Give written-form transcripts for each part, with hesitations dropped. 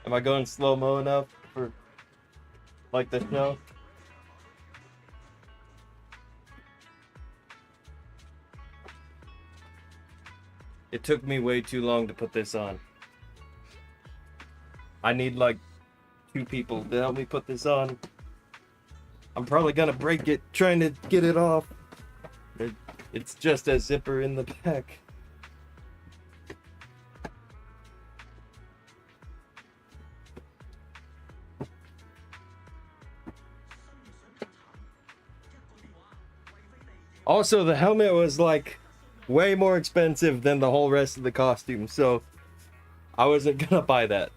Am I going slow-mo enough for like the show? It took me way too long to put this on. I need like 2 people to help me put this on. I'm probably gonna break it trying to get it off. It's just a zipper in the back. Also, the helmet was like way more expensive than the whole rest of the costume, so I wasn't gonna buy that.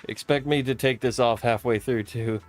Expect me to take this off halfway through, too.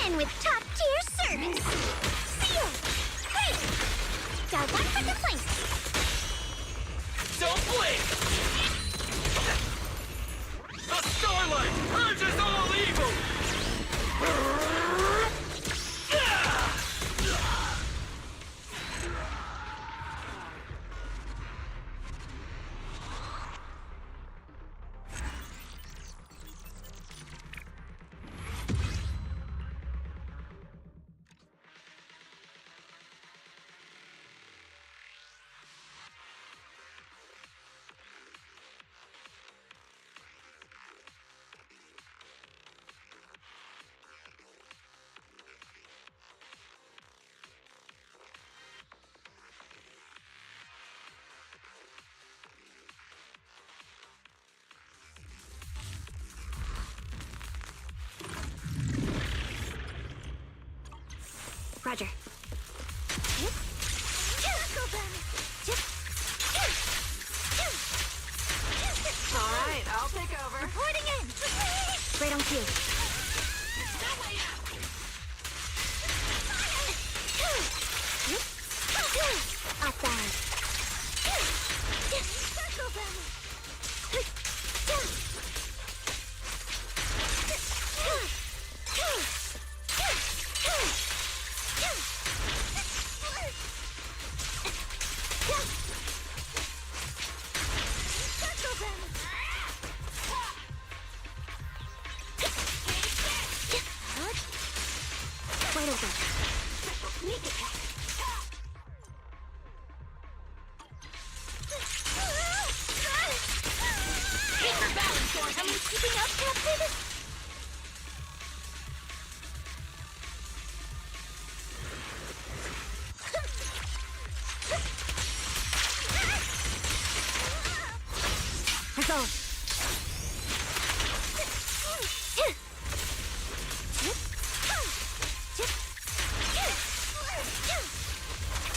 in with top-tier service. Seal! Great! Got one for the flank. Don't blink! The starlight purges all evil! Roger. All right, I'll take over. Reporting in! Right on cue. Off balance. Circle Wide open. Sneak attack. Keep your balance, Dorothy. Am I keeping up, Captain? Resolve.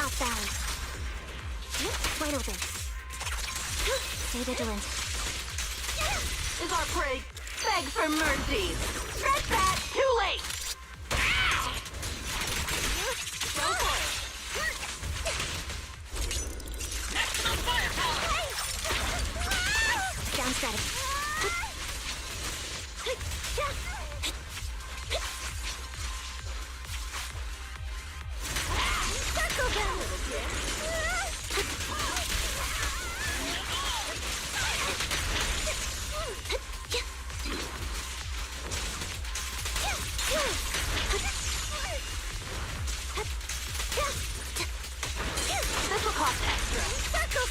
Off balance. Wide open. Stay vigilant. Is our prey beg for mercy? Scratch that! Too late! Go for it! Maximum firepower! Down static. Circle This will cost extra. Circle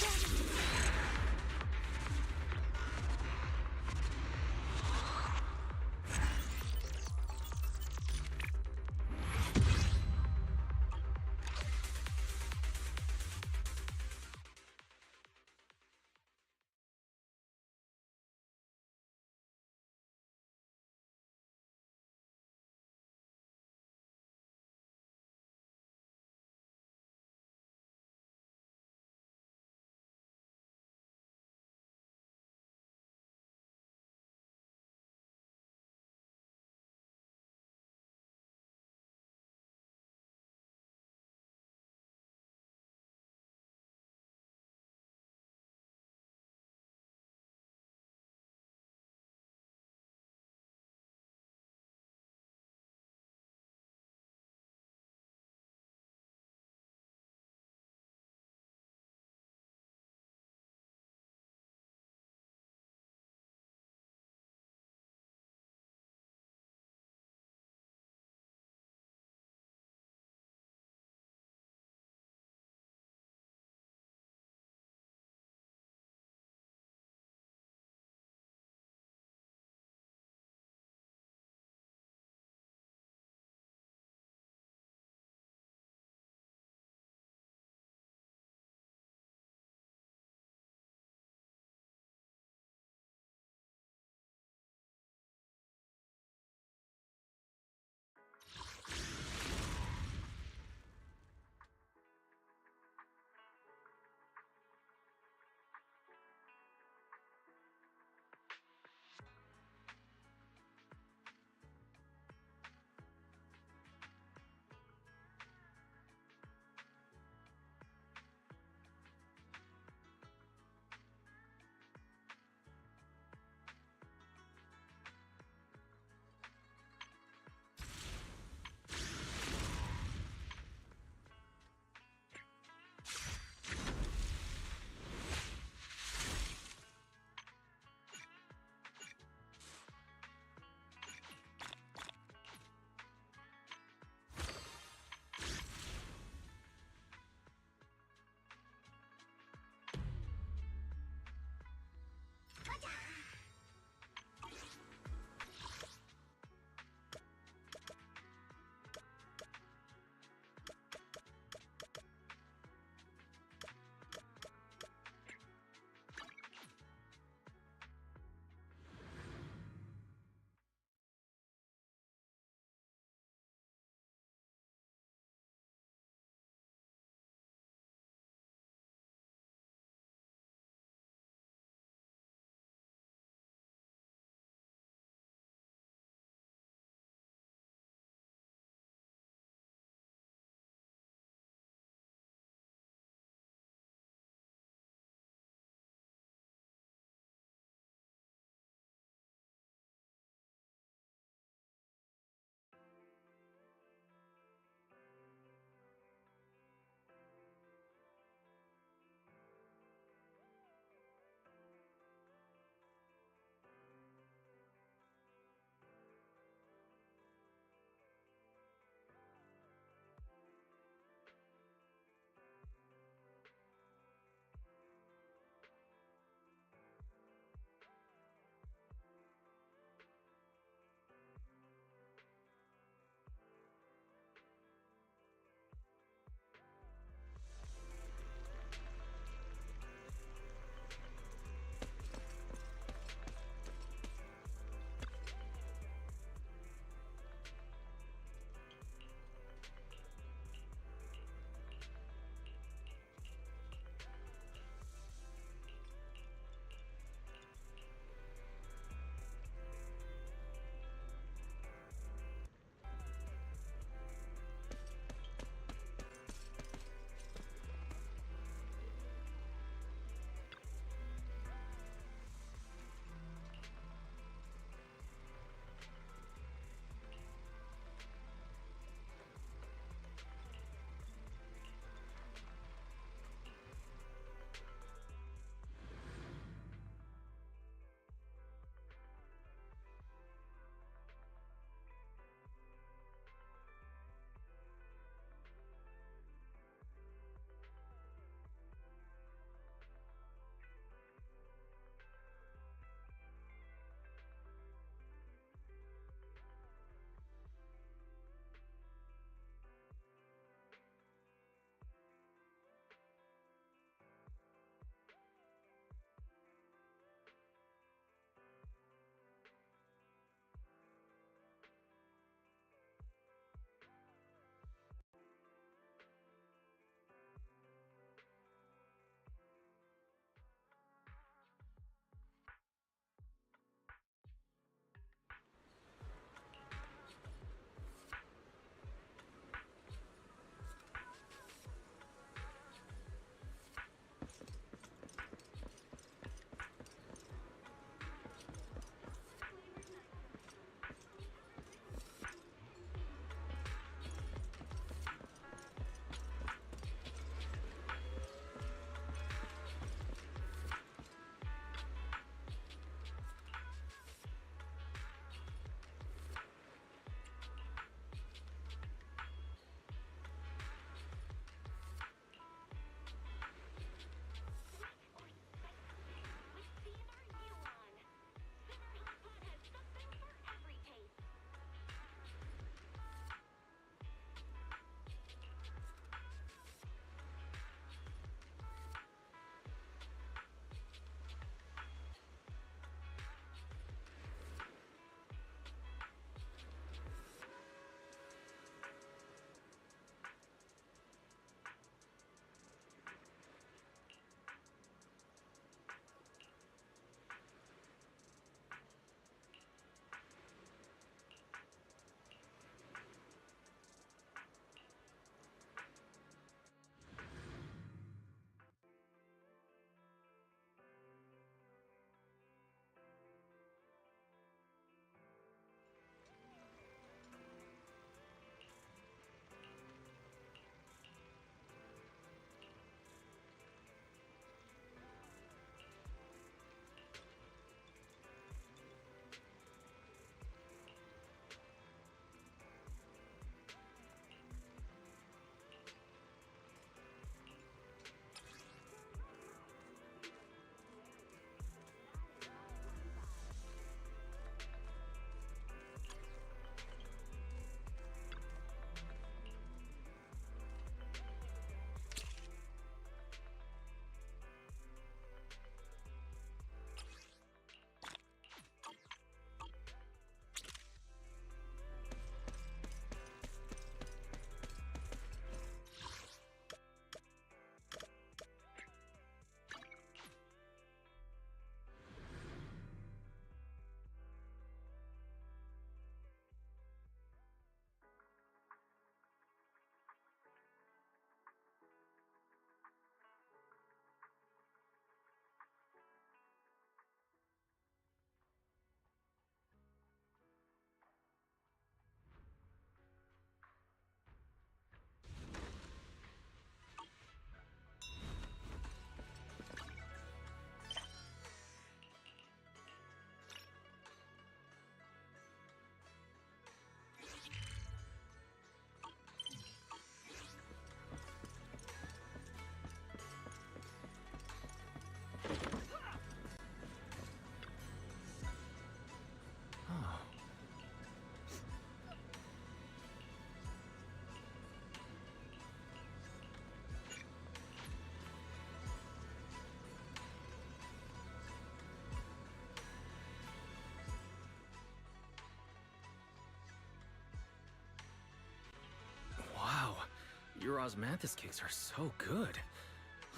Your osmanthus cakes are so good.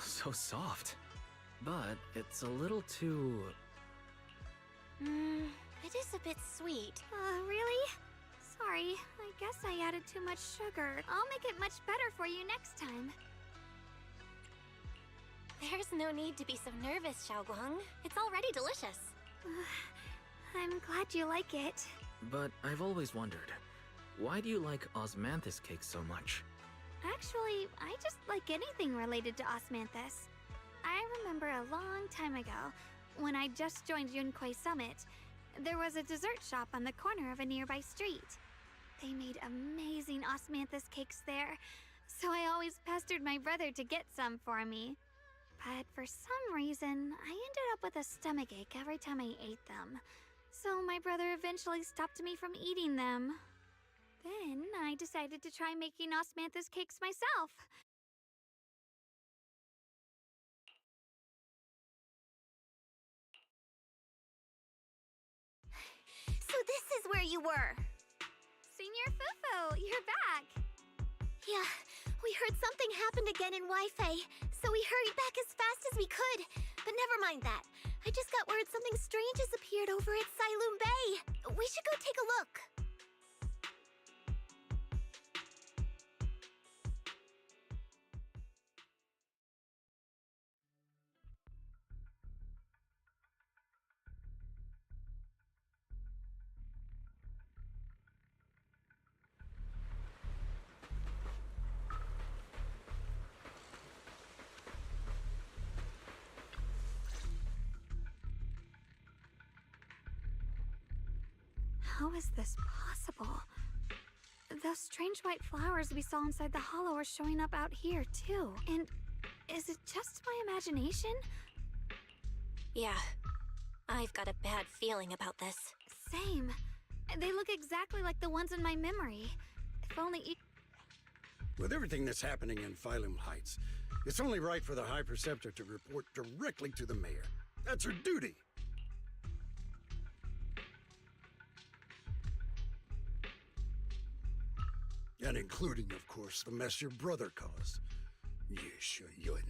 So soft. But it's a little too... It is a bit sweet. Really? Sorry, I guess I added too much sugar. I'll make it much better for you next time. There's no need to be so nervous, Xiaoguang. It's already delicious. I'm glad you like it. But I've always wondered, why do you like osmanthus cakes so much? Actually, I just like anything related to osmanthus. I remember a long time ago, when I just joined Yunquei Summit, there was a dessert shop on the corner of a nearby street. They made amazing osmanthus cakes there, so I always pestered my brother to get some for me. But for some reason, I ended up with a stomachache every time I ate them. So my brother eventually stopped me from eating them. Then I decided to try making osmanthus cakes myself. So this is where you were. Senior Fufu, you're back. Yeah, we heard something happened again in Wi-Fi, so we hurried back as fast as we could. But never mind that. I just got word something strange has appeared over at Sailoon Bay. We should go take a look. How is this possible? Those strange white flowers we saw inside the hollow are showing up out here, too. And is it just my imagination? Yeah, I've got a bad feeling about this. Same. They look exactly like the ones in my memory. If only you... With everything that's happening in Phylum Heights, it's only right for the High Preceptor to report directly to the mayor. That's her duty. And including, of course, the mess your brother caused. Yesha Yun.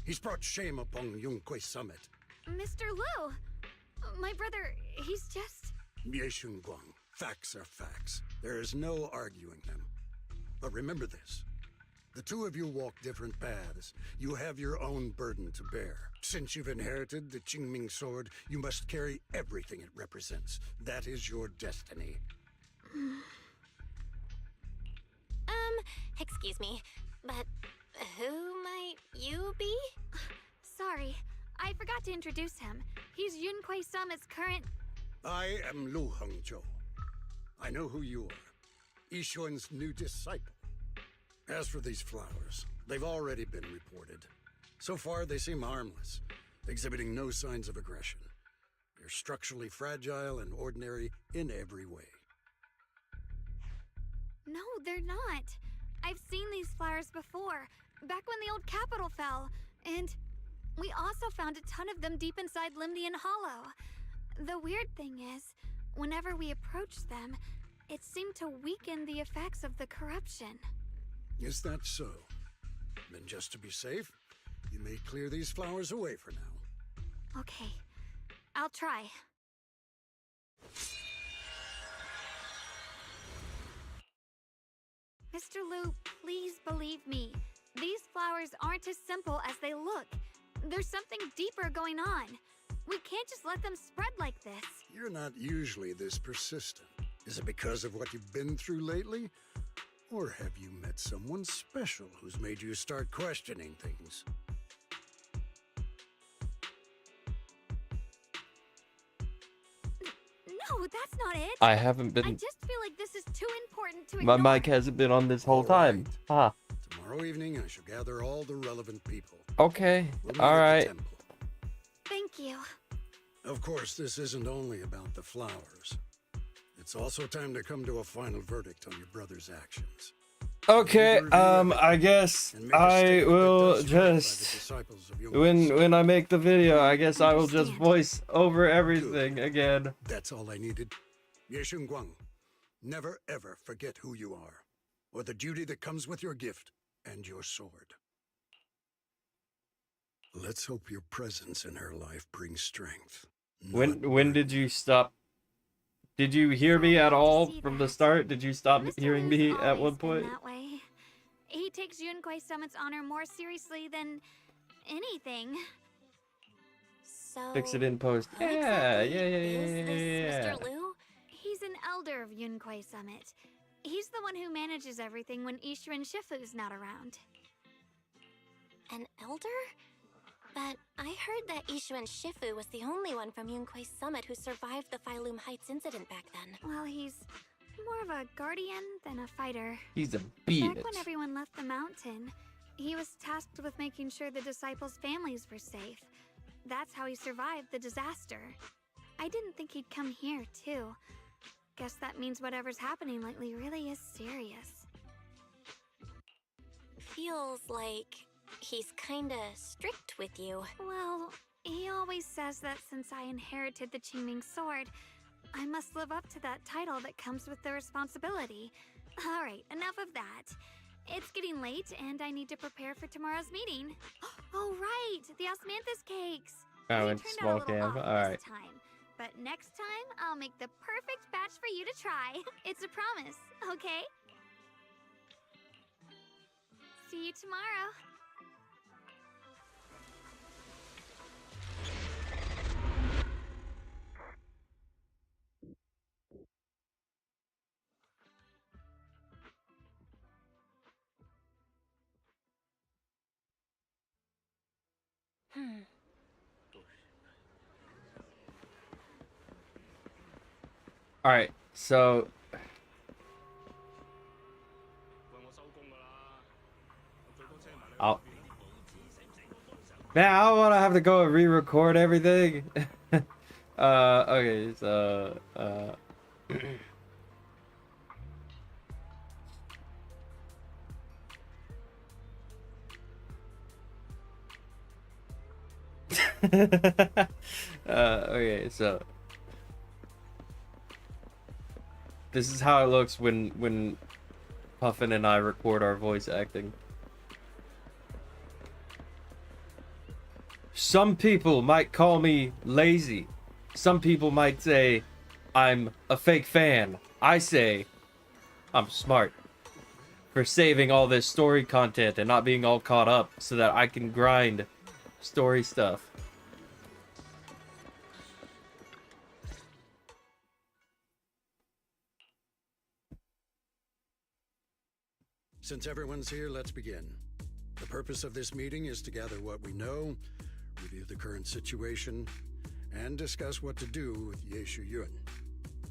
He's brought shame upon Yunquei Summit. Mr. Liu! My brother, he's just... Yeshun Guang. Facts are facts. There is no arguing them. But remember this. The two of you walk different paths. You have your own burden to bear. Since you've inherited the Qingming sword, you must carry everything it represents. That is your destiny. Excuse me, but who might you be? Sorry, I forgot to introduce him. He's Yunquei Summit's current... I am Lu Hengzhou. I know who you are. Yixuan's new disciple. As for these flowers, they've already been reported. So far, they seem harmless, exhibiting no signs of aggression. They're structurally fragile and ordinary in every way. No, they're not. I've seen these flowers before, back when the old capital fell, and we also found a ton of them deep inside Limdian Hollow. The weird thing is, whenever we approached them, it seemed to weaken the effects of the corruption. Is that so? Then just to be safe, you may clear these flowers away for now. Okay, I'll try. Mr. Liu, please believe me. These flowers aren't as simple as they look. There's something deeper going on. We can't just let them spread like this. You're not usually this persistent. Is it because of what you've been through lately? Or have you met someone special who's made you start questioning things? No, that's not it. I haven't I been... just feel like this is too important to My ignore. mic hasn't been on this whole All time. right. Ah, Tomorrow evening, I shall gather all the relevant people. okay. We'll meet at the Alright. temple. Thank you. Of course, this isn't only about the flowers. It's also time to come to a final verdict on your brother's actions. Okay, I guess And make a I statement that will does right by the just... disciples of Yunquei When I make the video, I guess I will just Understand. voice over everything again. That's all I needed. Yeshun Guang, never ever forget who you are, or the duty that comes with your gift. and your sword. Let's hope your presence in her life brings strength. When not did you stop? Did you hear me at all from the start? Did you stop Mr. hearing Liu's me at always one been point? that way. He takes Yunquei Summit's honor more seriously than anything. So, Fix it in post. who Yeah, exactly yeah, yeah, is yeah, this yeah, yeah. Mr. Liu? He's an elder of Yunquei Summit. He's the one who manages everything when Ishirin Shifu's not around. An elder? But I heard that Ishuan Shifu was the only one from Yunquei Summit who survived the Phylum Heights incident back then. Well, he's more of a guardian than a fighter. He's a Back bitch. when everyone left the mountain, he was tasked with making sure the disciples' families were safe. That's how he survived the disaster. I didn't think he'd come here, too. Guess that means whatever's happening lately really is serious. Feels like he's kinda strict with you. Well, he always says that since I inherited the Qingming sword, I must live up to that title that comes with the responsibility. Alright, enough of that. It's getting late, and I need to prepare for tomorrow's meeting. Oh, right! The osmanthus cakes! Oh, They it's turned small out a little cam. off Alright. this time. But next time, I'll make the perfect batch for you to try. It's a promise, okay? See you tomorrow. Alright, so I'll Man, I don't wanna have to go and re-record everything. Okay, so okay, so this is how it looks when Puffin and I record our voice acting. Some people might call me lazy. Some people might say I'm a fake fan. I say I'm smart for saving all this story content and not being all caught up so that I can grind story stuff. Since everyone's here, let's begin. The purpose of this meeting is to gather what we know, review the current situation, and discuss what to do with Ye Yun.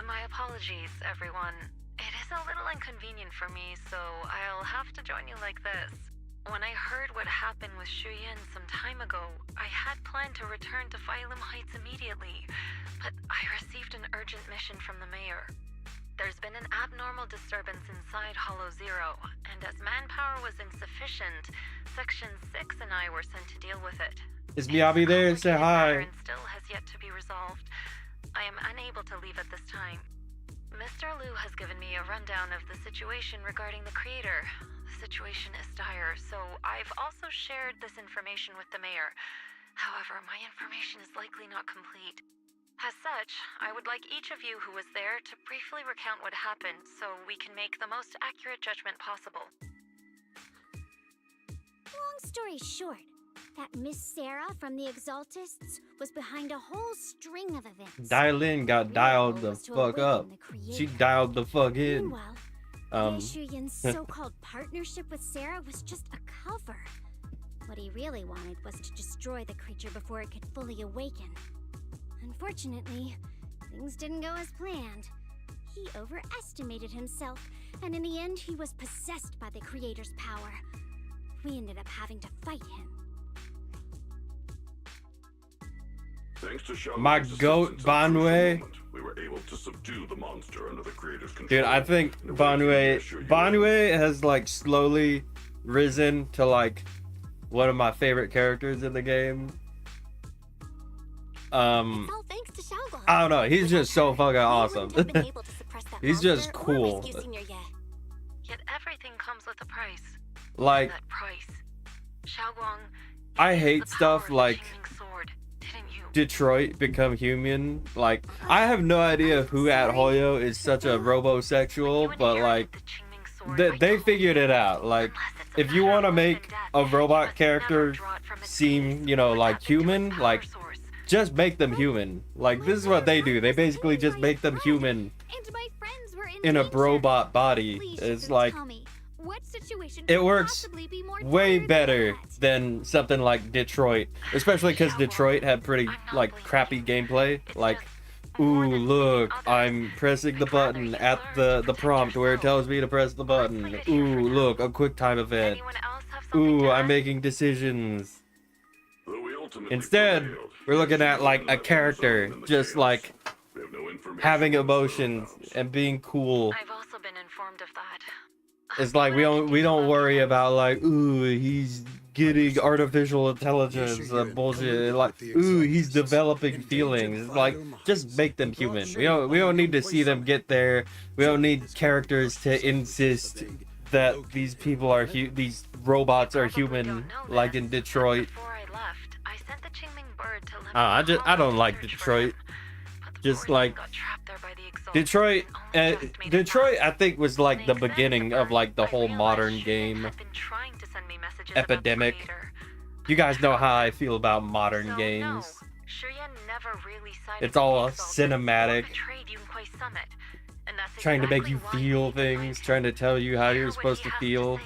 My apologies, everyone. It is a little inconvenient for me, so I'll have to join you like this. When I heard what happened with Shuyin some time ago, I had planned to return to Phylum Heights immediately, but I received an urgent mission from the mayor. There's been an abnormal disturbance inside Hollow Zero, and as manpower was insufficient, Section 6 and I were sent to deal with it. Is Miyabi there? Say hi. And still has yet to be resolved. I am unable to leave at this time. Mr. Liu has given me a rundown of the situation regarding the creator. The situation is dire, so I've also shared this information with the mayor. However, my information is likely not complete. As such, I would like each of you who was there to briefly recount what happened so we can make the most accurate judgment possible. Long story short, that Miss Sarah from the Exaltists was behind a whole string of events. Dial-in got Real dialed goal the was to fuck awaken up. the creator. She dialed the fuck in. Meanwhile, Um, Ye Shuyin's so-called partnership with Sarah was just a cover. What he really wanted was to destroy the creature before it could fully awaken. Unfortunately, things didn't go as planned. He overestimated himself, and in the end, he was possessed by the creator's power. We ended up having to fight him. Thanks to Xiaolong's My goat, assistance at a crucial Banwei. moment, we were able to subdue the monster under the creator's control. Dude, I think and Banwei has like slowly risen to like one of my favorite characters in the game. It's all thanks to Xiaolong. I don't know, he's just so fucking awesome. We wouldn't have been able to suppress that He's just monster or cool. rescue Senior Ye. Yet everything comes with a price. Like, that price. Xiaoguang, I you used hate the stuff power of the like Qingming sword, didn't you? Detroit Become Human. Like, I have no idea who at Hoyo is such a When robosexual, you but inherited like, the Qingming sword, I they told figured you, it out. Like, unless it's a if you matter want to of life make and death, a you robot must never character draw it from its seem, base you know, or like tap into its human, power like, source. just make them human. Like, this is what they do. They basically just make them human And my friends were in a danger. robot body. Please, It's Shifu, like, tell me, what situation it could works possibly be more way dire than better that? than something like Detroit, especially because Detroit had pretty I'm not like blaming crappy you. gameplay. It's Like, just more ooh, than look, saving others. I'm pressing the I'd rather button you at learn to the protect prompt where it yourself. tells me to press the Let's button. leave it here for Ooh, now. look, a quick time event. Anyone else have something Ooh, to I'm add? making decisions. Though we ultimately Instead, prevailed, we're looking Yuan at like a left on his own character in the just chaos. like We have no information having on his emotions whereabouts. and being cool. I've also been informed of that. It's like we don't worry about like, ooh, he's getting artificial intelligence bullshit. Like, ooh, he's developing feelings. It's like, just make them human. We don't need to see them get there. We don't need characters to insist that these people are these robots are human, like in Detroit. Before I left, I sent the Qingming bird to let I don't like Detroit. Just like Detroit, Detroit, I think was like the beginning of like the whole modern game epidemic. You guys know how I feel about modern games. It's all cinematic, trying to make you feel things, trying to tell you how you're supposed to feel,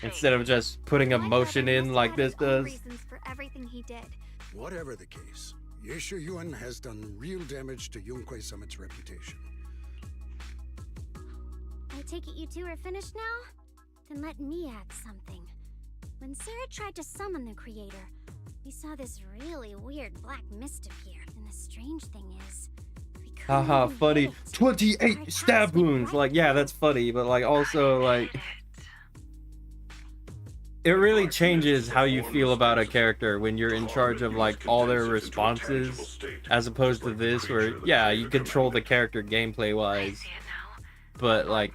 instead of just putting emotion in like this does. Reasons for everything he did. Whatever the case, Yeshu Yuan has done real damage to Yunquei Summit's reputation. I take it you two are finished now? Then let me add something. When Sarah tried to summon the creator, we saw this really weird black mist appear. And the strange thing is, we couldn't Haha, even funny. hit it. 28 Our stab attacks went wounds. right Like, yeah, through that's funny, but like also like it really changes how you feel about a character when you're in charge of like all their responses, as opposed to this where yeah, you control the character gameplay wise, but like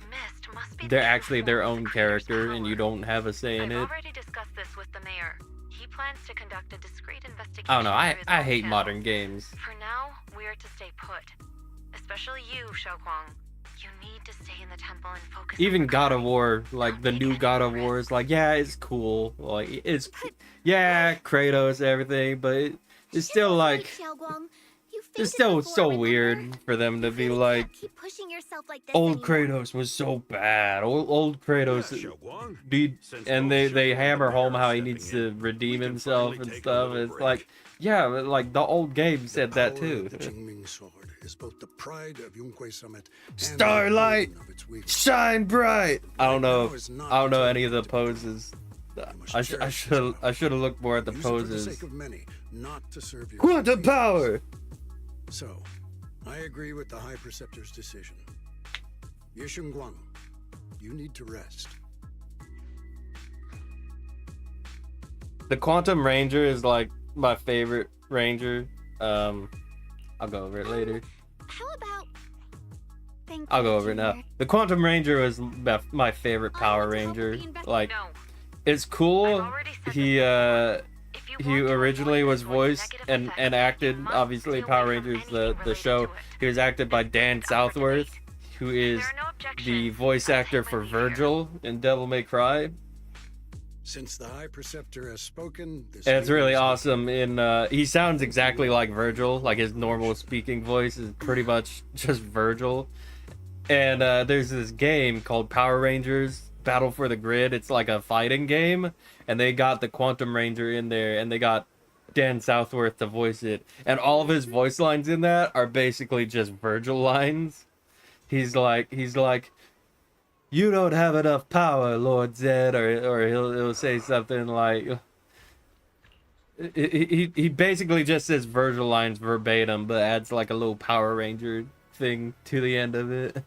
they're actually their own character and you don't have a say in it. I've already discussed this with the mayor. He plans to conduct a discreet investigation. I don't know, through his I own hate channels. modern games. For now, we are to stay put. Especially you, Xiaoguang. You need to stay in the temple and focus on Even the God of gods. War, like the new God of War is like, yeah, it's cool. Like it's yeah, Kratos, everything, but it's still like it's still so weird for them to be like Keep pushing yourself like this old anymore. Kratos was so bad. Old Kratos Yeah, Xiaoguang. dude, Since and both they Shu hammer and home Mayor how are he needs stepping to in, redeem we can himself finally and take a stuff. little It's break. like yeah, but, like the old game said that Power too. of the Qingming sword is both the pride of Yunquei Summit and the Starlight, burden of its weakness. shine bright. I don't know. Now is not I don't know the any of the time to be poses. must I cherish should this have looked more at the Use it for the poses. sake of many, not to serve your Quantum own power. ego. So, I agree with the High Preceptor's decision. Yeshun Guang, you need to rest. The Quantum Ranger is like my favorite Ranger. I'll go over it later. How about Thank I'll you, go over it now. Junior. The Quantum Ranger was my favorite Power Ranger. Like, No. it's cool. already said He If you he want to originally avoid was this voiced negative and effects, acted you must obviously stay Power away from Rangers anything the related show. to it. He was acted by Dan It's up for debate. Southworth, who is There are no objections. the voice I'll actor take for my leave here. Virgil in Devil May Cry. Since the High Preceptor has spoken, this And it's meeting really is awesome. He sounds exactly like Virgil. Like his normal speaking voice is pretty much just Virgil. And there's this game called Power Rangers Battle for the Grid. It's like a fighting game, and they got the Quantum Ranger in there, and they got Dan Southworth to voice it. And all of his voice lines in that are basically just Virgil lines. He's like, "You don't have enough power, Lord Zed," or he'll say something like. He basically just says Virgil lines verbatim, but adds like a little Power Ranger thing to the end of it.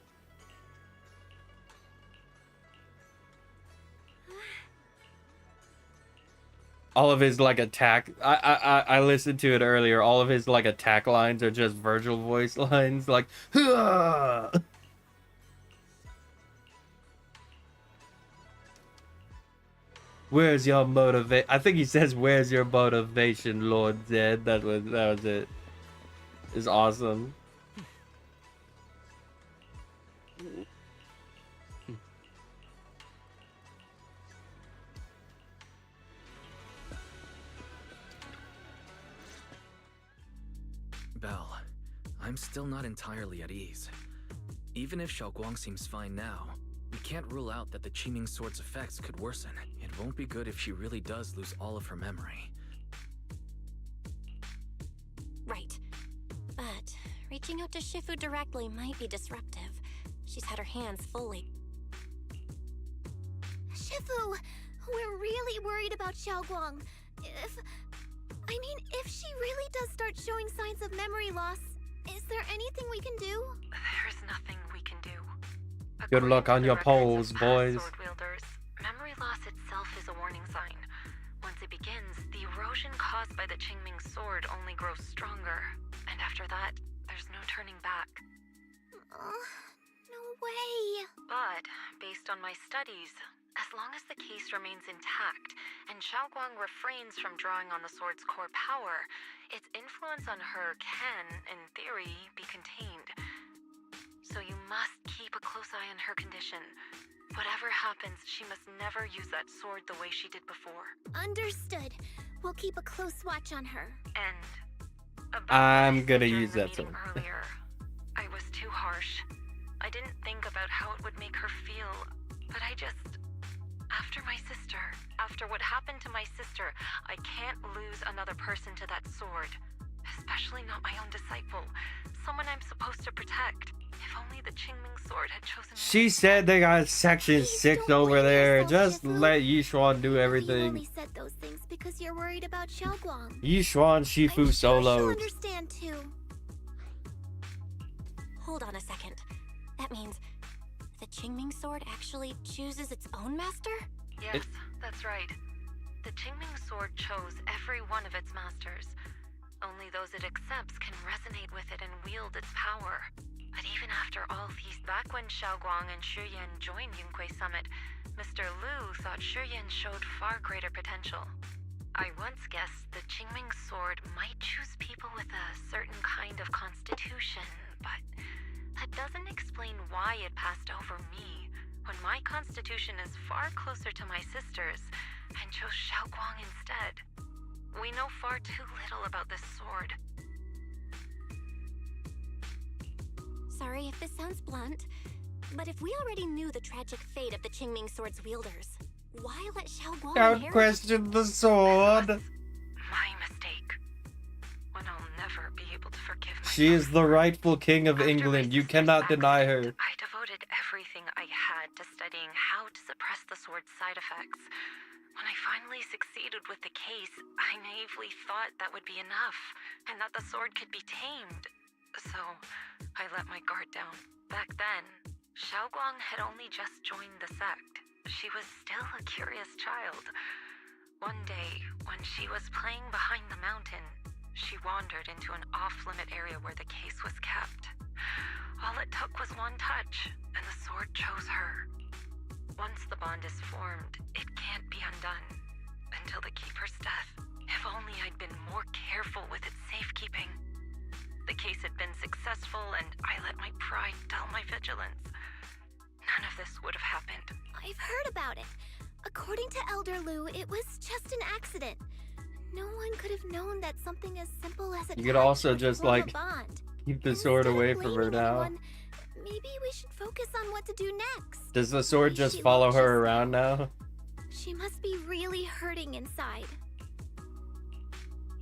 All of his like attack, I listened to it earlier. All of his like attack lines are just Virgil voice lines, like "Hua!" Where's your motivation? I think he says, "Where's your motivation, Lord Zed?" That was it. It's awesome. Belle, I'm still not entirely at ease. Even if Xiaoguang seems fine now, we can't rule out that the Qiming Sword's effects could worsen. It won't be good if she really does lose all of her memory. Right. But reaching out to Shifu directly might be disruptive. She's had her hands fully. Shifu, we're really worried about Xiaoguang. If she really does start showing signs of memory loss, is there anything we can do? There's nothing we can do. Good luck on According to your the records polls, of past boys. Sword wielders, memory loss itself is a warning sign. Once it begins, the erosion caused by the Qingming sword only grows stronger, and after that, there's no turning back. No way. But, based on my studies, as long as the case remains intact, and Xiaoguang refrains from drawing on the sword's core power, its influence on her can, in theory, be contained. So you must keep a close eye on her condition. Whatever happens, she must never use that sword the way she did before. Understood. We'll keep a close watch on her. And about I'm what I said gonna during use the that meeting sword. earlier, I was too harsh. I didn't think about how it would make her feel, but after my sister, after what happened to my sister, I can't lose another person to that sword. Especially not my own disciple, someone I'm supposed to protect. If only the Qingming sword had chosen me. She said they got section Please 6 don't over blame there. yourself, Just Shifu. let Yishuan do You everything. only said those things because you're worried about Xiaoguang. Yishuan I'm Shifu sure she'll solo. understand too. Hold on a second. That means the Qingming sword actually chooses its own master? Yes, that's right. The Qingming sword chose every one of its masters. Only those it accepts can resonate with it and wield its power. But even after all these, back when Xiaoguang and Shiyan joined Yunquei Summit, Mr. Liu thought Shiyan showed far greater potential. I once guessed the Qingming sword might choose people with a certain kind of constitution, but that doesn't explain why it passed over me, when my constitution is far closer to my sister's, and chose Xiaoguang instead. We know far too little about this sword. Sorry if this sounds blunt, but if we already knew the tragic fate of the Qingming sword's wielders, why let Xiaoguang Don't inherit? question the sword. My mistake. When I'll never be able to forgive myself. She is the rightful king of After my England. You sister's cannot deny her. accident, I devoted everything I had to studying how to suppress the sword's side effects. When I finally succeeded with the case, I naively thought that would be enough, and that the sword could be tamed. So, I let my guard down. Back then, Xiaoguang had only just joined the sect. She was still a curious child. One day, when she was playing behind the mountain, she wandered into an off-limit area where the case was kept. All it took was one touch, and the sword chose her. Once the bond is formed, it can't be undone. Until the Keeper's death. If only I'd been more careful with its safekeeping. The case had been successful, and I let my pride dull my vigilance. None of this would have happened. I've heard about it. According to Elder Liu, it was just an accident. No one could have known that something as simple as a You could touch also would just, form a like, bond. keep the sword Instead of away from her blaming now. anyone, maybe we should focus on what to do next. Does the sword Why just she follow looked her just around now? She must be really hurting inside.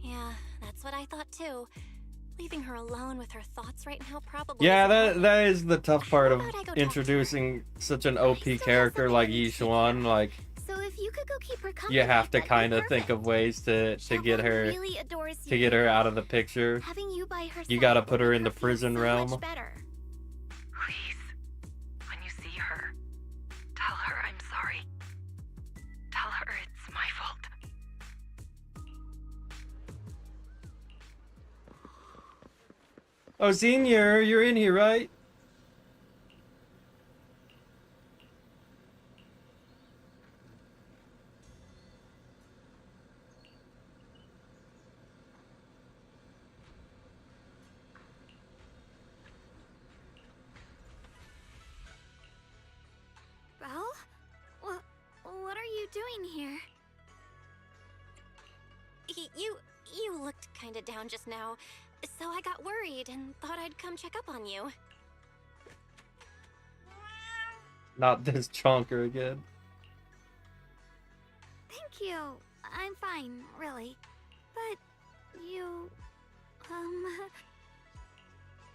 Yeah, that's what I thought too. Leaving her alone with her thoughts right now probably Yeah, isn't that is the tough part of How about I go talk to her? introducing such an I OP still have character something like I need to take Yishuan. care of. Like, So if you could go keep her company, you have to that'd be kind of think perfect. of ways to get Xiaoguang her really adores to you. get her out of the picture. Having you by her You side gotta will put her make in the feel prison so realm. much better. Please, when you see her, tell her I'm sorry. Tell her it's my fault. Oh, Senior, you're in here, right? doing here? You looked kinda down just now, so I got worried and thought I'd come check up on you. Not this chonker again. Thank you. I'm fine, really. But you...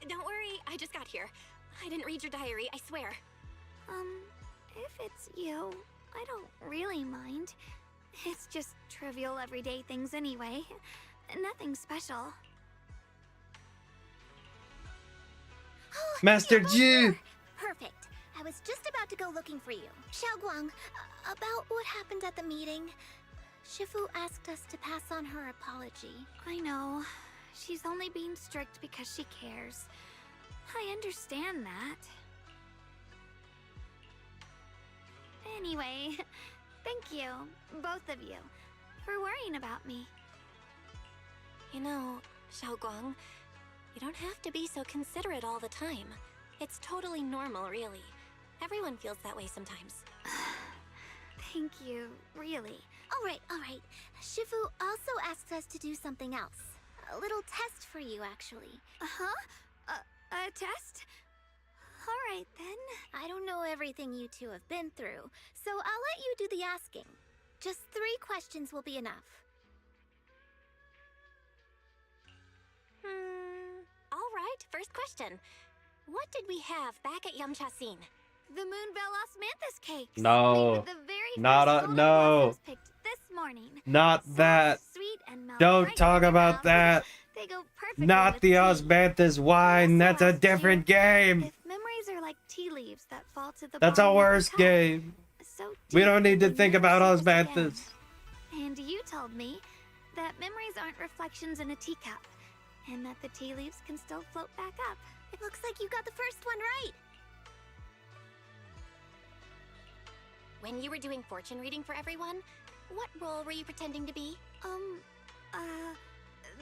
Don't worry, I just got here. I didn't read your diary, I swear. If it's you, I don't really mind. It's just trivial everyday things anyway. Nothing special. Oh, Master you're both Ju! here. Perfect. I was just about to go looking for you. Xiaoguang, about what happened at the meeting. Shifu asked us to pass on her apology. I know. She's only being strict because she cares. I understand that. Anyway, thank you, both of you, for worrying about me. You know, Xiaoguang, you don't have to be so considerate all the time. It's totally normal, really. Everyone feels that way sometimes. Thank you, really. All right. Shifu also asked us to do something else. A little test for you, actually. Uh-huh? A test? All right, then. I don't know everything you two have been through, so I'll let you do the asking. Just 3 questions will be enough. All right, first question. What did we have back at Yamchasin? The Moonbell Osmanthus cakes. No. Made with the very Not first a- golden no. blossoms picked this morning. Not Soft, that. Sweet, and melt Don't right talk in your about mouth. that. They go perfectly Not with the tea. Osmanthus wine. I That's also a asked you different game. If memories are like tea leaves that fall to the That's a bottom of the worse cup, game. so We deep don't need that to they think never about surface again. Osmanthus. And you told me that memories aren't reflections in a teacup, and that the tea leaves can still float back up. It looks like you got the first one right. When you were doing fortune reading for everyone, what role were you pretending to be?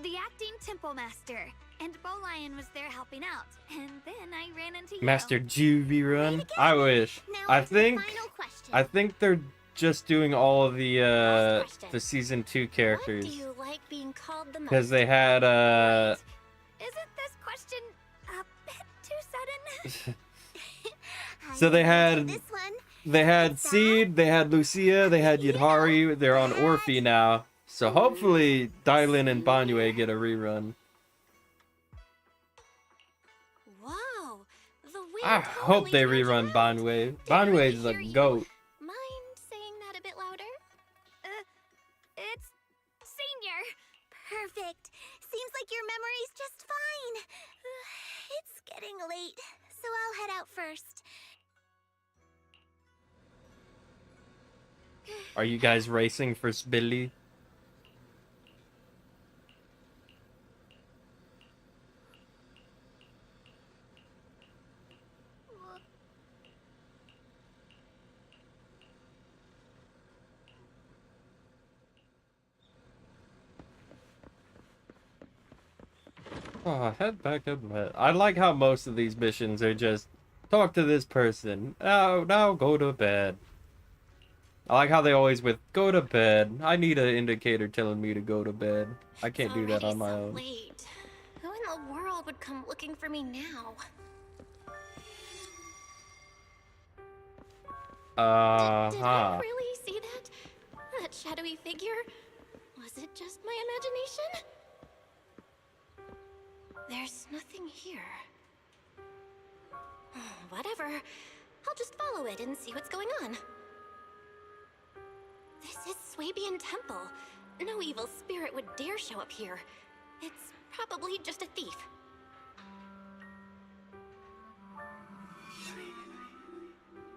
The acting temple master, and Bowlion was there helping out, and then I ran into you. Master Ju rerun. I wish. Now I on to the think. final question. I think they're just doing all of the Last question. season 2 What characters do you like being called the most? because they had Isn't this question a bit too sudden? So they had- This one. They had Seed, they had Lucia, they had Yidhari. They're on Orphe now. So hopefully Dylan and Banyue get a rerun. Whoa, the wind I hope totally they turned you rerun out. Banyue. Can really Banyue's a hear you. goat. Mind saying that a bit louder? It's senior. Perfect. Seems like your memory's just fine. It's getting late, so I'll head out first. Are you guys racing for Sbilly? Oh, head back up. I like how most of these missions are just talk to this person. Oh, now go to bed. I like how they always with go to bed. I need an indicator telling me to go to bed. I can't do that on my so own. Late. Who in the world would come looking for me now? Did I really see that? That shadowy figure? Was it just my imagination? There's nothing here. Whatever. I'll just follow it and see what's going on. This is Swabian Temple. No evil spirit would dare show up here. It's probably just a thief.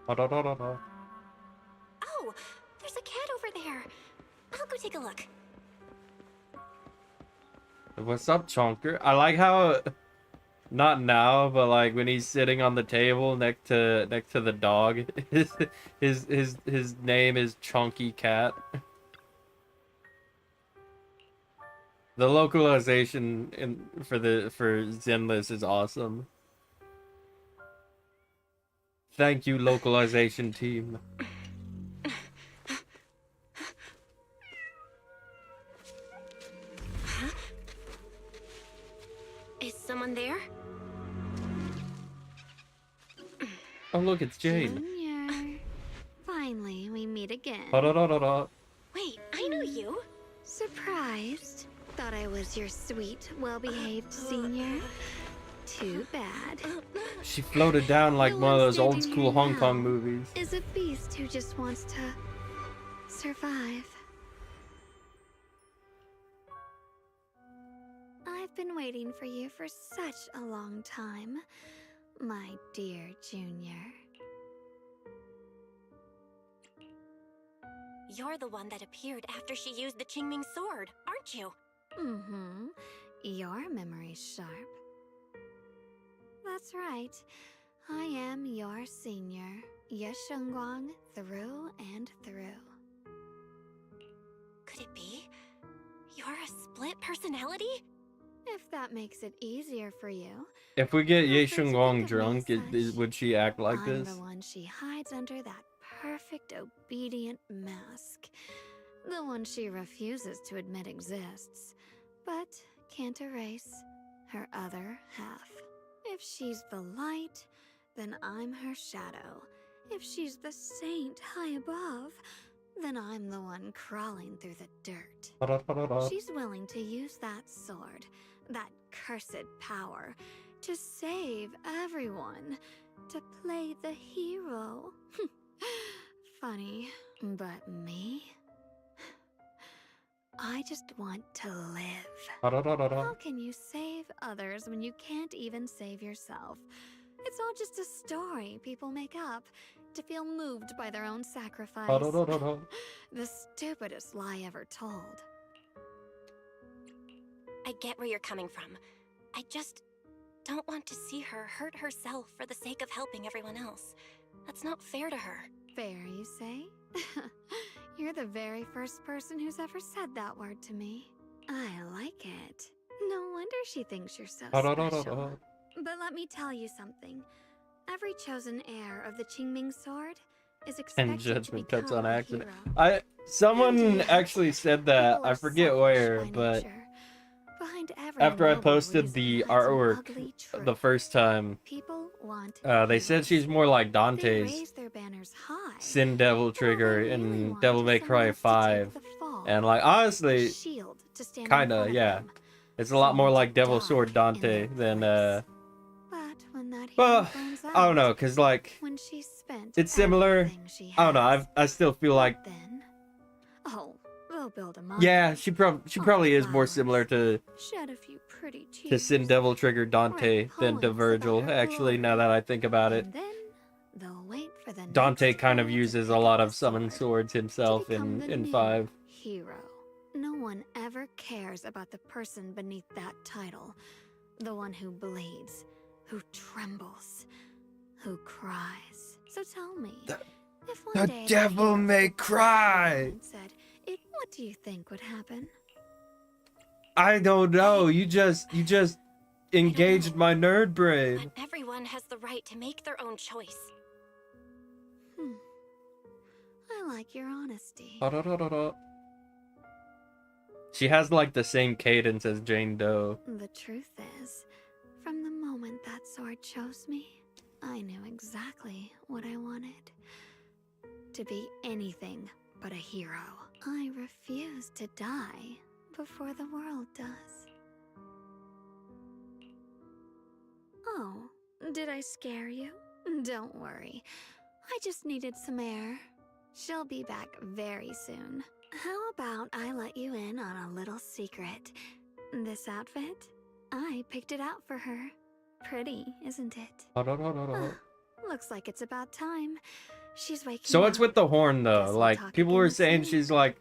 Da-da-da-da-da. Oh, there's a cat over there. I'll go take a look. What's up, Chonker? I like how, not now, but like when he's sitting on the table next to the dog, his name is Chonky Cat. The localization for Zenless is awesome. Thank you, localization team. look, it's Jane. Junior. Finally, we meet again. Wait, I know you. Surprised? Thought I was your sweet, well-behaved senior? Too bad. She floated down like The one of one those old standing school here Hong Kong now movies. Is a beast who just wants to survive. I've been waiting for you for such a long time, my dear Junior. You're the one that appeared after she used the Qingming sword, aren't you? Mm-hmm. Your memory's sharp. That's right. I am your senior, Ye Shengguang, through and through. Could it be? You're a split personality? If that makes it easier for you. If we get Ye Feel free to Shengguang think of me drunk, as such. would she act like I'm this? the one she hides under that perfect obedient mask. The one she refuses to admit exists, but can't erase her other half. If she's the light, then I'm her shadow. If she's the saint high above, then I'm the one crawling through the dirt. She's willing to use that sword, that cursed power, to save everyone, to play the hero. Funny, but me? I just want to live. How can you save others when you can't even save yourself? It's all just a story people make up to feel moved by their own sacrifice. The stupidest lie ever told. I get where you're coming from. I just don't want to see her hurt herself for the sake of helping everyone else. That's not fair to her. Fair, you say? You're the very first person who's ever said that word to me. I like it. No wonder she thinks you're so special. But let me tell you something. Every chosen heir of the Qingming sword is expected And to judgment become cuts on a accident. hero. Someone And yet, actually said that. people I are forget selfish where, by but nature. Behind every after I noble posted the reason hides an artwork ugly the truth. first time, People want they said heroes. she's more like They Dante's raise their banners high. Sin Devil All Trigger they really in want Devil is May someone Cry else to 5. take the fall. And like A honestly, shield to stand in kinda, front of yeah. them. It's a lot more Someone like to Devil die Sword in Dante their than place. But when that hero well, burns I don't know, out, cause like when she's spent it's similar. everything she I don't know. has, I still feel like what then? Oh, they'll build a yeah, monument. she Offer probably is more flowers, similar to shed a few pretty Sin tears, Devil Trigger Dante write than to poems about Virgil. her Actually, now glory. that I think about it, And then they'll wait for the Dante next kind of fool to uses a pick lot up of the summon sword, swords to himself become the in new 5. hero. No one ever cares about the person beneath that title. The one who bleeds, who trembles, who cries. So tell me, if one day that hero stood beside you and said, what do you think would happen? I don't know. You just engaged my nerd brain. But everyone has the right to make their own choice. I like your honesty. She has like the same cadence as Jane Doe. The truth is, from the moment that sword chose me, I knew exactly what I wanted. To be anything but a hero. I refuse to die before the world does. Oh, did I scare you? Don't worry. I just needed some air. She'll be back very soon. How about I let you in on a little secret? This outfit? I picked it out for her. Pretty, isn't it? Looks like it's about time. She's waking So up. what's with the horn though? Guess we'll Like talk people were again saying soon.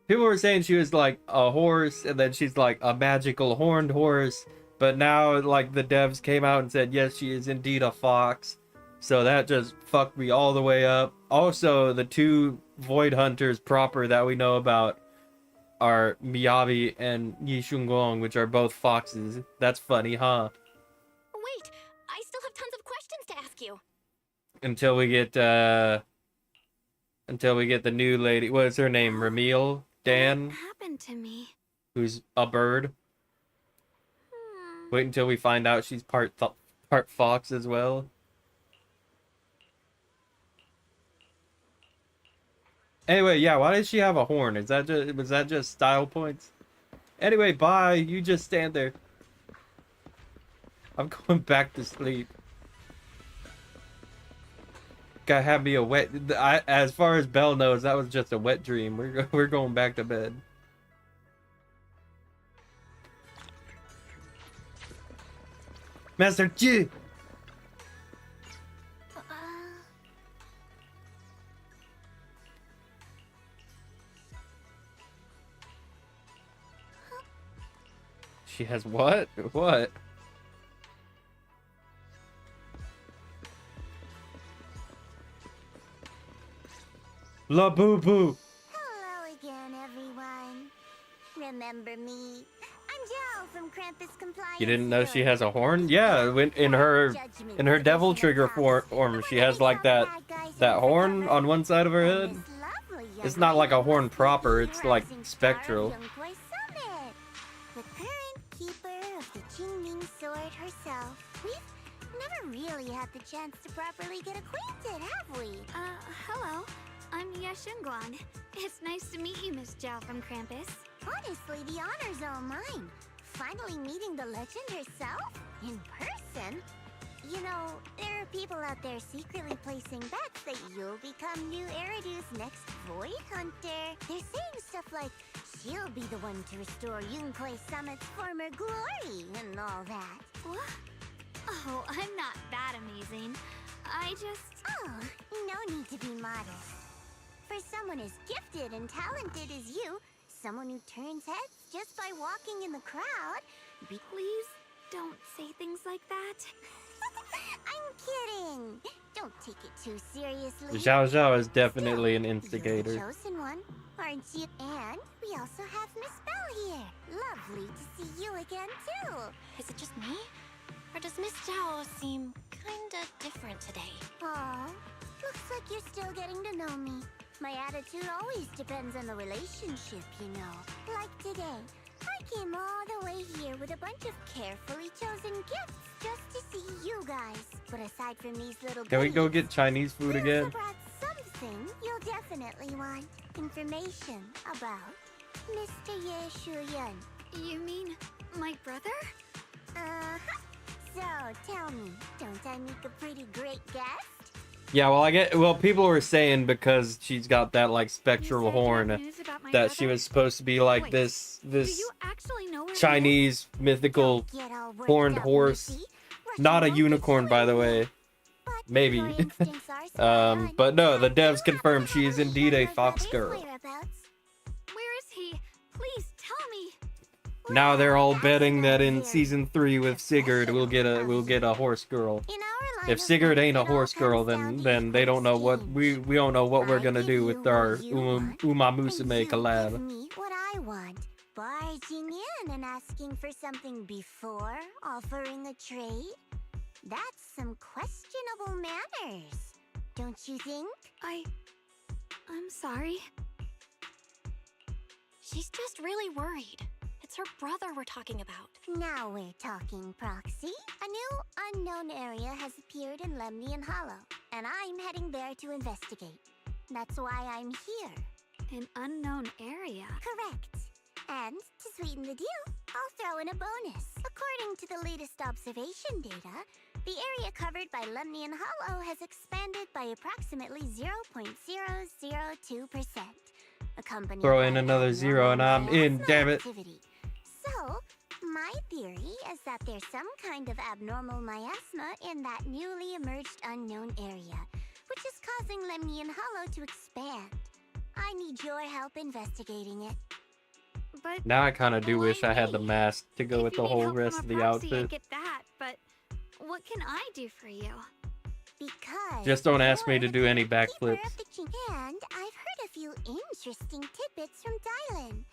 people were saying she was like a horse, and then she's like a magical horned horse. But now like the devs came out and said yes, she is indeed a fox. So that just fucked me all the way up. Also, the two void hunters proper that we know about are Miyabi and Yi Shunguang, which are both foxes. That's funny, huh? Wait, I still have tons of questions to ask you. Until we get the new lady. What is her name? Ramil Dan, What happened to me? who's a bird. Wait until we find out she's part fox as well. Anyway, yeah, why does she have a horn? Was that just style points? Anyway, bye. You just stand there. I'm going back to sleep. Gotta have me a wet. As far as Belle knows, that was just a wet dream. We're going back to bed. Master G. She has what? What? La Boo Boo. Hello again, everyone. Remember me? I'm Joe from Krampus Compliance. You didn't know she has a horn? Yeah, when in her Devil Trigger form, she has like that horn on one side of her head. It's not like a horn proper. It's like spectral. The current keeper of the Qingming sword herself. We've never really had the chance to properly get acquainted, have we? Hello. I'm Yashunguan. It's nice to meet you, Miss Zhao from Krampus. Honestly, the honor's all mine. Finally meeting the legend herself? In person? You know, there are people out there secretly placing bets that you'll become new Eridu's next Void Hunter. They're saying stuff like, she'll be the one to restore Yunquei Summit's former glory and all that. What? Oh, I'm not that amazing. I just... Oh, no need to be modest. For someone as gifted and talented as you, someone who turns heads just by walking in the crowd, Please don't say things like that. I'm kidding. Don't take it too seriously. Zhao Zhao is definitely an You're the instigator. chosen one, aren't you? And we also have Miss Belle here. Lovely to see you again, too. Is it just me? Or does Miss Zhao seem kinda different today? Aw, looks like you're still getting to know me. My attitude always depends on the relationship, you know. Like today, I came all the way here with a bunch of carefully chosen gifts just to see you guys. But aside from these little Can we go goodies, get Chinese food I again? also brought something you'll definitely want. Information about Mr. Ye Shuyan. You mean my brother? Uh-huh. So, tell me, don't I make a pretty great guest? Yeah, well, people were saying because she's got that like spectral horn that she was supposed to be like Wait, this Do you actually know where he Chinese mythical Get all worked horned up, horse. Missy. Not a Rushing unicorn, won't by the get you way. anywhere. But Maybe. your instincts are spot on. But no, the I devs do confirmed she is have indeed a your fox brother's girl. whereabouts. Where is he? Please tell me. Now they're all That's betting not that in very season 3 with Sigurd we'll get a horse girl. In our line If of Sigurd work, ain't a it all horse girl, comes down then to they don't know what exchange. we don't know what we're I gonna give do you with our what you want, Uma and Musume you collab. give me what I want. Barging in and asking for something before offering a trade? That's some questionable manners, don't you think? I'm sorry. She's just really worried. It's her brother we're talking about. Now we're talking, Proxy. A new unknown area has appeared in Lemnian Hollow, and I'm heading there to investigate. That's why I'm here. An unknown area. Correct. And to sweeten the deal, I'll throw in a bonus. According to the latest observation data, the area covered by Lemnian Hollow has expanded by approximately 0.002%. Accompanied Throw by in another abnormal 0 and I'm in, miasma damn it. activity. So, my theory is that there's some kind of abnormal miasma in that newly emerged unknown area, which is causing Lemnian Hollow to expand. I need your help investigating it. But Now I kind of do wish I had the why me? mask to go If with you the need whole help from rest a of the proxy, I outfit. get that, but what can I do for you? Because Just don't ask me you're to the do any keeper of backflips. the And I've heard a few interesting tidbits from Dylan.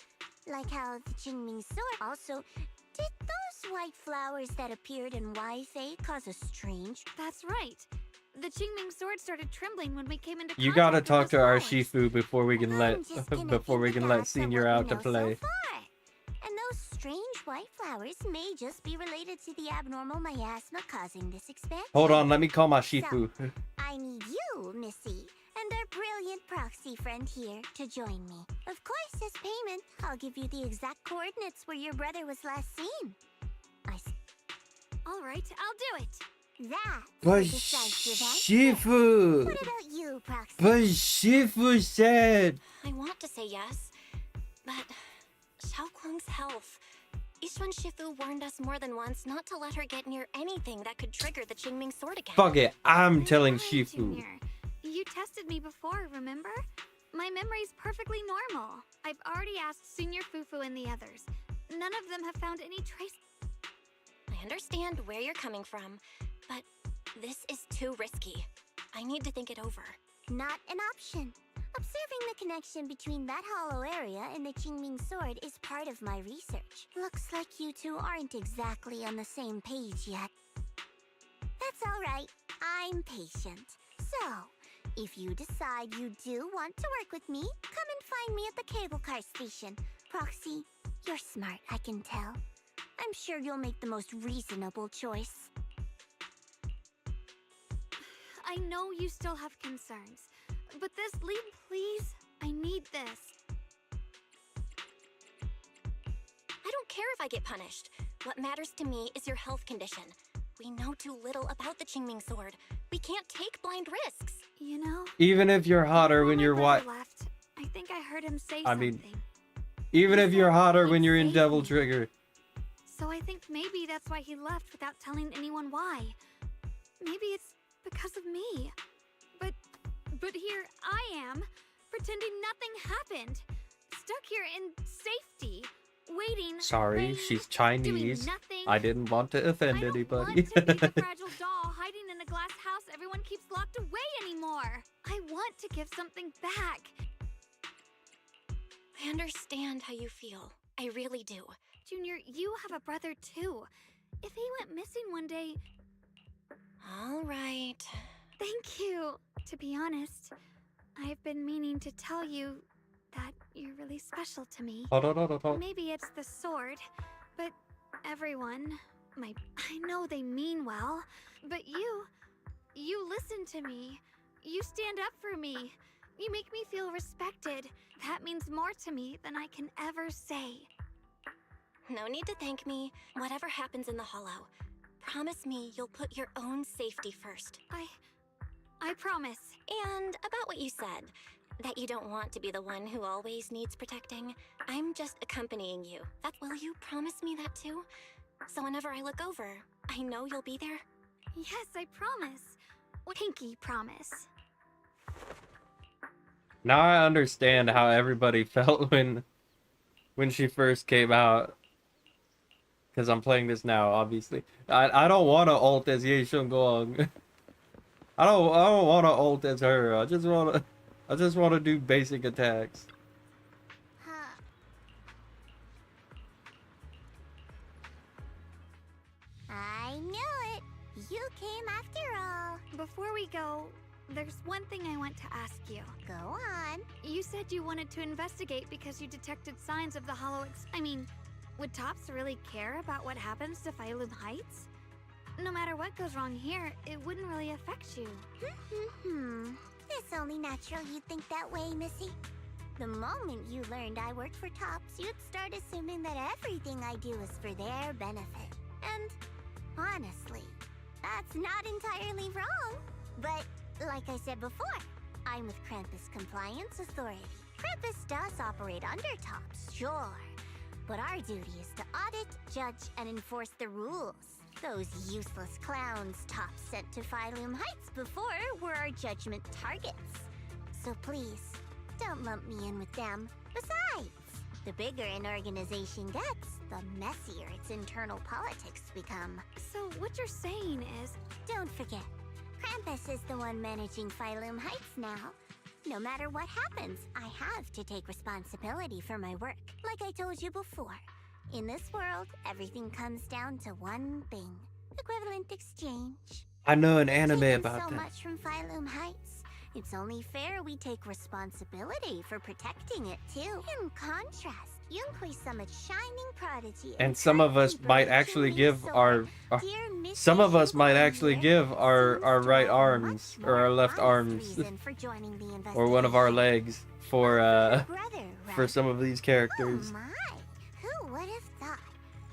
Like how the Qingming sword also... Did those white flowers that appeared in Wi-Fi cause a strange... That's right. The Qingming sword started trembling when we came into You gotta contact talk with to those our flowers. Shifu before we can let I'm just connecting the dots on Senior what we out to know so play. far. And those strange white flowers may just be related to the abnormal miasma causing this expansion. Hold on, let me call my Shifu. I need you, Missy, and our your brilliant proxy friend here to join me. Of course, as payment, I'll give you the exact coordinates where your brother was last seen. All right, I'll do it. That's But a decisive answer. Shifu! What about you, proxy? But Shifu said... I want to say yes, but Xiao Guang's health. Ishwan Shifu warned us more than once not to let her get near anything that could trigger the Qingming sword again. Fuck it, I'm telling fine, Shifu. Junior. You tested me before, remember? My memory's perfectly normal. I've already asked Senior Fufu and the others. None of them have found any trace. I understand where you're coming from, but this is too risky. I need to think it over. Not an option. Observing the connection between that hollow area and the Qingming sword is part of my research. Looks like you two aren't exactly on the same page yet. That's all right. I'm patient. So, if you decide you do want to work with me, come and find me at the cable car station. Proxy, you're smart, I can tell. I'm sure you'll make the most reasonable choice. I know you still have concerns, but this lead, please. I need this. I don't care if I get punished. What matters to me is your health condition. We know too little about the Qingming sword. We can't take blind risks. You know? Even if you're hotter before when my you're brother what? left, I think I heard him say I something. mean, even if you're hotter when you're in He'd Devil save me. Trigger. So I think maybe that's why he left without telling anyone why. Maybe it's because of me. But here I am, pretending nothing happened. Stuck here in safety, waiting. Sorry, praying, she's doing Chinese. nothing. I didn't want to offend I don't anybody. want to be the fragile doll hiding in a glass house everyone keeps locked away anymore. I want to give something back. I understand how you feel. I really do. Junior, you have a brother too. If he went missing one day... All right. Thank you. To be honest, I've been meaning to tell you that you're really special to me. Hold on. Maybe it's the sword, but everyone, I know they mean well, but you listen to me. You stand up for me. You make me feel respected. That means more to me than I can ever say. No need to thank me. Whatever happens in the Hollow, promise me you'll put your own safety first. I promise. And about what you said, that you don't want to be the one who always needs protecting. I'm just accompanying you. Will you promise me that too? So whenever I look over, I know you'll be there? Yes, I promise. Pinky promise. Now I understand how everybody felt when she first came out. Because I'm playing this now, obviously. I don't want to ult as Ye Shengguang. I don't want to ult as her. I just want to do basic attacks. Huh. I knew it. You came after all. Before we go, there's one thing I want to ask you. Go on. You said you wanted to investigate because you detected signs of the hollow would Tops really care about what happens to Phylum Heights? No matter what goes wrong here, it wouldn't really affect you. It's only natural you'd think that way, Missy. The moment you learned I worked for Tops, you'd start assuming that everything I do is for their benefit. And honestly, that's not entirely wrong. But like I said before, I'm with Krampus Compliance Authority. Krampus does operate under Tops, sure. But our duty is to audit, judge, and enforce the rules. Those useless clowns Tops sent to Phylum Heights before were our judgment targets. So please, don't lump me in with them. Besides, the bigger an organization gets, the messier its internal politics become. So what you're saying is... Don't forget, Krampus is the one managing Phylum Heights now. No matter what happens, I have to take responsibility for my work. Like I told you before, in this world, everything comes down to one thing. Equivalent exchange. I know an anime Taken about so that. much from Phylum Heights, It's only fair we take responsibility for protecting it, too. In contrast, Yunhui Summit's shining prodigy And some of us might actually give our some of us might actually give our right arms or our left arms or one of our legs for some of these characters. Oh my! Who would have thought?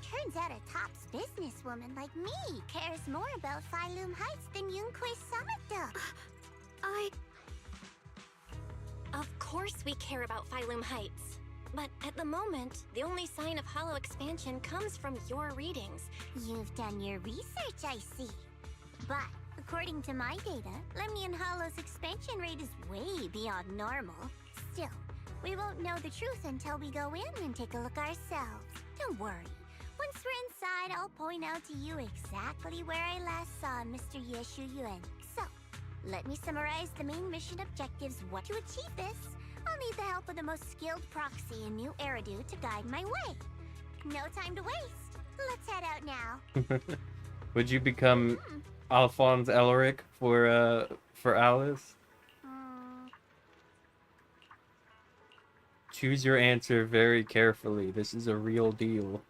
Turns out a tops businesswoman like me cares more about Phylum Heights than Yunhui Summit does. Of course we care about Phylum Heights. But at the moment, the only sign of hollow expansion comes from your readings. You've done your research, I see. But according to my data, Lemnian Hollow's expansion rate is way beyond normal. Still, we won't know the truth until we go in and take a look ourselves. Don't worry. Once we're inside, I'll point out to you exactly where I last saw Mr. Yeshu Yuan. So, let me summarize the main mission objectives. What to achieve this? I'll need the help of the most skilled proxy in New Eridu to guide my way. No time to waste. Let's head out now. Would you become Alphonse Elric for Alice? Choose your answer very carefully. This is a real deal.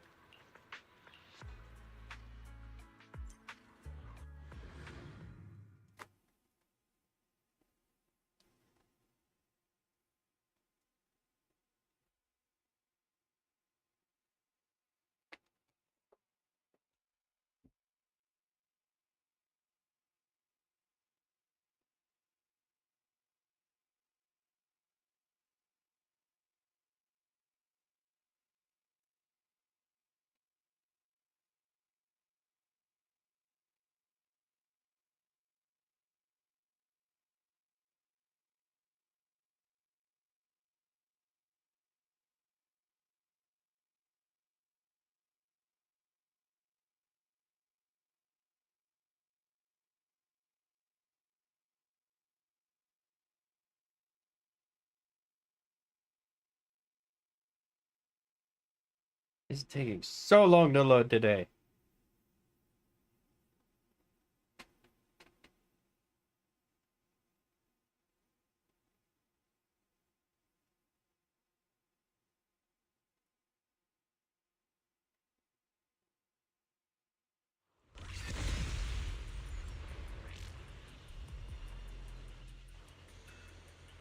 It's taking so long to load today.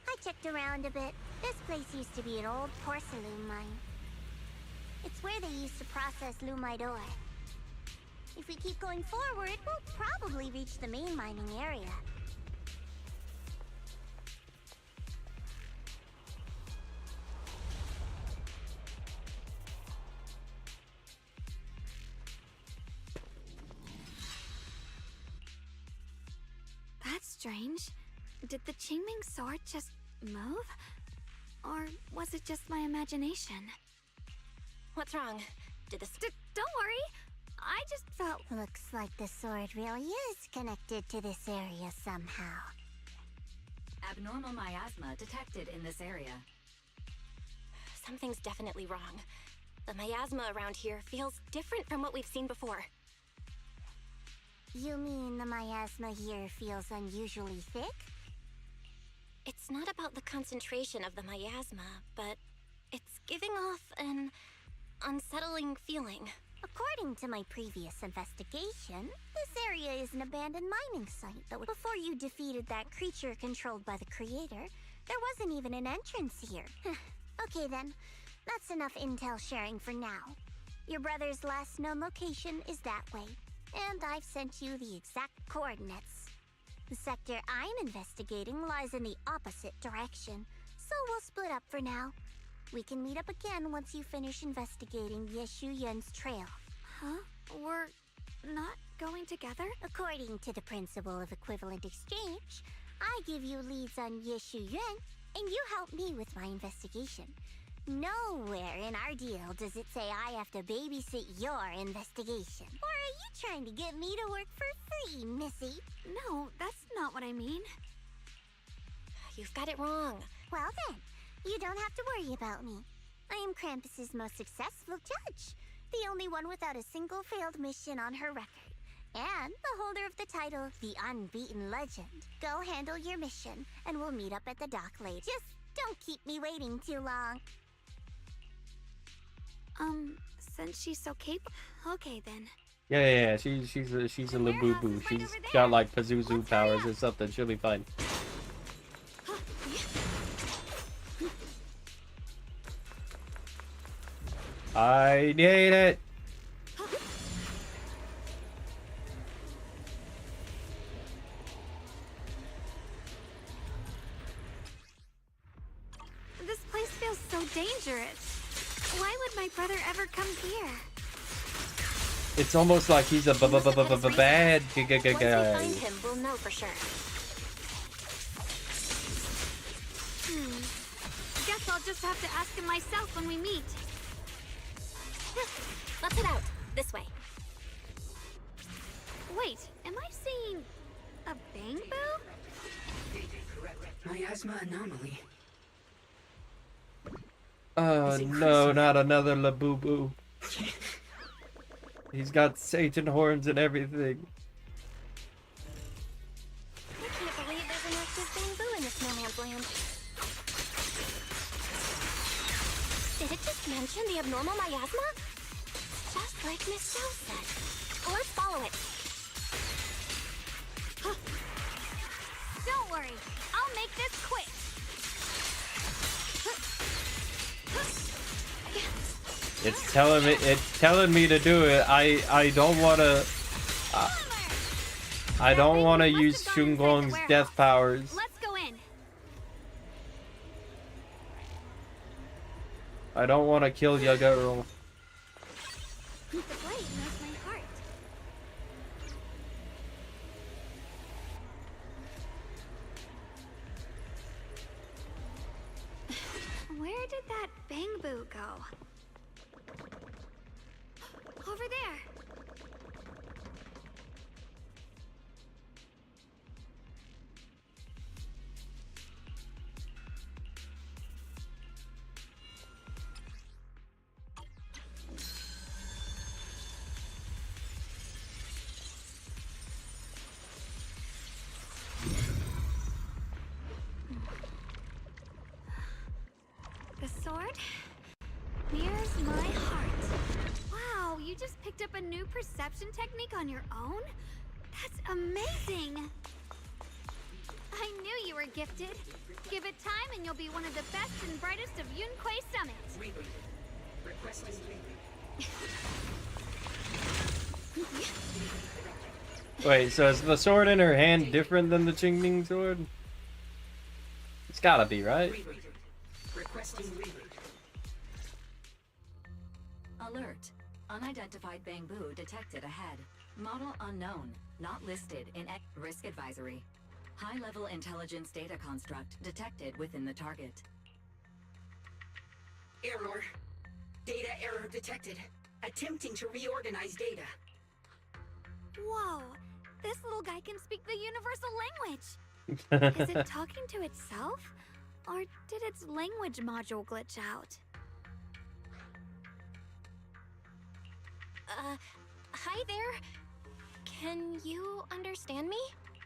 I checked around a bit. This place used to be an old porcelain mine. It's where they used to process lumite ore. If we keep going forward, we'll probably reach the main mining area. That's strange. Did the Qingming sword just move? Or was it just my imagination? What's wrong? Did this... Don't worry. I just felt... Looks like the sword really is connected to this area somehow. Abnormal miasma detected in this area. Something's definitely wrong. The miasma around here feels different from what we've seen before. You mean the miasma here feels unusually thick? It's not about the concentration of the miasma, but it's giving off an unsettling feeling. According to my previous investigation, this area is an abandoned mining site that before you defeated that creature controlled by the creator, there wasn't even an entrance here. Okay then, that's enough intel sharing for now. Your brother's last known location is that way, and I've sent you the exact coordinates. The sector I'm investigating lies in the opposite direction, so we'll split up for now. We can meet up again once you finish investigating Yeshu Yun's trail. Huh? We're not going together? According to the principle of equivalent exchange, I give you leads on Yeshu Yun, and you help me with my investigation. Nowhere in our deal does it say I have to babysit your investigation. Or are you trying to get me to work for free, Missy? No, that's not what I mean. You've got it wrong. Well then, you don't have to worry about me. I am Krampus's most successful judge. The only one without a single failed mission on her record. And the holder of the title, the Unbeaten Legend. Go handle your mission, and we'll meet up at the dock later. Just don't keep me waiting too long. Since she's so capable. Okay then. Yeah. She's a Labubu. She's got like Pazuzu powers or something. She'll be fine. I need it. This place feels so dangerous. Why would my brother ever come here? It's almost like he's a bad Once we find guy. him, we'll know for sure. Guess I'll just have to ask him myself when we meet. Let's head out. This way. Wait, am I seeing a Bangbu? Miasma anomaly. Oh no, not another Labubu. He's got Satan horns and everything. I can't believe there's an active Bangbu in this no man's land. Did it just mention the abnormal miasma? Just like Miss Joe said. Let's follow it. Don't worry, I'll make this quick. It's telling me to do it. I don't want to. I don't want to use Shunguang's death powers. Let's go in. I don't want to kill Yaguro. The blade knows my heart. Where did that Bangbu go? Over there. The sword mirrors my heart. Wow, you just picked up a new perception technique on your own? That's amazing! I knew you were gifted. Give it time and you'll be one of the best and brightest of Yunquay Summit. Wait, so is the sword in her hand different than the Qingming sword? It's gotta be, right? Alert. Unidentified Bangbu detected ahead. Model unknown. Not listed in risk advisory. High-level intelligence data construct detected within the target. Error. Data error detected. Attempting to reorganize data. Whoa, this little guy can speak the universal language. Is it talking to itself? Or did its language module glitch out? Hi there. Can you understand me?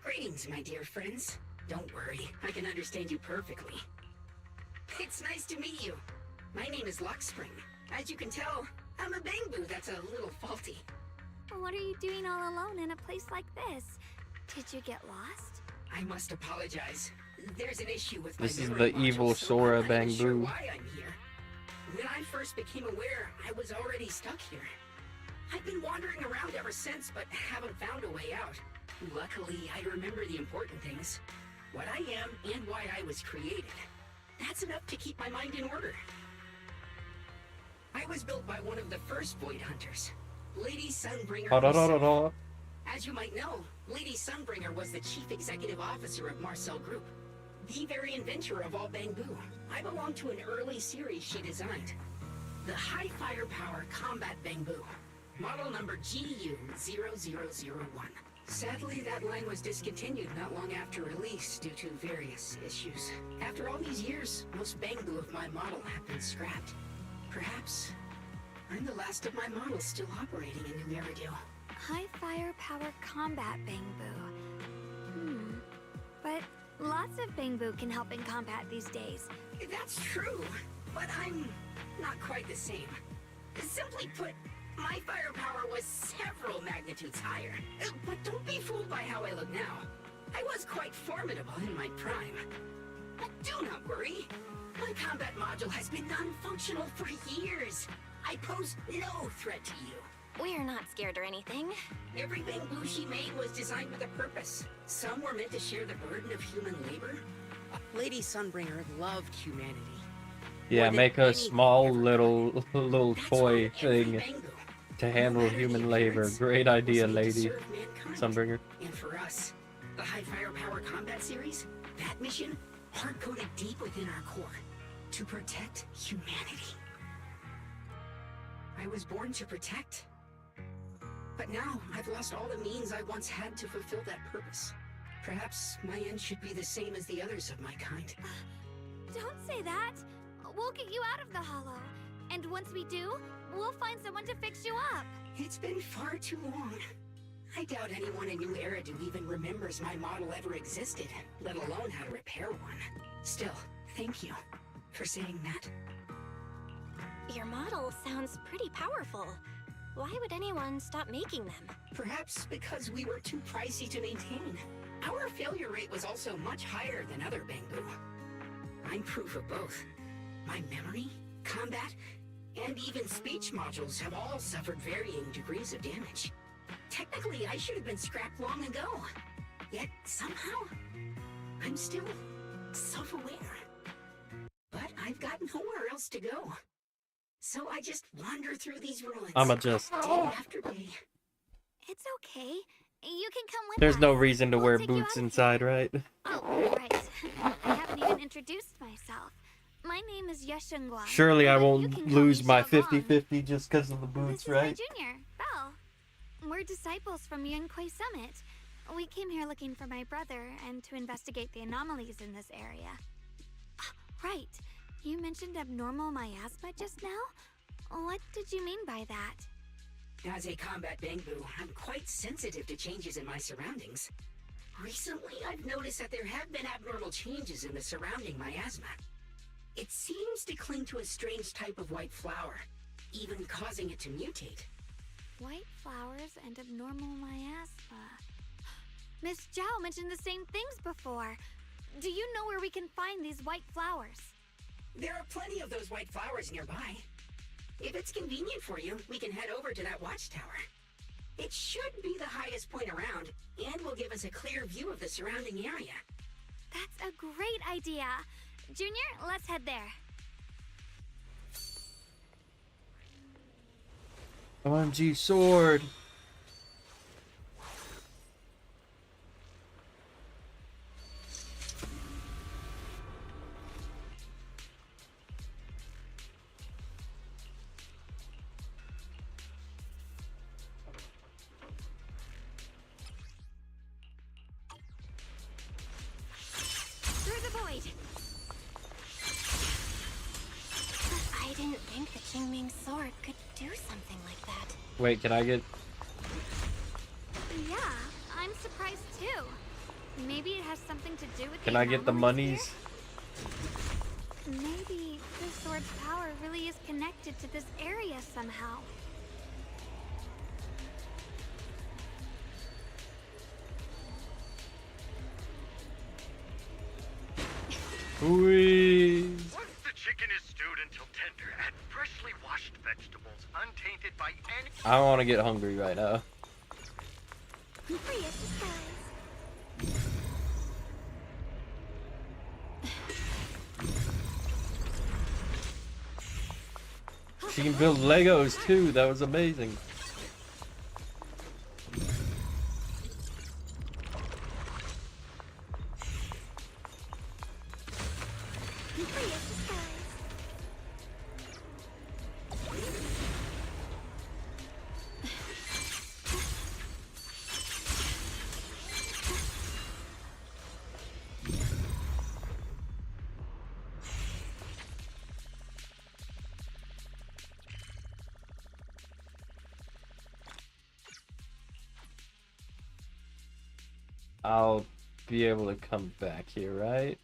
Greetings, my dear friends. Don't worry, I can understand you perfectly. It's nice to meet you. My name is Luckspring. As you can tell, I'm a Bangbu that's a little faulty. What are you doing all alone in a place like this? Did you get lost? I must apologize. There's an issue with This my is memory the evil module, so Sora I'm not even sure Bangbu. why I'm here. When I first became aware, I was already stuck here. I've been wandering around ever since, but haven't found a way out. Luckily, I remember the important things. What I am and why I was created. That's enough to keep my mind in order. I was built by one of the first Void Hunters, Lady Sunbringer herself. As you might know, Lady Sunbringer was the chief executive officer of Marcel Group, the very inventor of all Bangbu. I belong to an early series she designed, the High Firepower Combat Bangbu, model number GU0001. Sadly, that line was discontinued not long after release due to various issues. After all these years, most Bangbu of my model have been scrapped. Perhaps I'm the last of my models still operating in New Meridale. High firepower combat Bangbu. But lots of Bangbu can help in combat these days. That's true, but I'm not quite the same. Simply put, my firepower was several magnitudes higher. But don't be fooled by how I look now. I was quite formidable in my prime. But do not worry. My combat module has been non-functional for years. I pose no threat to you. We're not scared or anything. Every Bangbu she made was designed with a purpose. Some were meant to share the burden of human labor. Lady Sunbringer loved humanity. Yeah, make a small little toy thing to handle human labor. Great idea, Lady Sunbringer. And for us, the High Firepower Combat Series, that mission hard-coded deep within our core. To protect humanity. I was born to protect. But now, I've lost all the means I once had to fulfill that purpose. Perhaps my end should be the same as the others of my kind. Don't say that. We'll get you out of the hollow. And once we do, we'll find someone to fix you up. It's been far too long. I doubt anyone in New Eridu even remembers my model ever existed, let alone how to repair one. Still, thank you for saying that. Your model sounds pretty powerful. Why would anyone stop making them? Perhaps because we were too pricey to maintain. Our failure rate was also much higher than other Bangbu. I'm proof of both. My memory, combat, and even speech modules have all suffered varying degrees of damage. Technically, I should have been scrapped long ago. Yet, somehow, I'm still self-aware. But I've got nowhere else to go. So I just wander through these ruins. I'ma just... Day after day. It's okay. You can come with There's us. no reason to We'll wear take you boots out of inside, right? Oh, right. I haven't even introduced myself. My name is Yeshengguang. Surely I but you won't can call lose me my Xiaoguang. 50-50 just because of the boots, This is right? my junior, Belle. We're disciples from Yunquay Summit. We came here looking for my brother and to investigate the anomalies in this area. Right. You mentioned abnormal miasma just now? What did you mean by that? As a combat Bangbu, I'm quite sensitive to changes in my surroundings. Recently, I've noticed that there have been abnormal changes in the surrounding miasma. It seems to cling to a strange type of white flower, even causing it to mutate. White flowers and abnormal miasma. Miss Zhao mentioned the same things before. Do you know where we can find these white flowers? There are plenty of those white flowers nearby. If it's convenient for you, we can head over to that watchtower. It should be the highest point around, and will give us a clear view of the surrounding area. That's a great idea. Junior, let's head there. OMG sword. Through the void. I didn't think the Qingming sword could do something like that. Wait, can I get... Yeah, I'm surprised too. Maybe it has something to do with Can I get the monies? Here? Maybe this sword's power really is connected to this area somehow. Whee! Once the chicken is stewed until tender, add freshly washed vegetables, untainted by any... I want to get hungry right now. Free as disguise. She can build Legos too. That was amazing. Free as disguise. I'll be able to come back here, right?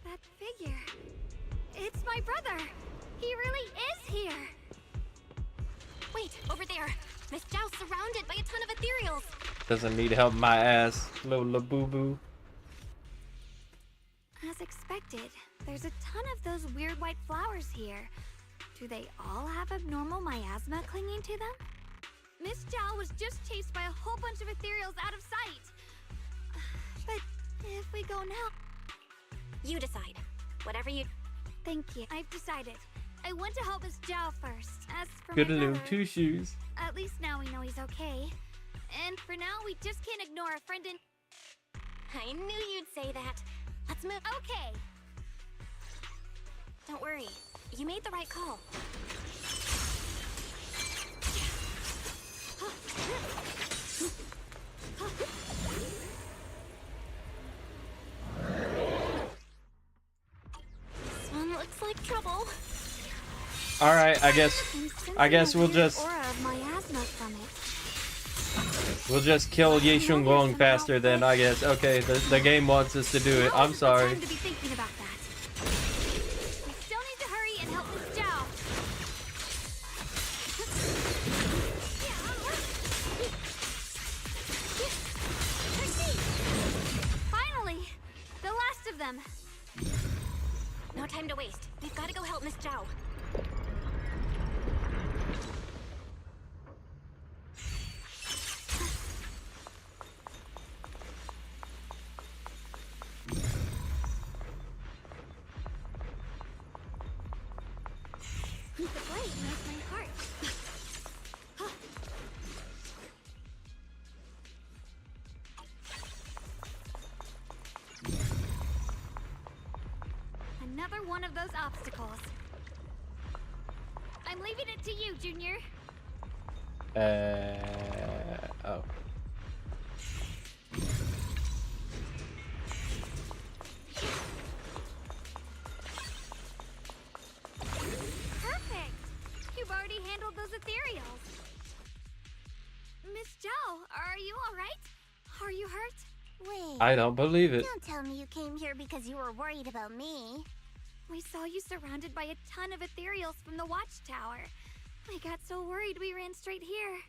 That figure. It's my brother. He really is here. Wait, over there. Miss Zhao's surrounded by a ton of ethereals. Doesn't need help my ass, little boo-boo. As expected, there's a ton of those weird white flowers here. Do they all have abnormal miasma clinging to them? Miss Zhao was just chased by a whole bunch of ethereals out of sight. But if we go now... You decide. Whatever you... Thank you. I've decided. I want to help Miss Zhao first. As for Good my little brother, two shoes. at least now we know he's okay. And for now, we just can't ignore a friend in... I knew you'd say that. Let's move. Okay. Don't worry. You made the right call. This one looks like trouble. All right, I guess we'll just Aura of miasma from it. kill Ye Shunguang faster then, I guess. Okay, the game wants us to do it. I'm sorry. Time to be thinking about that. We still need to hurry and help Miss Zhao. Finally, the last of them. No time to waste. We've got to go help Miss Zhao. The blade knows my heart. Another one of those obstacles. I'm leaving it to you, Junior. Oh. Perfect! You've already handled those ethereals. Miss Zhao, are you alright? Are you hurt? Wait. I don't believe it. Don't tell me you came here because you were worried about me. We saw you surrounded by a ton of ethereals from the watchtower. I got so worried we ran straight here.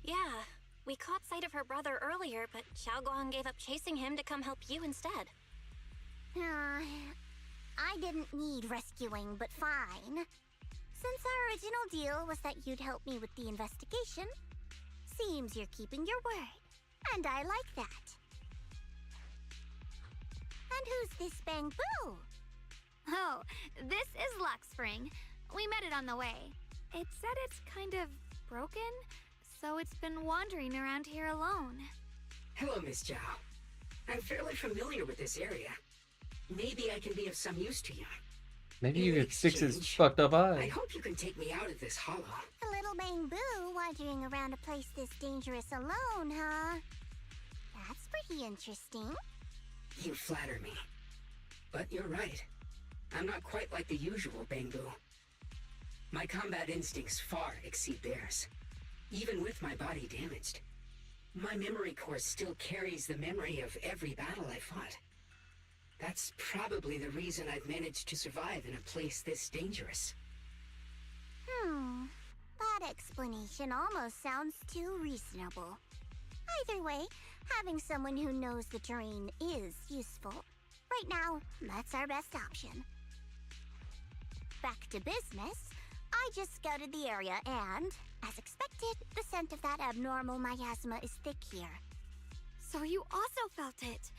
Yeah, we caught sight of her brother earlier, but Xiaoguang gave up chasing him to come help you instead. I didn't need rescuing, but fine. Since our original deal was that you'd help me with the investigation, seems you're keeping your word, and I like that. And who's this Bamboo? Oh, this is Luxspring. We met it on the way. It said it's kind of broken, so it's been wandering around here alone. Hello, Miss Zhao. I'm fairly familiar with this area. Maybe I can be of some use to you. Maybe In you could fix his exchange, fucked up I eye. hope you can take me out of this hollow. A little Bamboo wandering around a place this dangerous alone, huh? That's pretty interesting. You flatter me. But you're right. I'm not quite like the usual Bamboo. My combat instincts far exceed theirs. Even with my body damaged, my memory core still carries the memory of every battle I fought. That's probably the reason I've managed to survive in a place this dangerous. That explanation almost sounds too reasonable. Either way, having someone who knows the terrain is useful. Right now, that's our best option. Back to business. I just scouted the area and, as expected, the scent of that abnormal miasma is thick here. So you also felt it.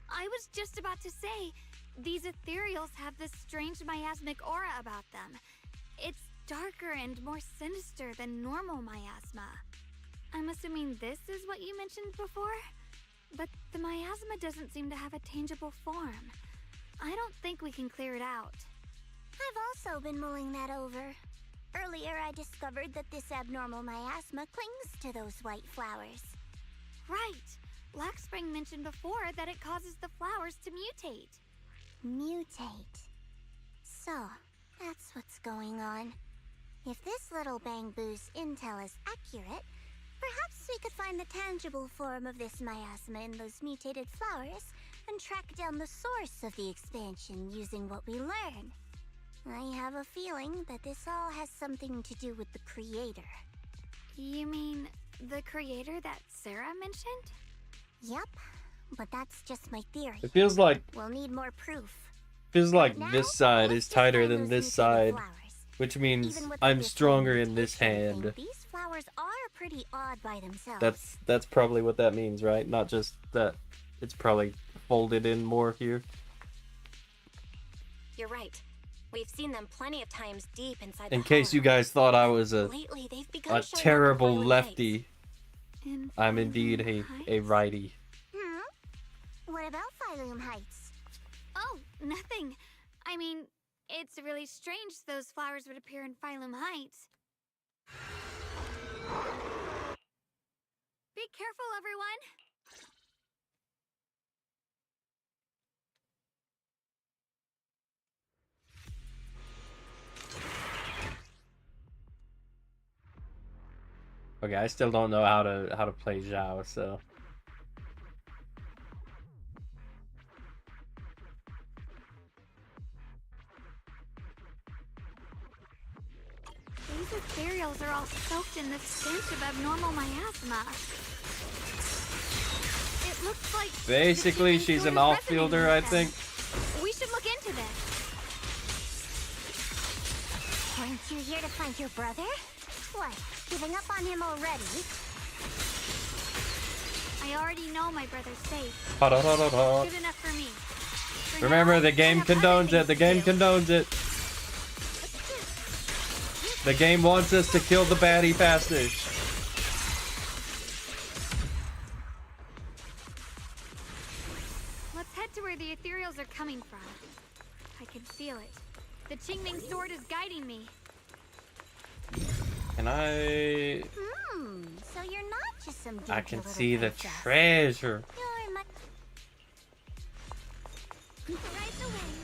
I was just about to say, these ethereals have this strange miasmic aura about them. It's darker and more sinister than normal miasma. I'm assuming this is what you mentioned before? But the miasma doesn't seem to have a tangible form. I don't think we can clear it out. I've also been mulling that over. Earlier, I discovered that this abnormal miasma clings to those white flowers. Right! Luxspring mentioned before that it causes the flowers to mutate. Mutate. So, that's what's going on. If this little Bangbu's intel is accurate, perhaps we could find the tangible form of this miasma in those mutated flowers and track down the source of the expansion using what we learn. I have a feeling that this all has something to do with the creator. You mean the creator that Sarah mentioned? Yep, but that's just my theory. It feels like we'll need more proof. Feels like Now, this side let's is tighter just than find this those side, mutated flowers. which means Even with I'm this stronger in this mutation hand. thing, these flowers are pretty odd by themselves. That's probably what that means, right? Not just that it's probably folded in more here. You're right. We've seen them plenty of times deep inside In the case you guys thought I was Lately, they've begun a showing up in terrible violent lefty, In I'm indeed a righty. What about Phylum Heights? Oh, nothing. I mean, it's really strange those flowers would appear in Phylum Heights. Be careful, everyone! Okay, I still don't know how to play Zhao, so These ethereals are all soaked in the stench of abnormal miasma. It looks like basically she's an off-fielder, I think. we should look into this. Weren't you here to find your brother? What, giving up on him already? I already know my brother's safe. Ha-da-da-da-da. Good enough for me. For Remember, now, the game I have other condones it. The game things to do. condones it. The game wants us to kill the baddie faster. Let's head to where the ethereals are coming from. I can feel it. The Qingming sword is guiding me. Can I? So you're not just some I dinky can little see the princess. treasure. You're my... Ride the wind.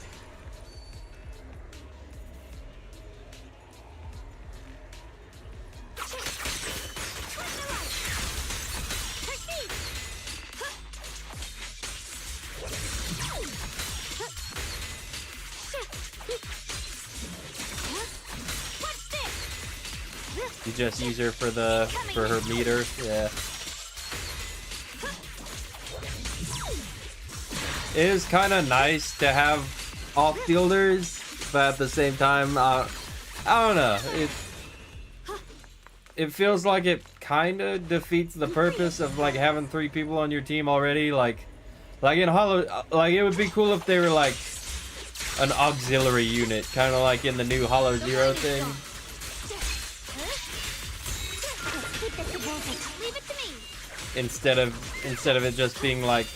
You just use her for her meter, yeah. It is kind of nice to have off-fielders, but at the same time, I don't know. It feels like it kind of defeats the purpose of like having 3 people on your team already. Like in Hollow, like it would be cool if they were like an auxiliary unit, kind of like in the new Hollow Zero thing. Leave it to me. Instead of it just being like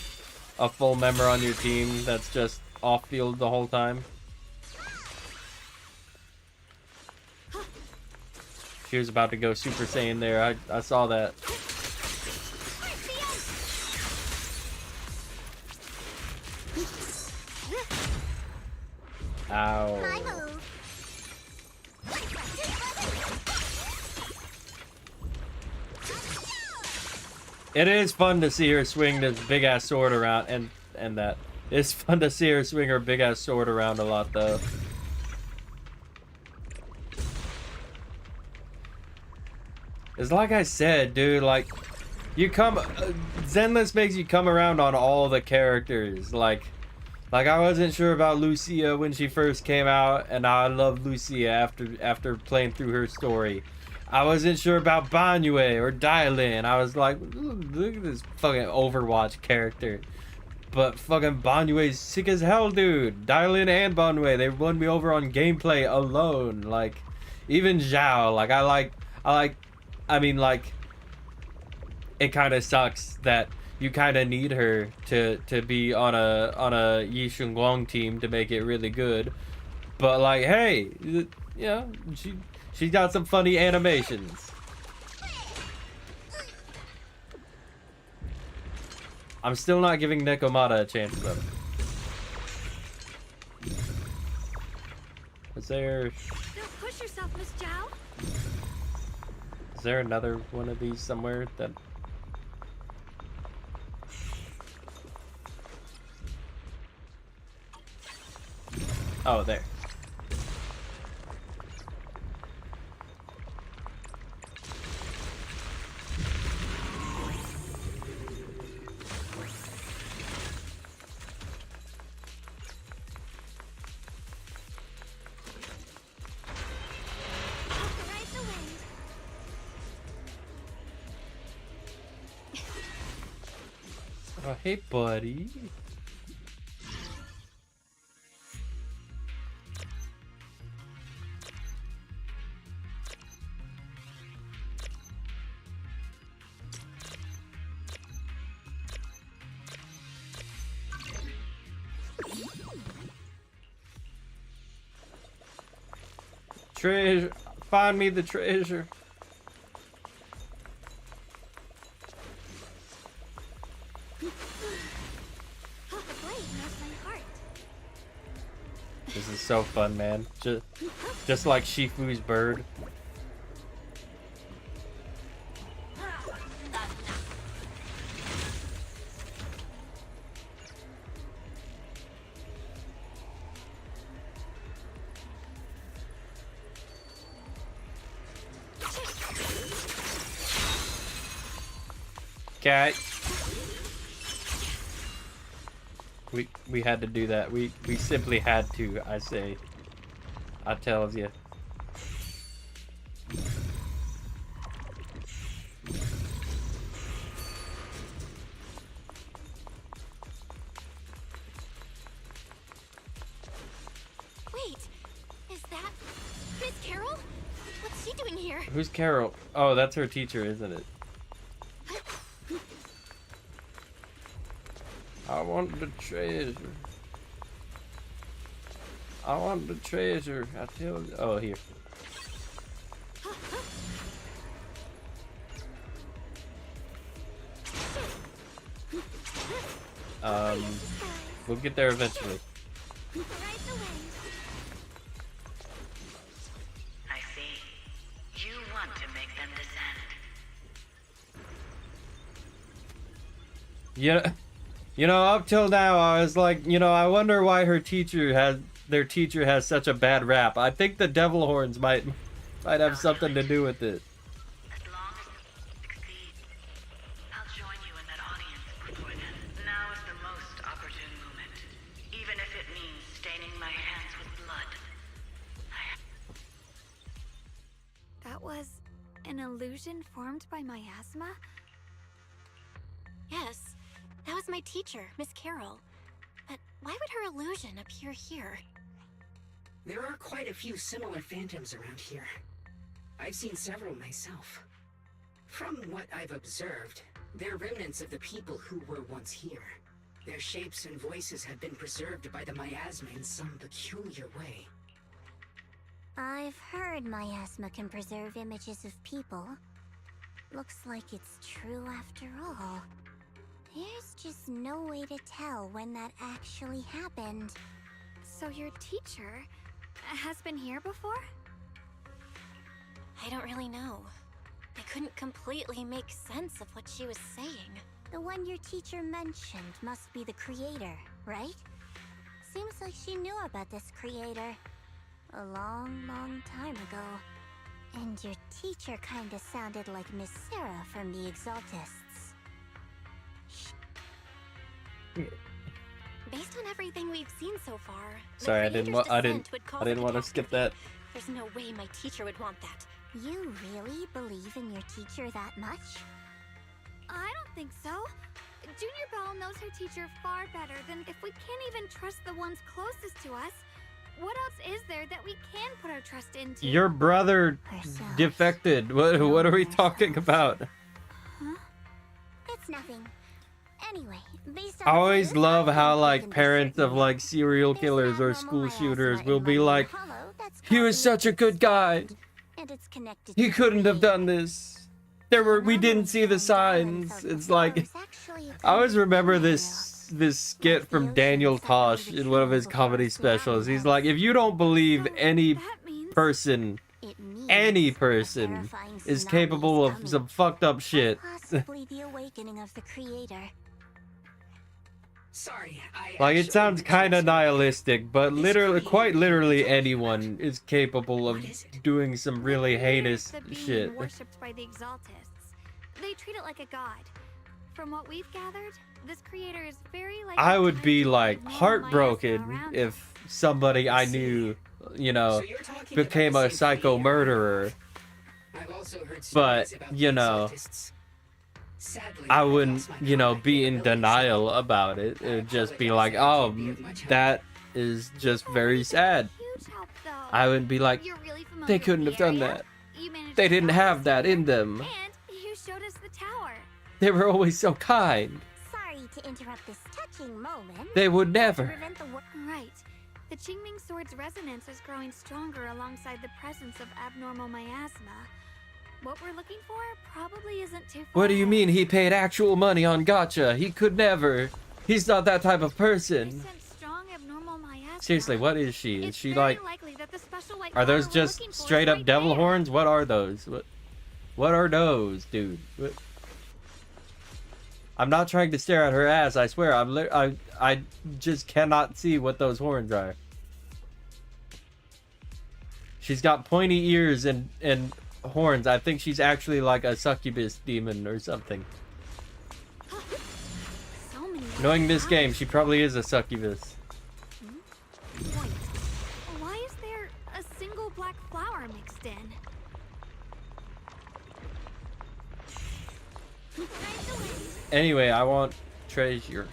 a full member on your team that's just off field the whole time. She was about to go Super Saiyan there. I saw that. Ow. My move. It is fun to see her swing this big ass sword around, and that it's fun to see her swing her big ass sword around a lot though. It's like I said, dude. Like you come, Zenless makes you come around on all the characters. Like I wasn't sure about Lucia when she first came out, and now I love Lucia after playing through her story. I wasn't sure about Banyue or Dylan. I was like, look at this fucking Overwatch character. But fucking Banyue's sick as hell, dude. Dylan and Banyue, they won me over on gameplay alone. Like, even Zhao, like I mean, like, it kind of sucks that you kind of need her to be on a Yi Shunguang team to make it really good. But like, hey, you know, she got some funny animations. I'm still not giving Nekomata a chance though. there... Don't push yourself, Miss Zhao. Is there another one of these somewhere that... Oh, there. Oh, hey, buddy. Treasure. Find me the treasure. This is so fun, man. Just like Shifu's bird. Cat. We had to do that. We simply had to, I say. I tells you. Wait, is that Miss Carol? What's she doing here? Who's Carol? Oh, that's her teacher, isn't it? I want the treasure. I want the treasure. I tell you. Oh, here. We'll get there eventually. I see. You want to make them descend. Yeah. You know, up till now, I was like, you know, I wonder why their teacher has such a bad rap. I think the devil horns might have something to do with it. As long as you succeed, I'll join you in that audience before then. Now is the most opportune moment, even if it means staining my hands with blood. That was an illusion formed by miasma? Yes. That was my teacher, Miss Carol. But why would her illusion appear here? There are quite a few similar phantoms around here. I've seen several myself. From what I've observed, they're remnants of the people who were once here. Their shapes and voices have been preserved by the miasma in some peculiar way. I've heard miasma can preserve images of people. Looks like it's true after all. There's just no way to tell when that actually happened. So your teacher has been here before? I don't really know. I couldn't completely make sense of what she was saying. The one your teacher mentioned must be the creator, right? Seems like she knew about this creator a long, long time ago. And your teacher kinda sounded like Miss Sarah from the Exaltists. Based on everything we've seen so far, Sorry, I didn't want to skip that. There's no way my teacher would want that. You really believe in your teacher that much? I don't think so. Junior Belle knows her teacher far better than if we can't even trust the ones closest to us. What else is there that we can put our trust into? Your brother defected. What are we talking about? Huh? It's nothing. Anyway, based I on always love how like parents of like serial killers or school shooters will be like, he was such a good guy. He couldn't have done this. We didn't see the signs. It's like, I always remember this this skit from Daniel Tosh in one of his comedy specials. He's like, if you don't believe any person is capable of some fucked up shit. Possibly the awakening of the creator. Sorry, Like, it sounds kind of nihilistic, but literally, quite literally, anyone is capable of doing some really heinous shit. Worshipped by the Exaltists. They treat it like a god. From what we've gathered, this creator is very like. I would be like heartbroken if somebody I knew, you know, became a psycho murderer. But, you know, I wouldn't, you know, be in denial about it. It would just be like, oh, that is just very sad. I wouldn't be like, they couldn't have done that. They didn't have that in them. And you showed us the tower. They were always so kind. Sorry to interrupt this touching moment. They would never. Right. The Qingming sword's resonance is growing stronger alongside the presence of abnormal miasma. What we're looking for probably isn't too far. What do you mean he paid actual money on gacha? He could never. He's not that type of person. Seriously, what is she? Is she like... Are those just straight up devil horns? What are those? What are those, dude? What? I'm not trying to stare at her ass, I swear. I just cannot see what those horns are. She's got pointy ears and horns. I think she's actually like a succubus demon or something. Knowing this game, she probably is a succubus. Why is there a single black flower mixed in? Anyway, I want treasure.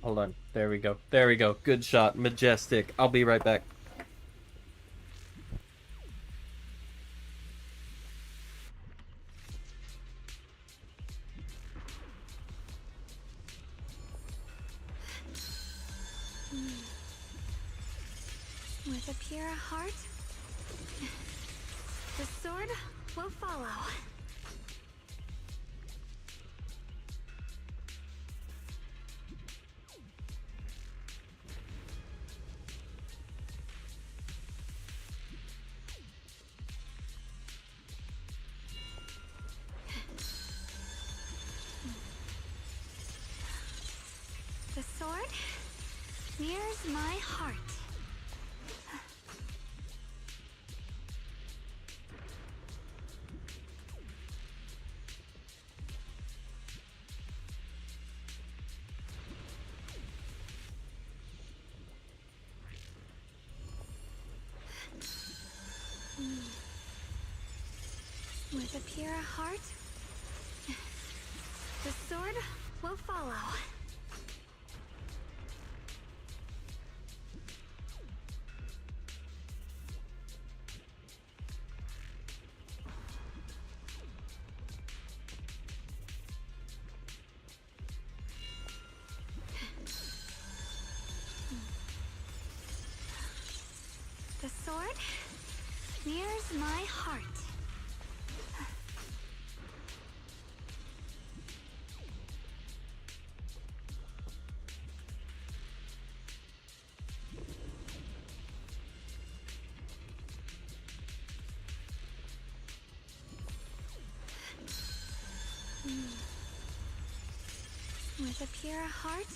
Hold on. There we go. There we go. Good shot. Majestic. I'll be right back. With a pure heart, the sword will follow. The sword mirrors my heart. With a pure heart, the sword will follow. The sword mirrors my heart. With a pure heart,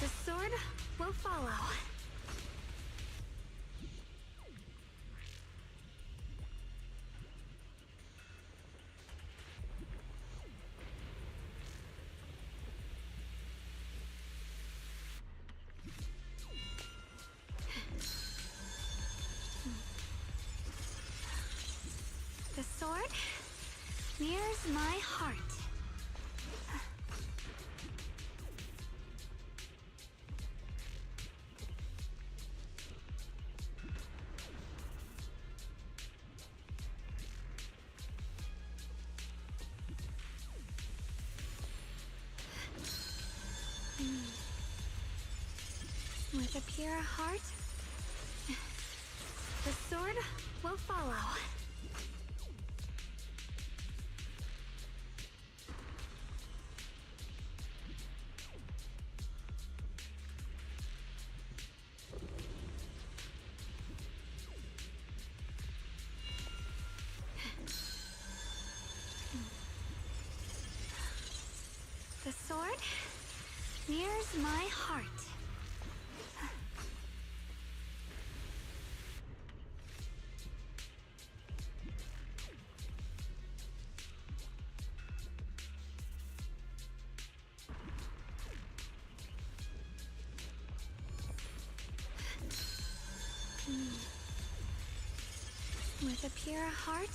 the sword will follow. The sword mirrors my heart. With a pure heart, the sword will follow. The sword mirrors my heart. With a pure heart,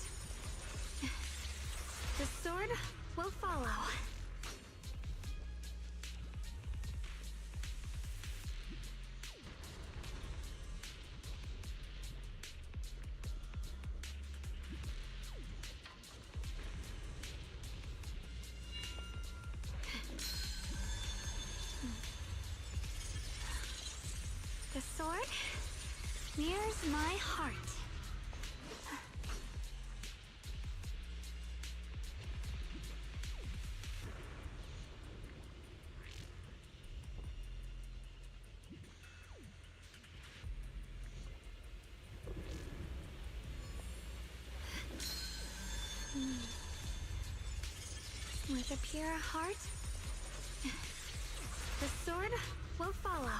the sword will follow. The sword mirrors my heart. With a pure heart, the sword will follow.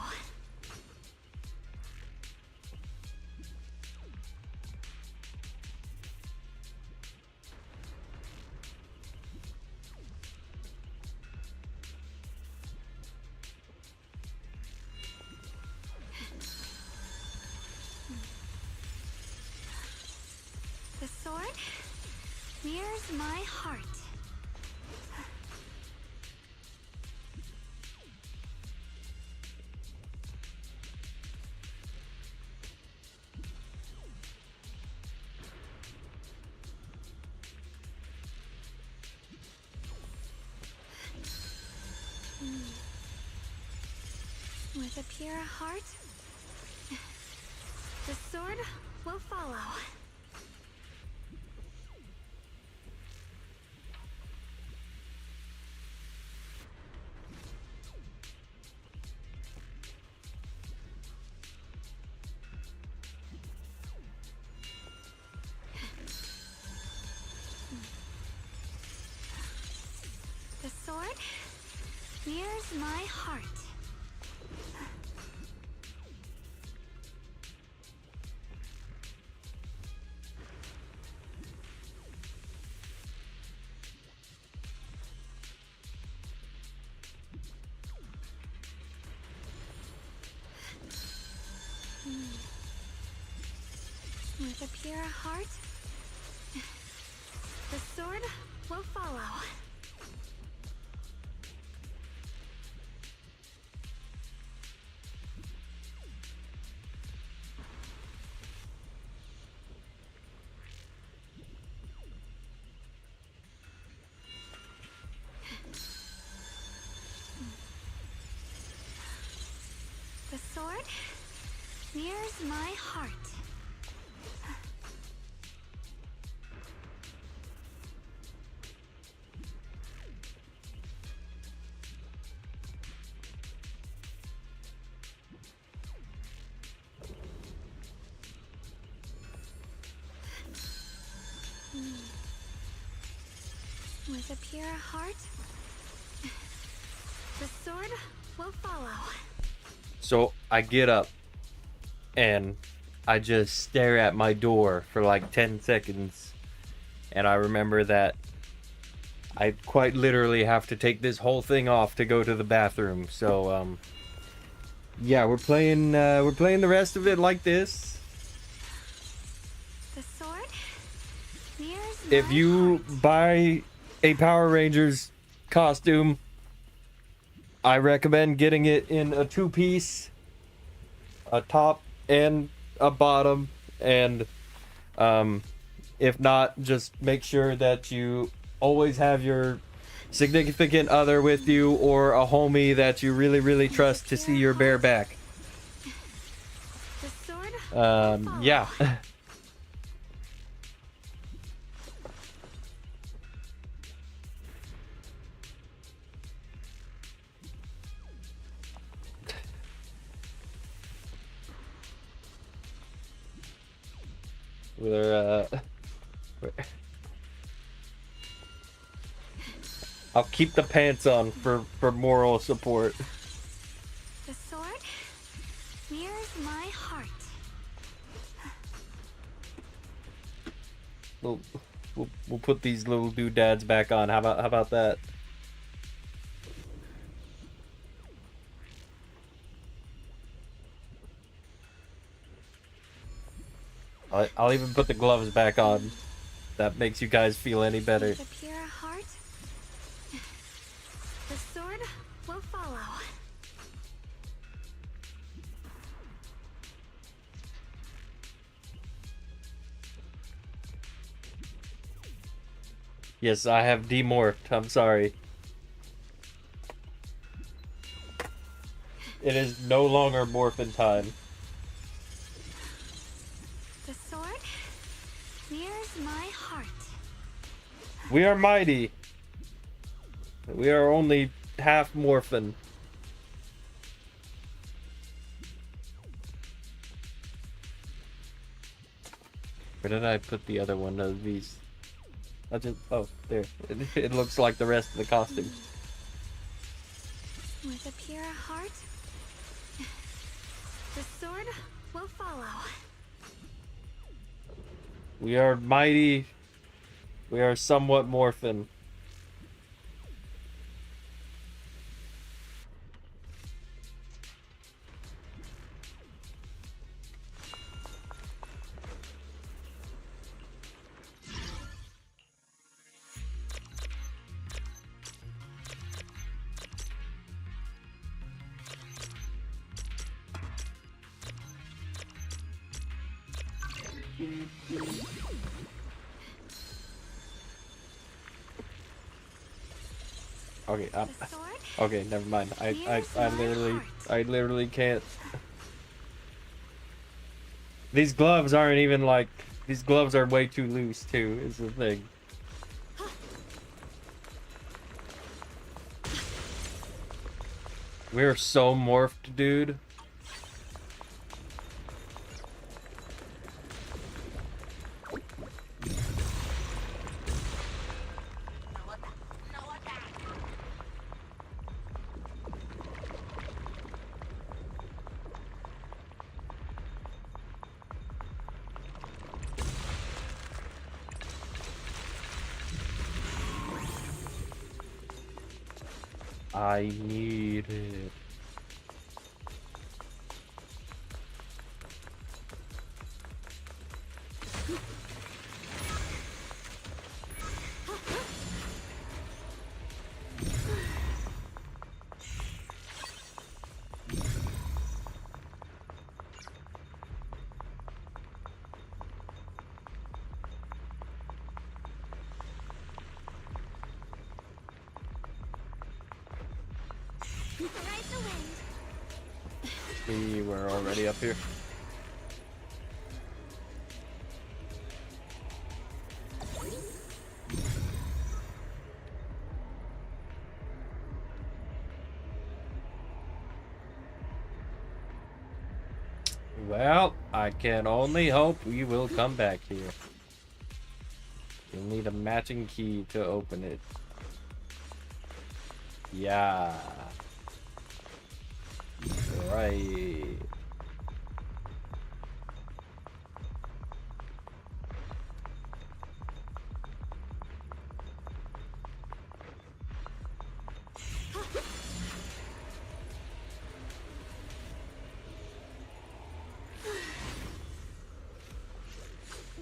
The sword mirrors my heart. With a pure heart, the sword will follow. The sword mirrors my heart. With a pure heart, the sword will follow. The sword mirrors my heart. With a pure heart, the sword will follow. So I get up and I just stare at my door for like 10 seconds. And I remember that I quite literally have to take this whole thing off to go to the bathroom. So, yeah, we're playing the rest of it like this. The sword mirrors If my you heart. buy a Power Rangers costume, I recommend getting it in a two-piece, a top and a bottom, and if not, just make sure that you always have your significant other with you or a homie that you really, really trust to see your bare back. Yeah. We're, I'll keep the pants on for moral support. The sword mirrors my heart. We'll put these little doodads back on. How about that? I'll even put the gloves back on. If that makes you guys feel any better. With a pure heart, the sword will follow. Yes, I have demorphed. I'm sorry. It is no longer morphin' time. The sword mirrors my heart. We are mighty. We are only half morphin'. Where did I put the other one of these? Oh, there. It looks like the rest of the costume. With a pure heart, the sword will follow. We are mighty. We are somewhat morphin'. Okay, okay, never mind. I literally can't. These gloves aren't even like, these gloves are way too loose too, is the thing. We're so morphed, dude. I need it. We were already up here. Well, I can only hope we will come back here. You'll need a matching key to open it. Yeah. Right.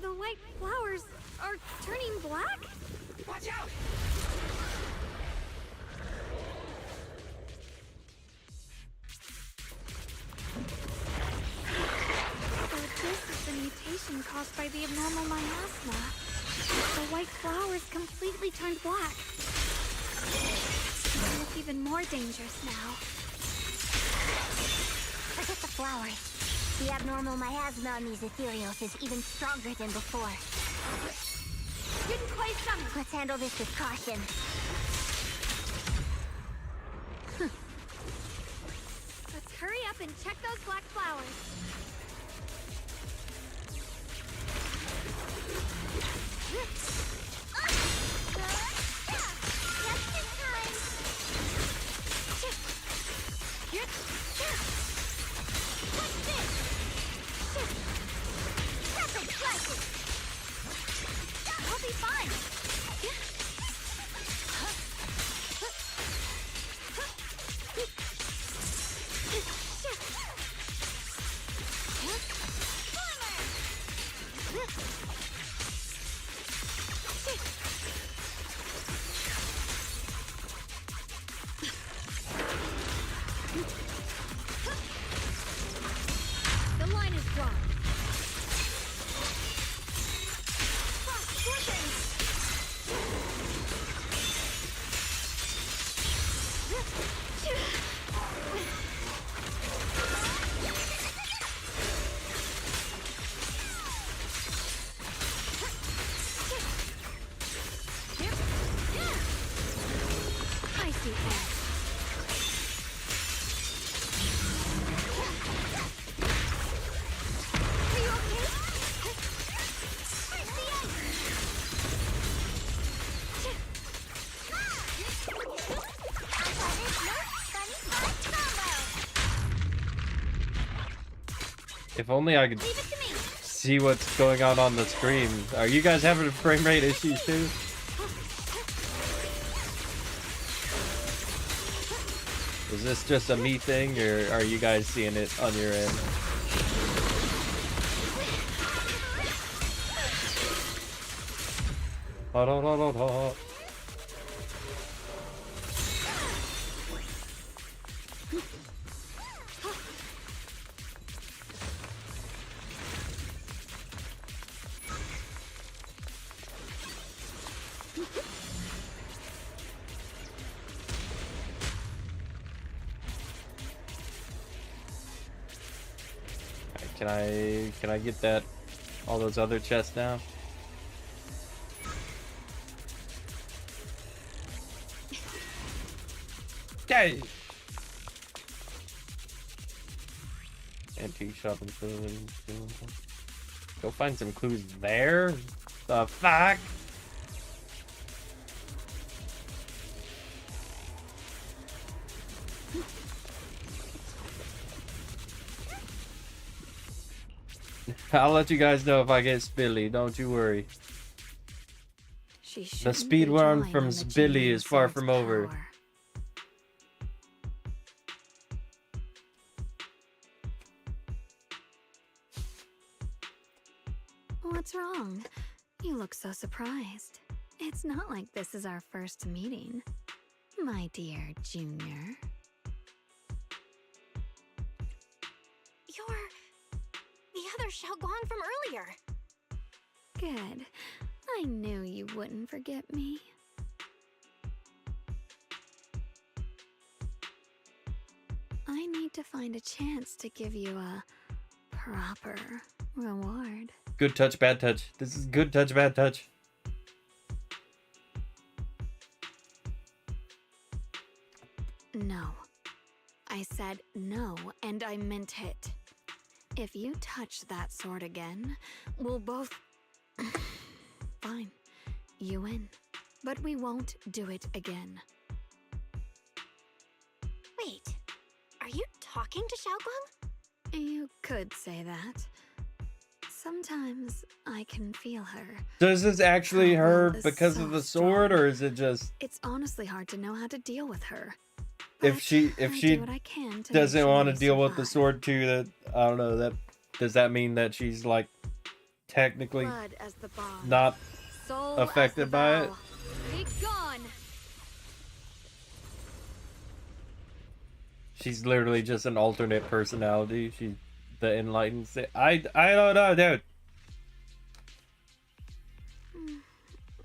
The white flowers are turning black? Watch out! So this is the mutation caused by the abnormal miasma. The white flowers completely turned black. They look even more dangerous now. Forget the flowers. The abnormal miasma on these ethereals is even stronger than before. Yunkoi Summit! Let's handle this with caution. Let's hurry up and check those black flowers. I'll be fine. The line is drawn. I see that. Are you okay? Where's the If only I could see what's going on the screen. Are you guys having frame rate issues too? Is this just a me thing, or are you guys seeing it on your end? Da, da, da, da, da. Can I get that, all those other chests now? Okay. Antique shop and food. Go find some clues there. The fuck? I'll let you guys know if I get Sbilly, don't you worry. The speed run from Sbilly is far from over. What's wrong? You look so surprised. It's not like this is our first meeting, my dear Junior. You're the other Xiaoguang from earlier. Good. I knew you wouldn't forget me. I need to find a chance to give you a proper reward. Good touch, bad touch. This is good touch, bad touch. No. I said no, and I meant it. If you touch that sword again, we'll both... Fine. You win. But we won't do it again. Wait, are you talking to Xiaoguang? You could say that. Sometimes I can feel her. Does this actually her is because so of the sword, or is it just It's honestly hard to know how to deal with her. if she I do what I can to make doesn't sure want to we deal with the survive. sword too? That I don't know. That does that mean that she's like technically Blood as the bond, not soul as the affected by it? vow. Be gone! She's literally just an alternate personality. She's the enlightened. I don't know, dude.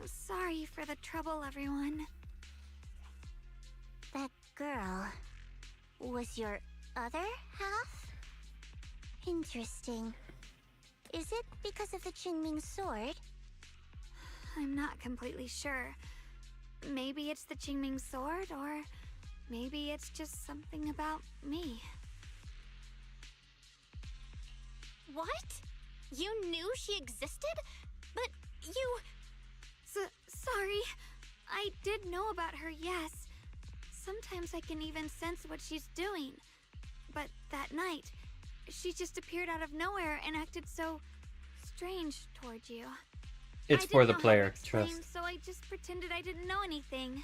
Sorry for the trouble, everyone. That girl was your other half? Interesting. Is it because of the Qingming sword? I'm not completely sure. Maybe it's the Qingming sword, or maybe it's just something about me. What? You knew she existed? But you... Sorry. I did know about her, yes. Sometimes I can even sense what she's doing. But that night, she just appeared out of nowhere and acted so strange towards you. It's for the player, Explain, trust. so I just pretended I didn't know anything.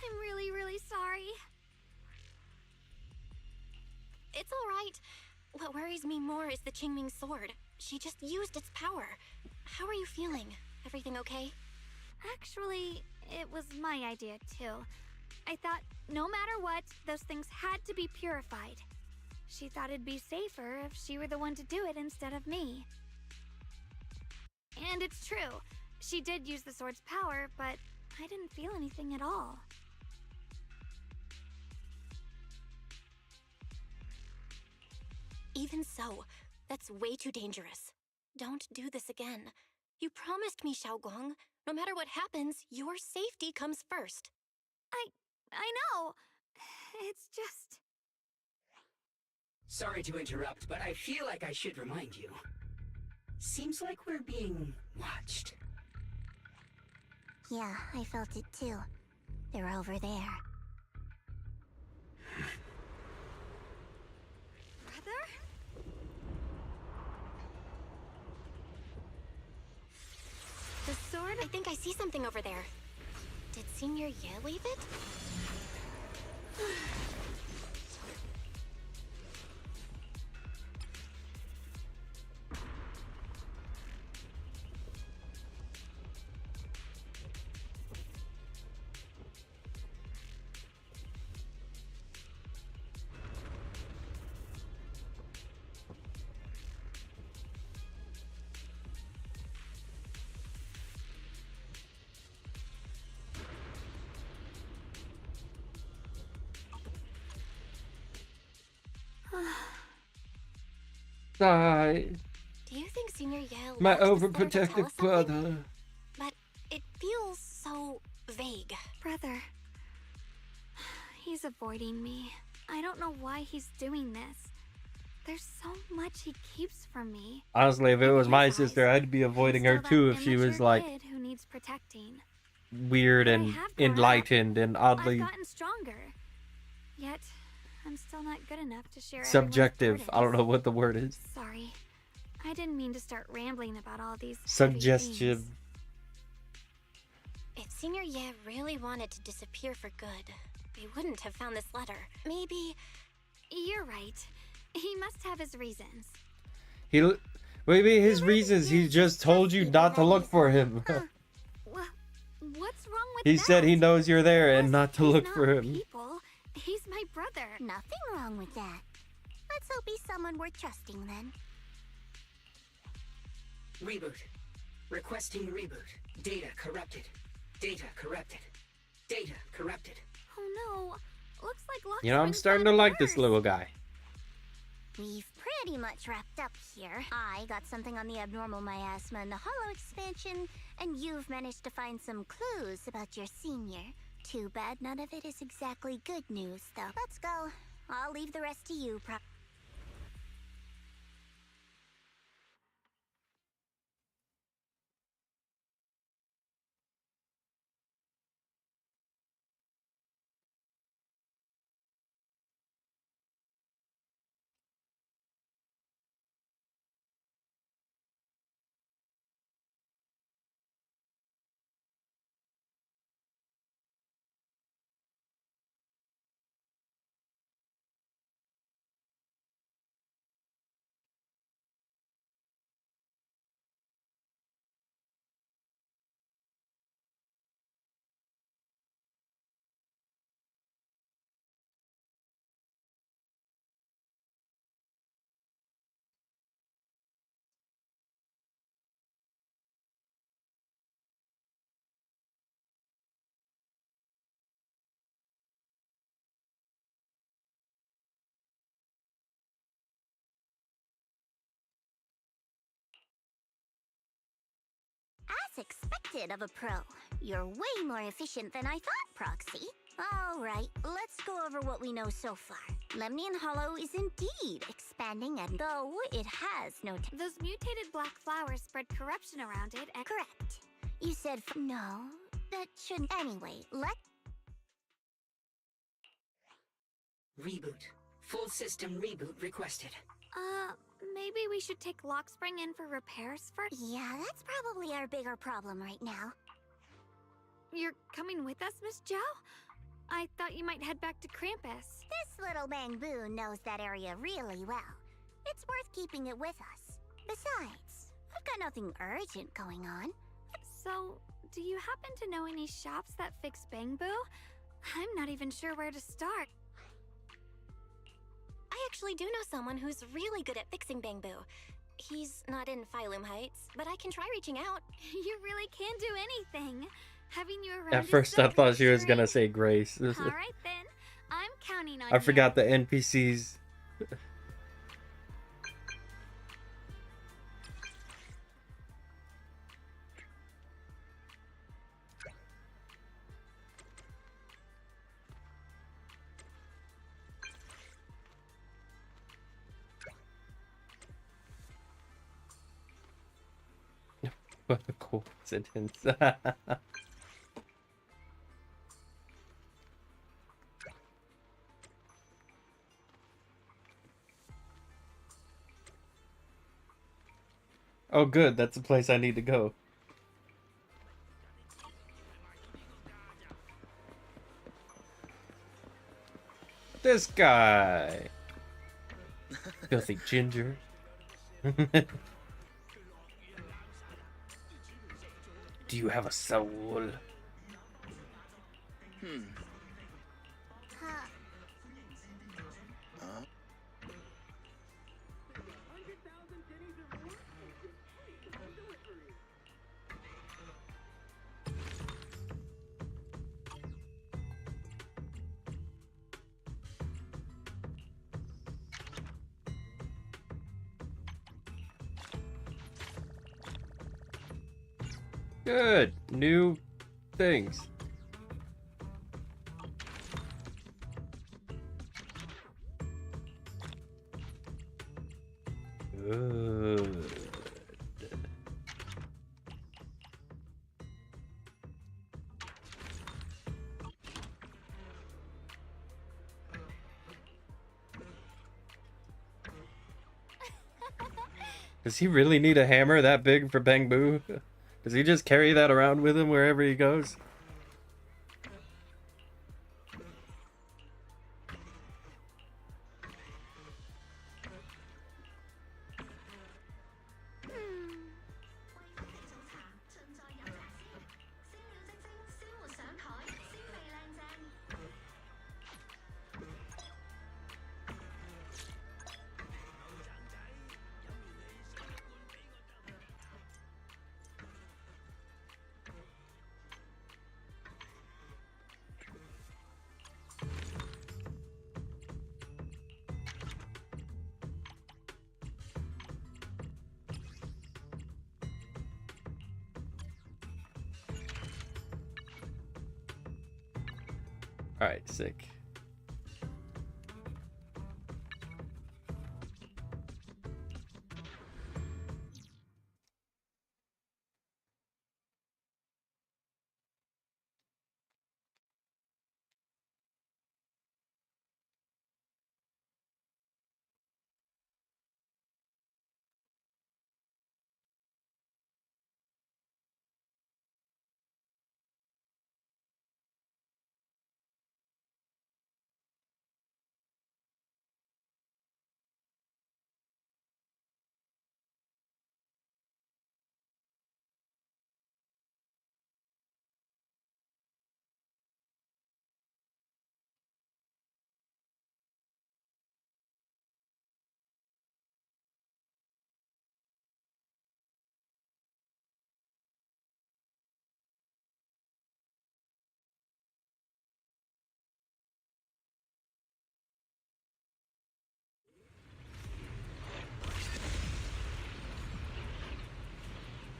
I'm really, really sorry. It's alright. What worries me more is the Qingming sword. She just used its power. How are you feeling? Everything okay? Actually, it was my idea too. I thought no matter what, those things had to be purified. She thought it'd be safer if she were the one to do it instead of me. And it's true. She did use the sword's power, but I didn't feel anything at all. Even so, that's way too dangerous. Don't do this again. You promised me, Xiaoguang. No matter what happens, your safety comes first. I know. It's just... Sorry to interrupt, but I feel like I should remind you. Seems like we're being watched. Yeah, I felt it too. They're over there. Brother? The sword? I think I see something over there. Did Senior Ye leave it? Die. Do you think Senior Ye My left this letter to tell overprotective us something? brother. But it feels so vague. Brother. He's avoiding me. I don't know why he's doing this. There's so much he keeps from me. Honestly, if it was my In his sister, eyes, I'd be avoiding I'm her still too that if she was immature like kid who needs protecting. weird But I and have grown up. enlightened and I've oddly gotten stronger. Yet, I'm still not good enough to share everyone's subjective. I don't burdens. know what the word is. Sorry. I didn't mean to start rambling about all these heavy Suggestive. things. If Senior Ye really wanted to disappear for good, they wouldn't have found this letter. Maybe... You're right. He must have his reasons. Maybe his reasons. He just told you not to look for him. Well, what's wrong with He that? said he knows you're there and not to He's look not for him. people. He's my brother. Nothing wrong with that. Let's hope he's someone worth trusting then. Reboot. Requesting reboot. Data corrupted. Data corrupted. Data corrupted. Oh no. Looks like Locke's You know, I'm been starting to gotten like this worse. little guy. We've pretty much wrapped up here. I got something on the abnormal miasma and the hollow expansion, and you've managed to find some clues about your senior. Too bad none of it is exactly good news, though. Let's go. I'll leave the rest to you, That's expected of a pro. You're way more efficient than I thought, Proxy. Alright, let's go over what we know so far. Lemnian Hollow is indeed expanding, and though it has no... Those mutated black flowers spread corruption around it and... Correct. You said... No, that shouldn't... Anyway, Reboot. Full system reboot requested. Maybe we should take Lockspring in for repairs first? Yeah, that's probably our bigger problem right now. You're coming with us, Miss Joe? I thought you might head back to Krampus. This little Bangbu knows that area really well. It's worth keeping it with us. Besides, I've got nothing urgent going on. So, do you happen to know any shops that fix Bangbu? I'm not even sure where to start. I actually do know someone who's really good at fixing Bangbu. He's not in Phylum Heights, but I can try reaching out. You really can do anything. Having you around At is first, so I thought she was reassuring. gonna say Grace. All right then, I'm counting on I you. forgot the NPCs. What a coincidence. Oh good, that's the place I need to go. This guy. Filthy ginger. Do you have a soul? Good. New things. Good. Does he really need a hammer that big for Bangbu? Does he just carry that around with him wherever he goes? Alright, sick.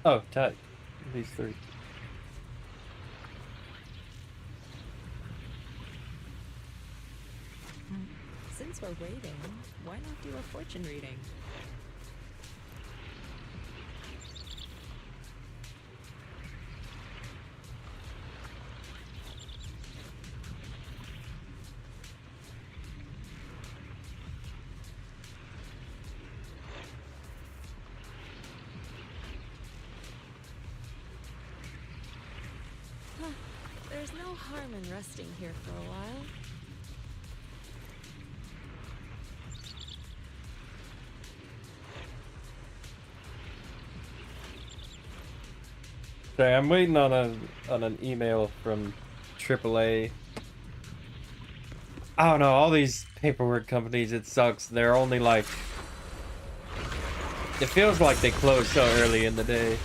Oh, tight. These three. Since we're waiting, why not do a fortune reading? There's no harm in resting here for a while. Sorry, I'm waiting on an email from AAA. I don't know, all these paperwork companies, it sucks. They're only like, it feels like they close so early in the day.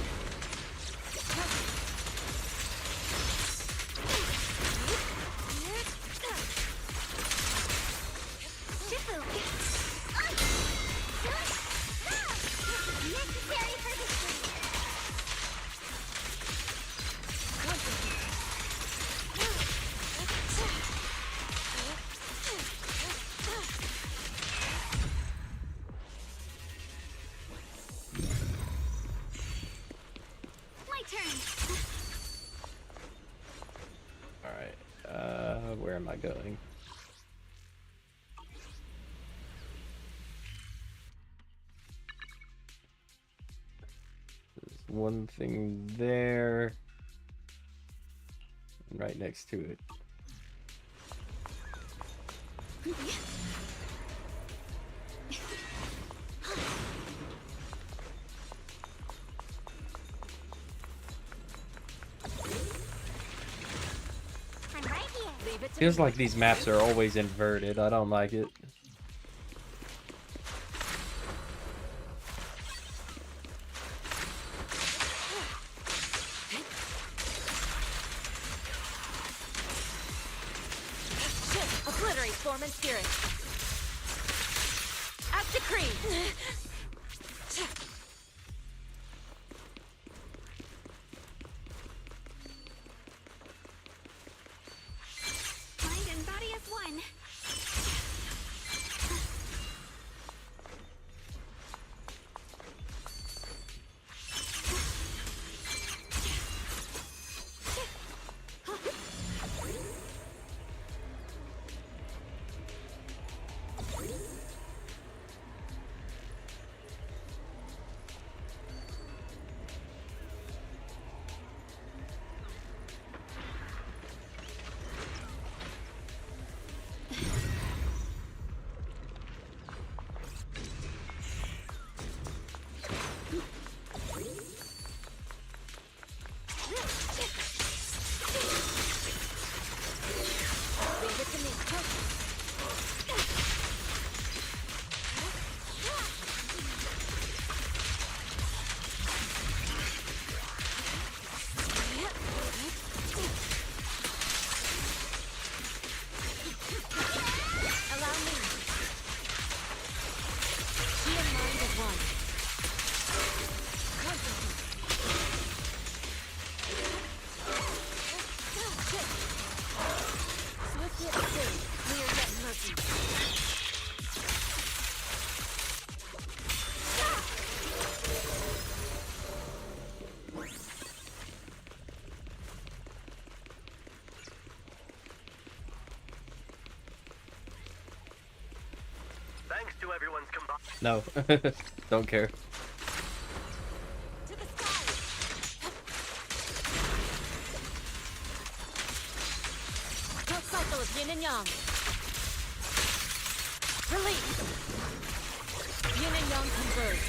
Where am I going? There's one thing there, and right next to it. Feels like these maps are always inverted. I don't like it. Obliterate form and spirit. As decreed. Thanks to everyone's combined. No, don't care. To the sky. No cycle of yin and yang. Release. Yin and yang converge.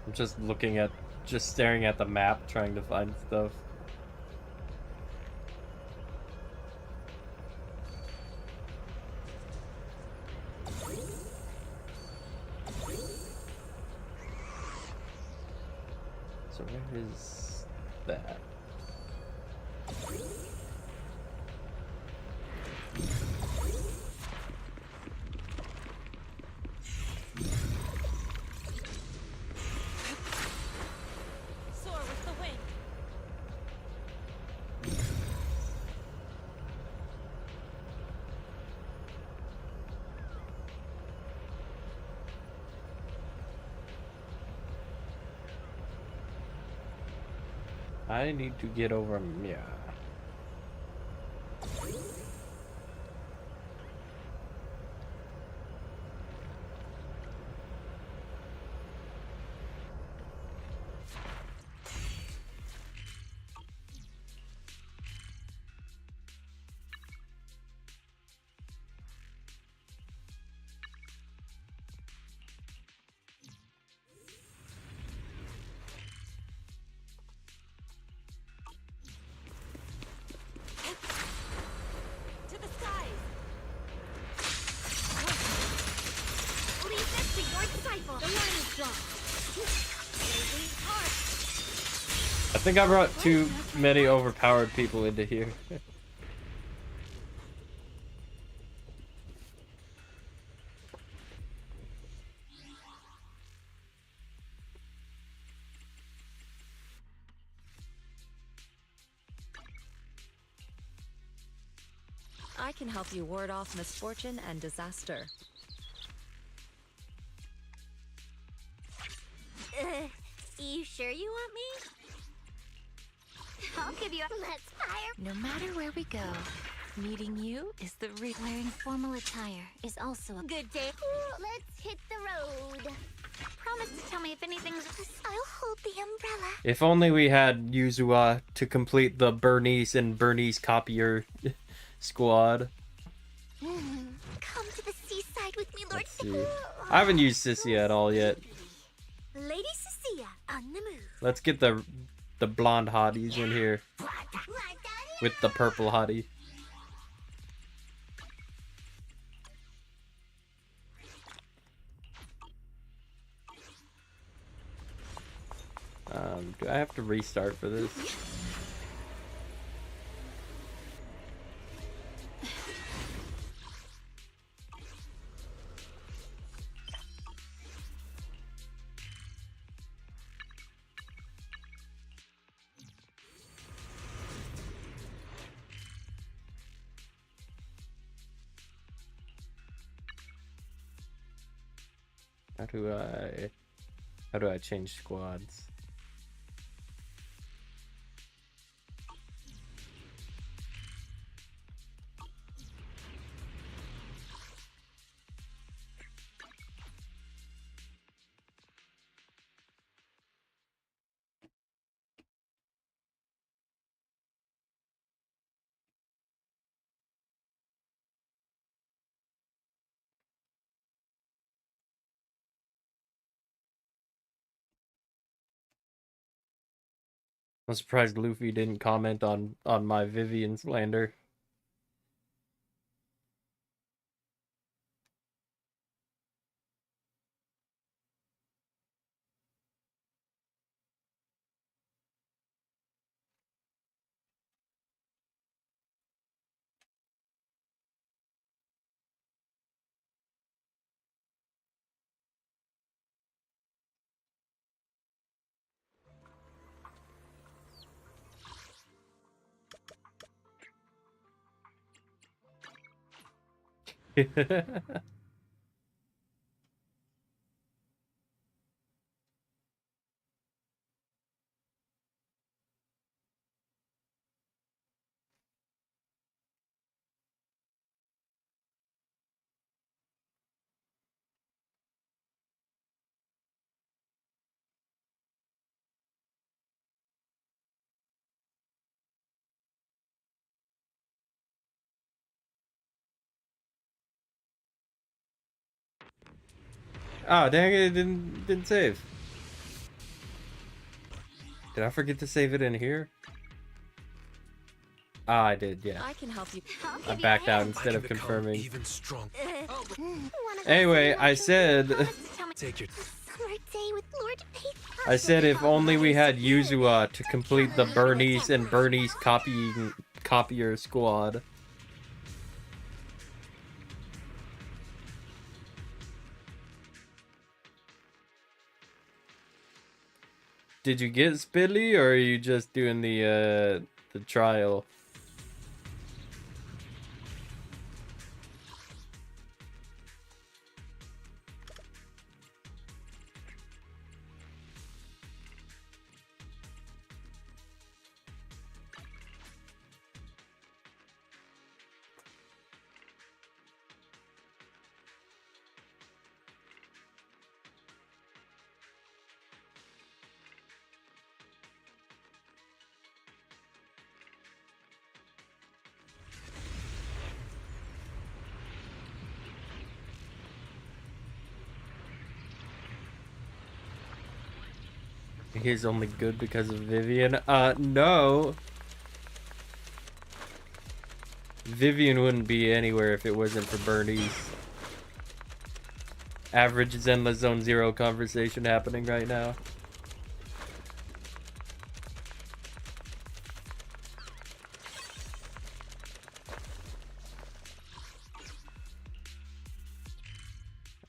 I'm just looking at, just staring at the map, trying to find stuff. So where is that? Soar with the wind. I need to get over Mia. To the skies. Leave this to your disciple. The line is drawn. Blazing hard. I think I brought too many overpowered people into here. I can help you ward off misfortune and disaster. You sure you want me? I'll give you a Let's fire. No matter where we go, meeting you is the Wearing formal attire is also a good day. Let's hit the road. promise to tell me if anything's. I'll hold the umbrella. If only we had Yuzua to complete the Bernice and Bernice copier squad. Come to the seaside with me, Lord. Let's see. I haven't used Sissia at all yet. Lady Cecilia on the move. Let's get the blonde hotties in here with the purple hottie. Do I have to restart for this? How do I change squads? I'm surprised Luffy didn't comment on my Vivian slander. Oh dang it! It didn't save. Did I forget to save it in here? Ah, I did. Yeah. I can help you. I backed out instead of confirming. Even strong. Anyway, I said. Take your. summer day with Lord Faith. I said if only we had Yuzua to complete the Bernice and Bernice copier squad. Did you get Sbilly, or are you just doing the trial? He's only good because of Vivian. No. Vivian wouldn't be anywhere if it wasn't for Bernice. Average Zenless Zone Zero conversation happening right now.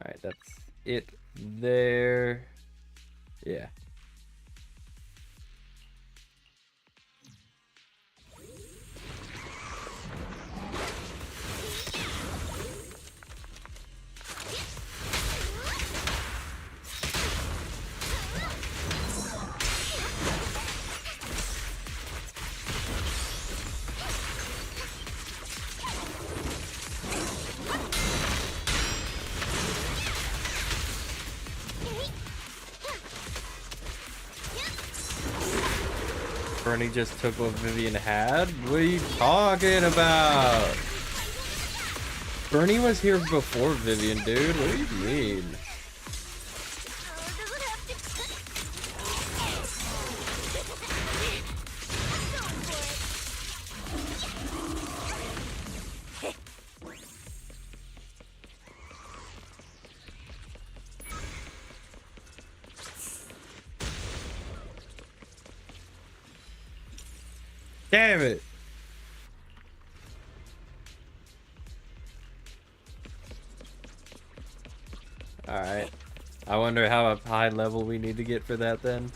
Alright, that's it there. Yeah. Bernie just took what Vivian had? What are you talking about? Bernie was here before Vivian, dude. What do you mean? Damn it. Alright. I wonder how high level we need to get for that then.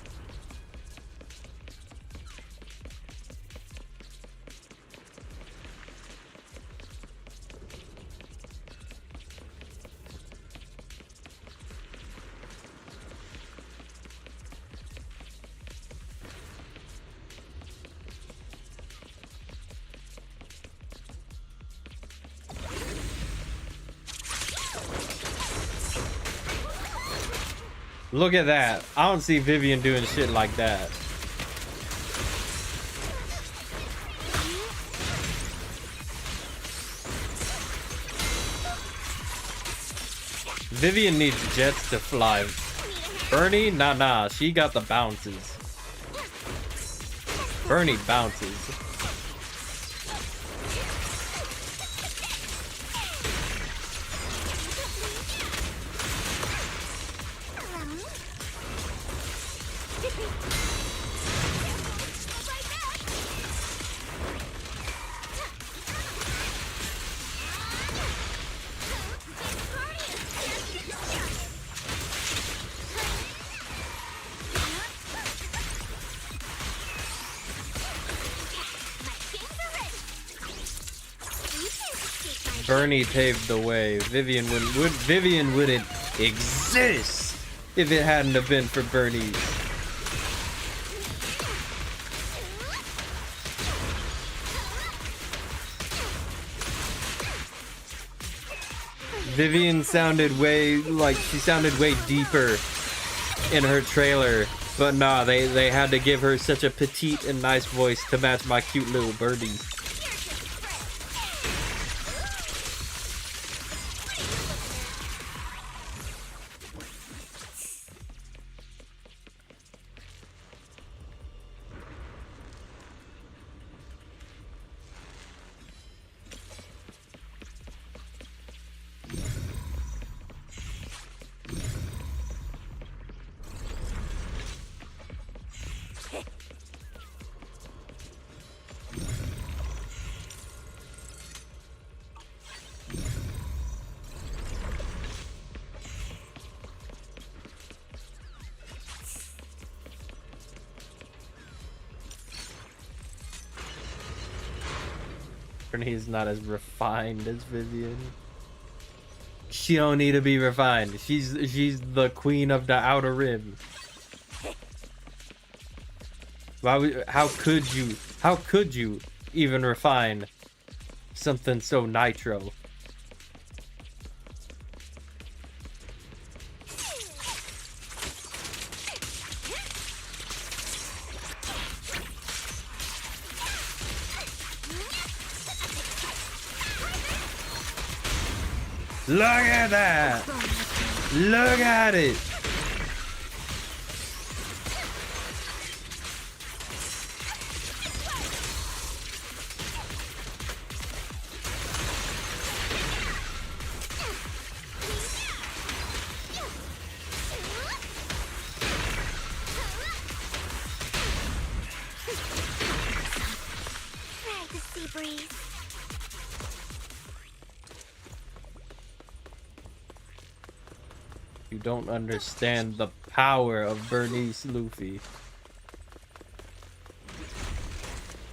Look at that. I don't see Vivian doing shit like that. Vivian needs jets to fly. Bernie? Nah. She got the bounces. Bernie bounces. Bernie paved the way. Vivian wouldn't exist if it hadn't have been for Bernie. Vivian sounded way deeper in her trailer, but nah, they had to give her such a petite and nice voice to match my cute little Bernie. Bernie's not as refined as Vivian. She don't need to be refined. She's the queen of the Outer Rim. How could you even refine something so nitro? Look at that! Look at it! Ride the sea breeze. You don't understand the power of Bernice Luffy.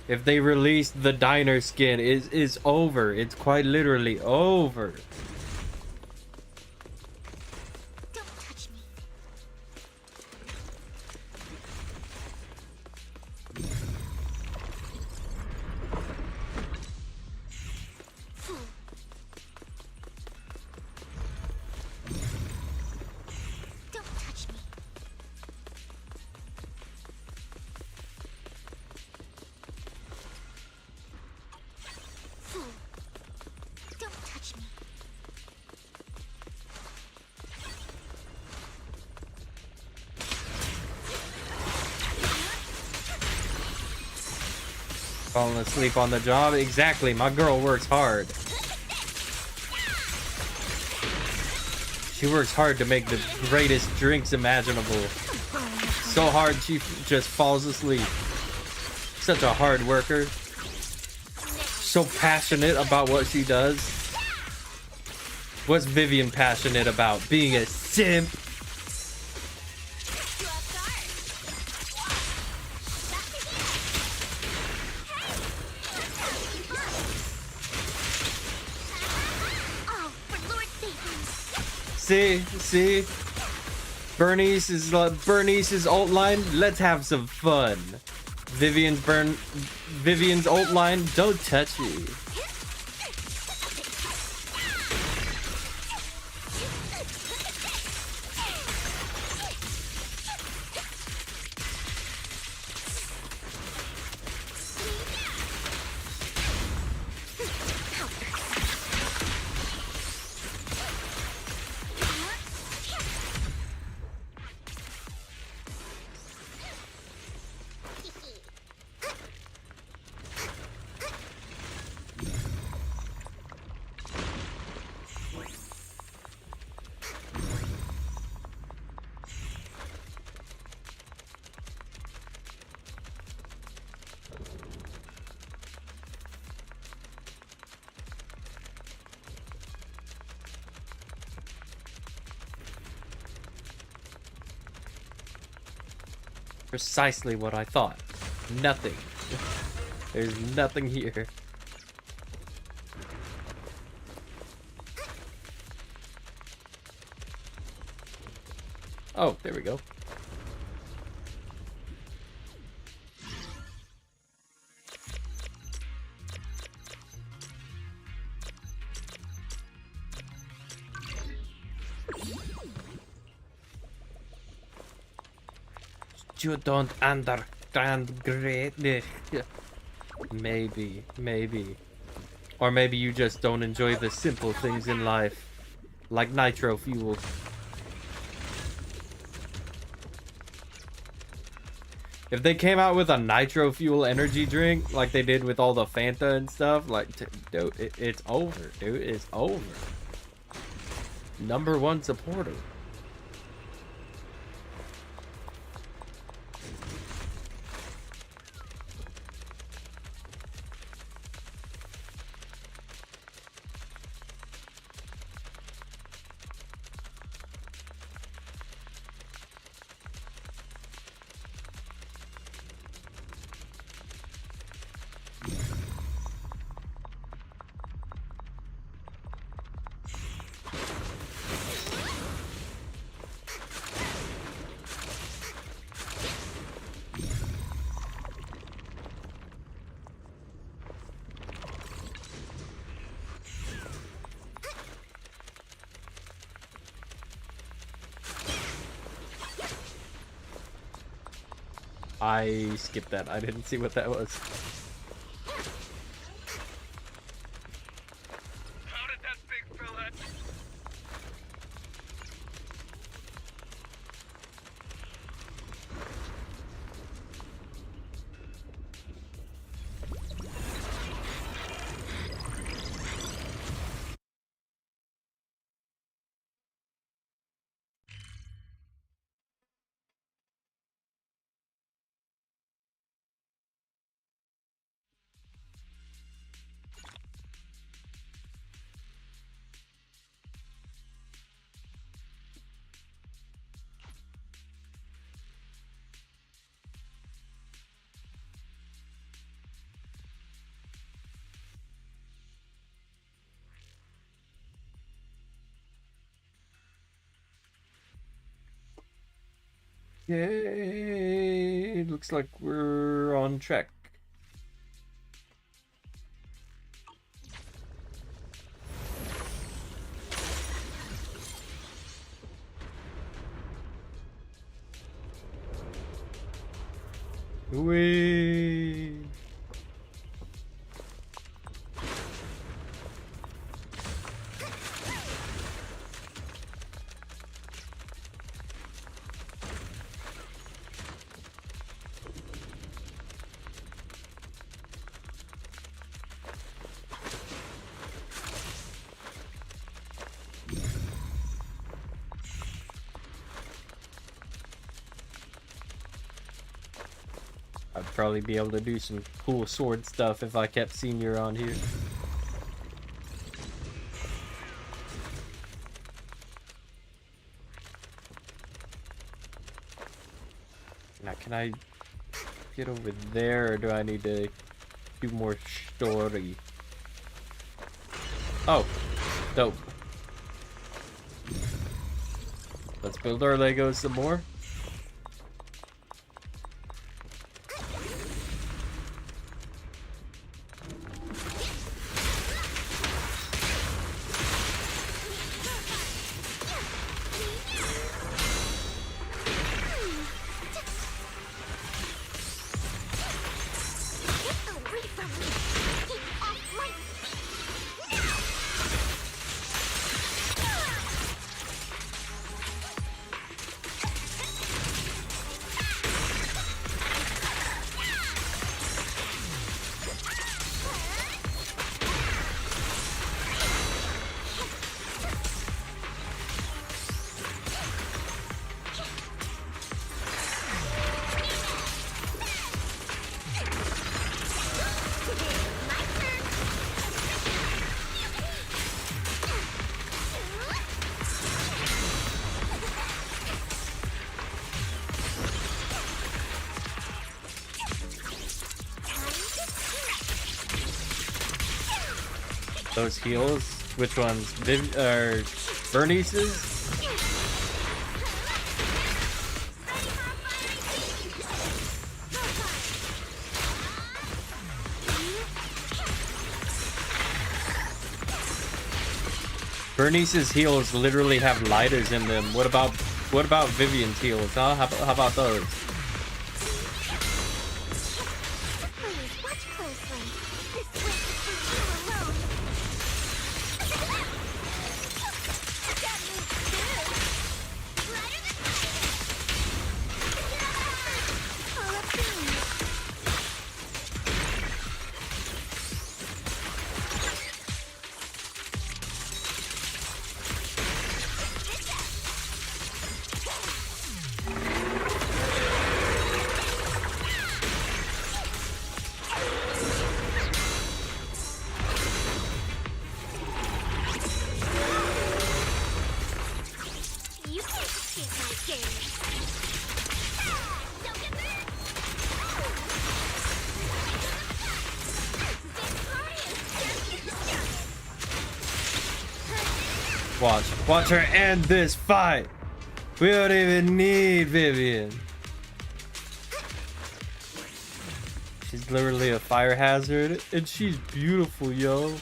If they release the diner skin, is over. It's quite literally over. Don't touch me. Don't touch me. Fool. Don't touch me. Falling asleep on the job? Exactly. My girl works hard. She works hard to make the greatest drinks imaginable. So hard she just falls asleep. Such a hard worker. So passionate about what she does. What's Vivian passionate about? Being a simp. Oh, for Lord's sake. See? Bernice's ult line. Let's have some fun. Vivian's ult line. Don't touch me. Precisely what I thought. Nothing. There's nothing here. Oh, there we go. You don't understand greatness. Maybe. Or maybe you just don't enjoy the simple things in life. Like nitro fuel. If they came out with a nitro fuel energy drink, like they did with all the Fanta and stuff, like, dude, it's over, dude. It's over. #1 supporter. I skipped that. I didn't see what that was. How did that big fella... Yay! Looks like we're on track. Whee! I'd probably be able to do some cool sword stuff if I kept seeing you around here. Now, can I get over there, or do I need to do more story? Oh, dope. Let's build our Legos some more. Those heals? Which ones? Bernice's? Bernice's heals literally have lighters in them. What about Vivian's heals, huh? How about those? Please, watch closely. This place is for you alone. That moves good. Lighter than fire. All up to me. You can't escape my gaze. Don't get burned. Watch her end this fight. We don't even need Vivian. She's literally a fire hazard, and she's beautiful, yo.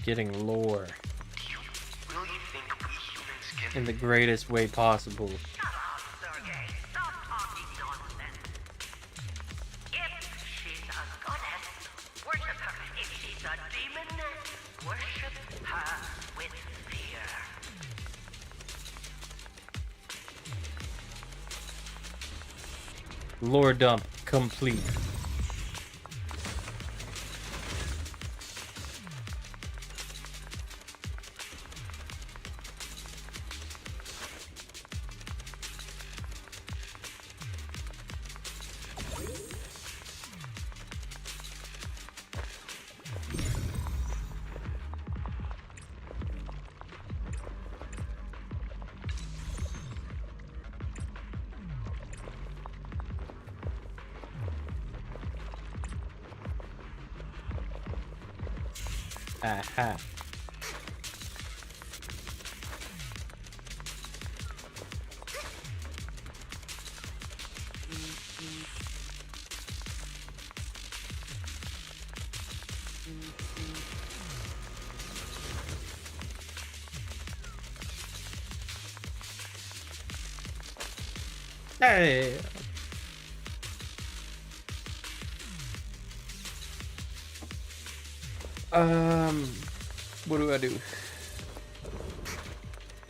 getting lore Really think we humans can... in the greatest way possible. Worship her. If she's a demon, worship her with fear. Lore dump complete. Aha. Hey. What do I do?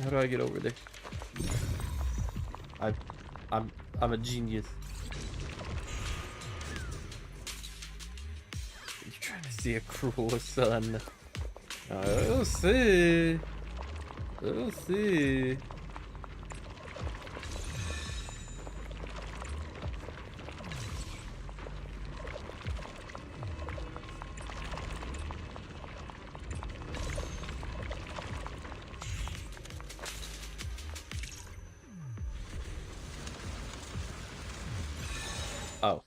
How do I get over there? I'm a genius. You're trying to see a cruel sun. I'll see. I'll see. Oh.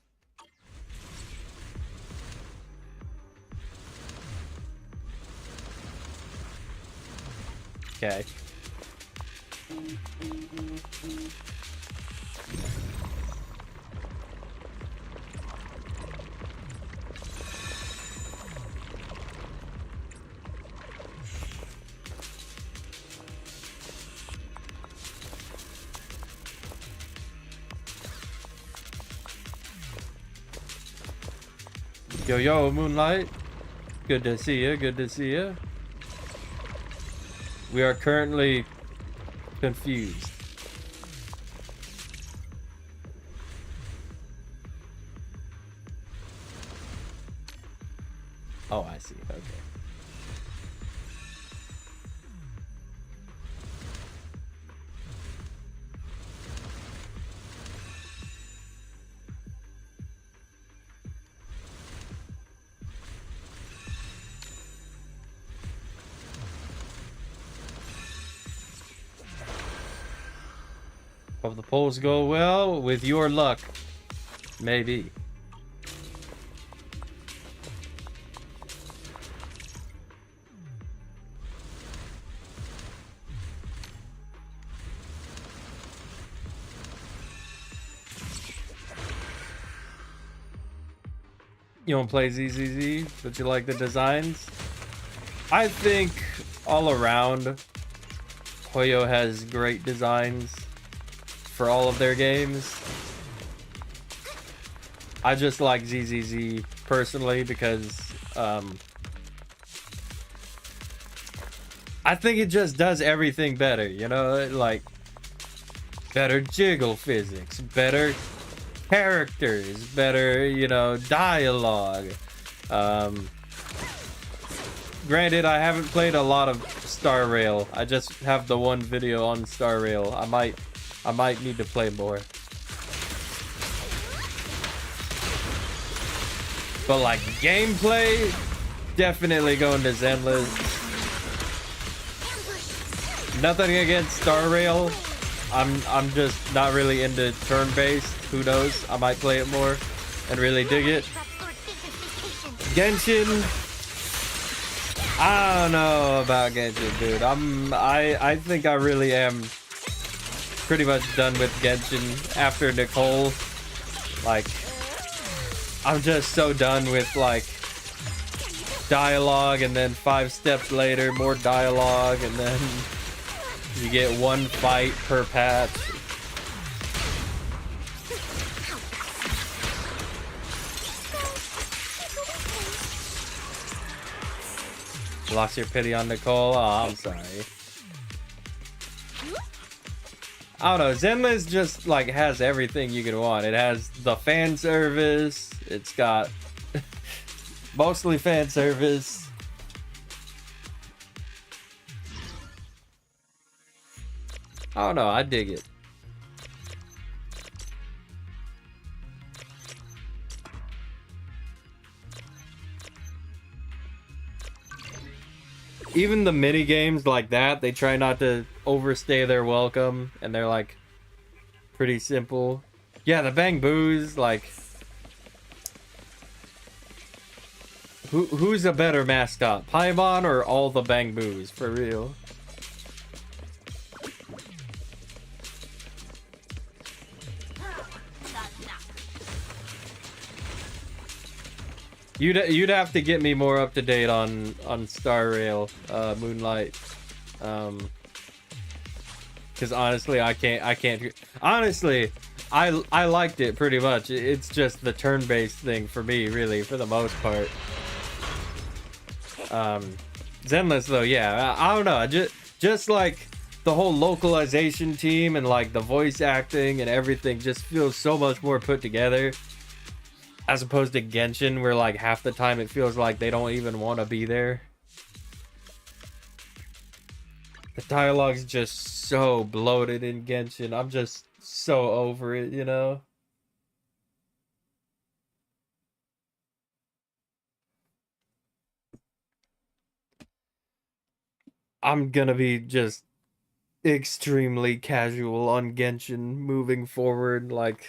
Okay. Yo, yo, Moonlight. Good to see you. Good to see you. We are currently confused. Oh, I see. Okay. Hope the polls go well. With your luck, maybe. You don't play ZZZ, but you like the designs? I think all around, Hoyo has great designs for all of their games. I just like ZZZ personally because I think it just does everything better, you know, like better jiggle physics, better characters, better, you know, dialogue. Granted, I haven't played a lot of Star Rail. I just have the one video on Star Rail. I might need to play more. But like gameplay, definitely going to Zenless. Nothing against Star Rail. I'm just not really into turn-based. Who knows? I might play it more and really dig it. Genshin, I don't know about Genshin, dude. I think I really am pretty much done with Genshin after Nicole. Like, I'm just so done with like dialogue, and then 5 steps later, more dialogue, and then you get 1 fight per patch. Lost your pity on Nicole? Oh, I'm sorry. I don't know. Zenless just like has everything you could want. It has the fan service. It's got mostly fan service. I don't know. I dig it. Even the mini games like that, they try not to overstay their welcome, and they're like pretty simple. Yeah, the Bang Boos, like who's a better mascot, Paimon or all the Bang Boos, for real? You'd have to get me more up to date on Star Rail, Moonlight, because honestly I can't. Honestly, I liked it pretty much. It's just the turn-based thing for me, really, for the most part. Zenless though, yeah, I don't know. Just like the whole localization team and like the voice acting and everything just feels so much more put together. As opposed to Genshin, where like half the time it feels like they don't even want to be there. The dialogue's just so bloated in Genshin. I'm just so over it, you know? I'm gonna be just extremely casual on Genshin moving forward. Like,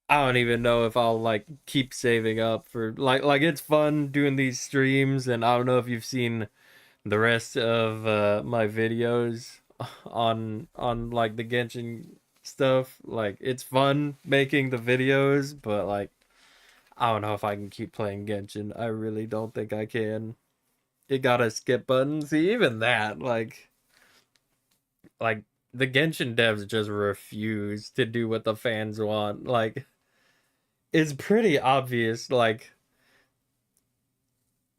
I don't even know if I'll like keep saving up for like it's fun doing these streams, and I don't know if you've seen the rest of my videos on like the Genshin stuff. Like, it's fun making the videos, but like I don't know if I can keep playing Genshin. I really don't think I can. You gotta skip buttons. See, even that, like the Genshin devs just refuse to do what the fans want. Like, it's pretty obvious, like,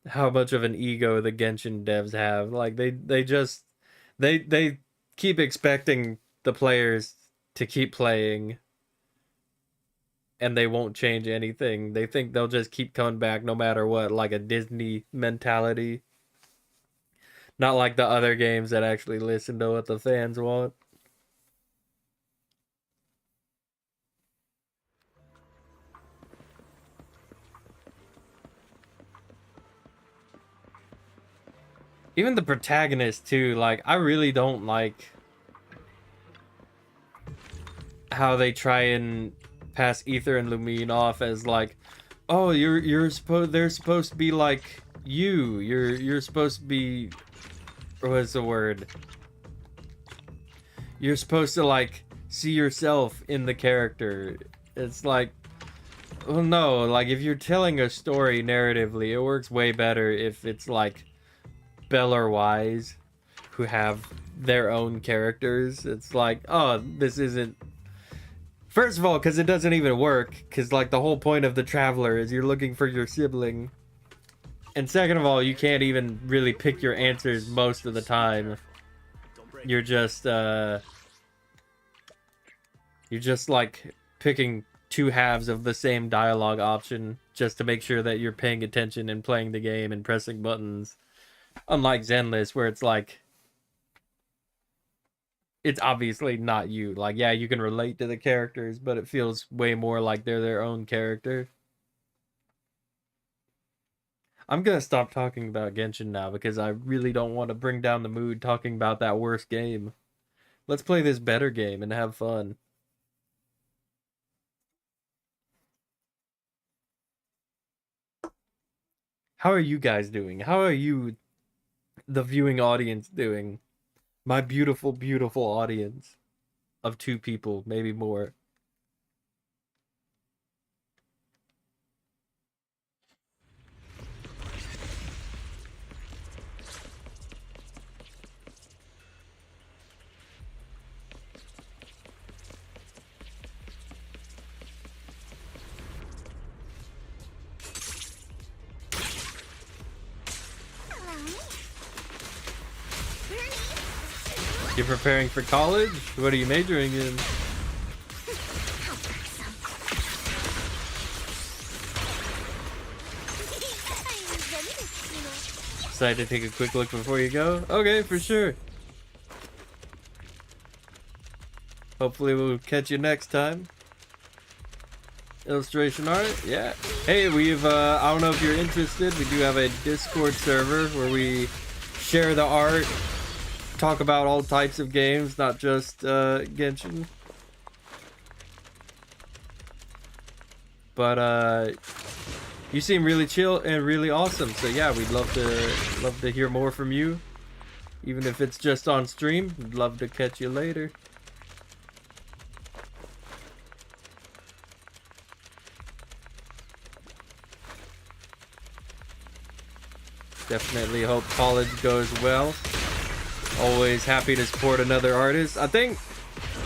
how much of an ego the Genshin devs have. Like, they keep expecting the players to keep playing, and they won't change anything. They think they'll just keep coming back no matter what, like a Disney mentality. Not like the other games that actually listen to what the fans want. Even the protagonist too, like, I really don't like how they try and pass Ether and Lumine off as like, oh, they're supposed to be like you. You're supposed to be, what's the word? You're supposed to like see yourself in the character. It's like, well, no, like if you're telling a story narratively, it works way better if it's like Bell or Wise who have their own characters. It's like, oh, this isn't. First of all, because it doesn't even work, because like the whole point of the Traveler is you're looking for your sibling. And second of all, you can't even really pick your answers most of the time. You're just like picking two halves of the same dialogue option just to make sure that you're paying attention and playing the game and pressing buttons. Unlike Zenless, where it's like, it's obviously not you. Like, yeah, you can relate to the characters, but it feels way more like they're their own character. I'm gonna stop talking about Genshin now because I really don't want to bring down the mood talking about that worst game. Let's play this better game and have fun. How are you guys doing? How are you, the viewing audience, doing? My beautiful, beautiful audience of 2 people, maybe more. You're preparing for college? What are you majoring in? Decide to take a quick look before you go? Okay, for sure. Hopefully we'll catch you next time. Illustration art? Yeah. Hey, we've, I don't know if you're interested, we do have a Discord server where we share the art, talk about all types of games, not just, Genshin. But, you seem really chill and really awesome, so yeah, we'd love to hear more from you. Even if it's just on stream, we'd love to catch you later. Definitely hope college goes well. Always happy to support another artist. I think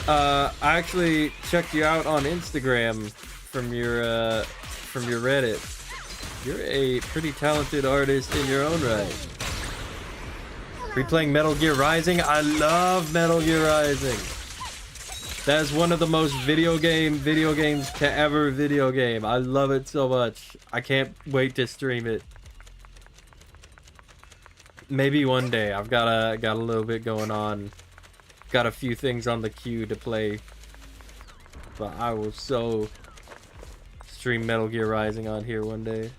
I actually checked you out on Instagram from your Reddit. You're a pretty talented artist in your own right. Replaying Metal Gear Rising? I love Metal Gear Rising. That is one of the most video games to ever video game. I love it so much. I can't wait to stream it. Maybe one day. I've got a little bit going on. Got a few things on the queue to play. But I will so stream Metal Gear Rising on here one day.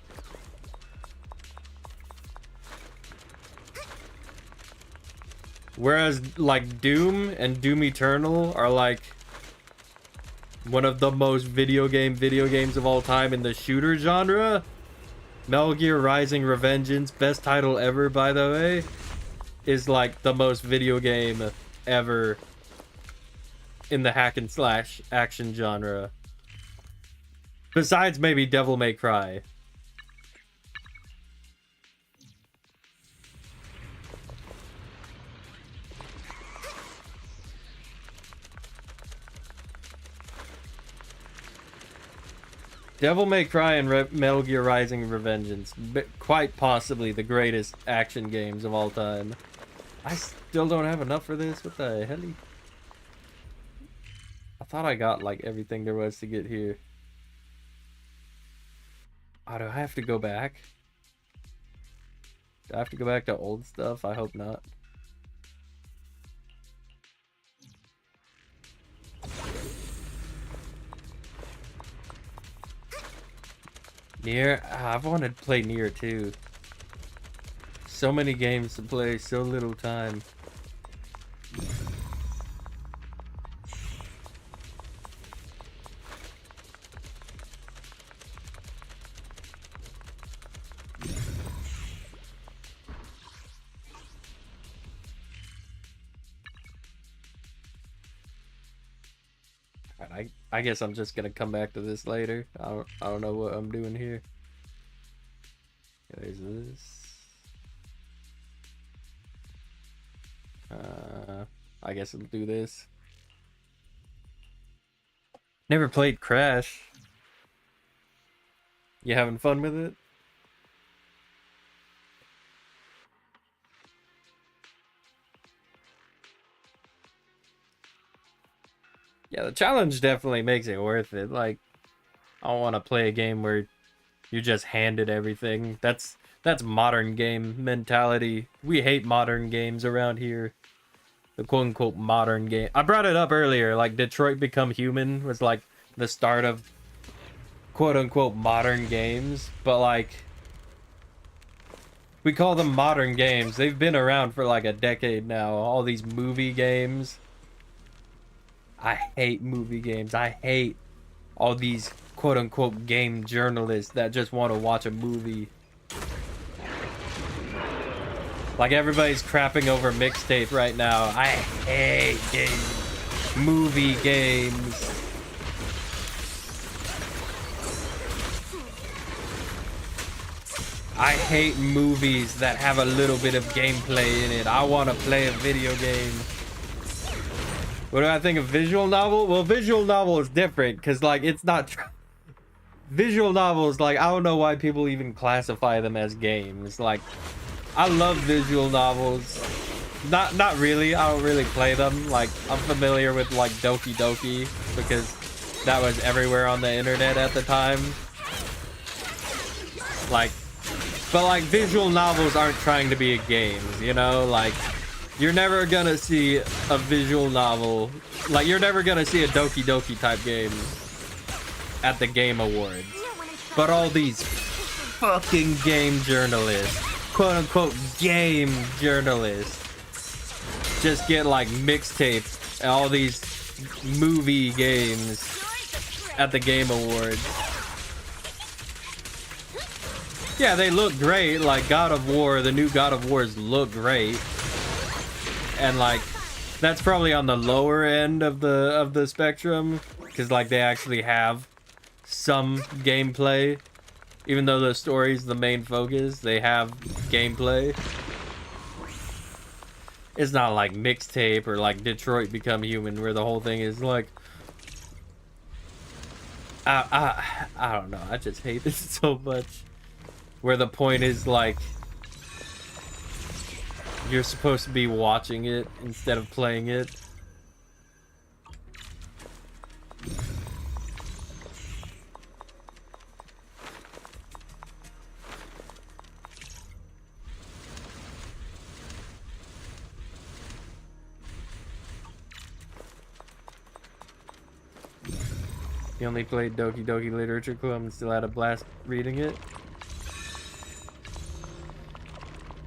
Whereas like Doom and Doom Eternal are like one of the most video games of all time in the shooter genre, Metal Gear Rising Revengeance, best title ever by the way, is like the most video game ever in the hack and slash action genre. Besides maybe Devil May Cry. Devil May Cry and Metal Gear Rising Revengeance, quite possibly the greatest action games of all time. I still don't have enough for this. What the hell? I thought I got like everything there was to get here. Oh, do I have to go back? Do I have to go back to old stuff? I hope not. Nier, I've wanted to play Nier too. So many games to play, so little time. I guess I'm just gonna come back to this later. I don't know what I'm doing here. There's this. I guess I'll do this. Never played Crash. You having fun with it? Yeah, the challenge definitely makes it worth it. Like, I don't want to play a game where you're just handed everything. That's modern game mentality. We hate modern games around here. The quote-unquote modern game. I brought it up earlier. Like, Detroit Become Human was like the start of quote-unquote modern games. But like, we call them modern games. They've been around for like a decade now. All these movie games. I hate movie games. I hate all these quote-unquote game journalists that just want to watch a movie. Like everybody's crapping over Mixtape right now. I hate movie games. I hate movies that have a little bit of gameplay in it. I want to play a video game. What do I think of visual novel? Well, visual novel is different because, like, it's not... Visual novels, like, I don't know why people even classify them as games. Like, I love visual novels. Not really. I don't really play them. Like, I'm familiar with like Doki Doki because that was everywhere on the internet at the time. Like, but like visual novels aren't trying to be games, you know? Like, you're never gonna see a visual novel. Like, you're never gonna see a Doki Doki type game at the Game Awards. But all these fucking game journalists, quote unquote game journalists, just get like mixtapes and all these movie games at the Game Awards. Yeah, they look great. Like God of War, the new God of Wars look great. And like that's probably on the lower end of the spectrum, because like they actually have some gameplay. Even though the story's the main focus, they have gameplay. It's not like Mixtape or like Detroit Become Human, where the whole thing is like, I don't know. I just hate this so much. Where the point is like, you're supposed to be watching it instead of playing it. You only played Doki Doki Literature Club and still had a blast reading it?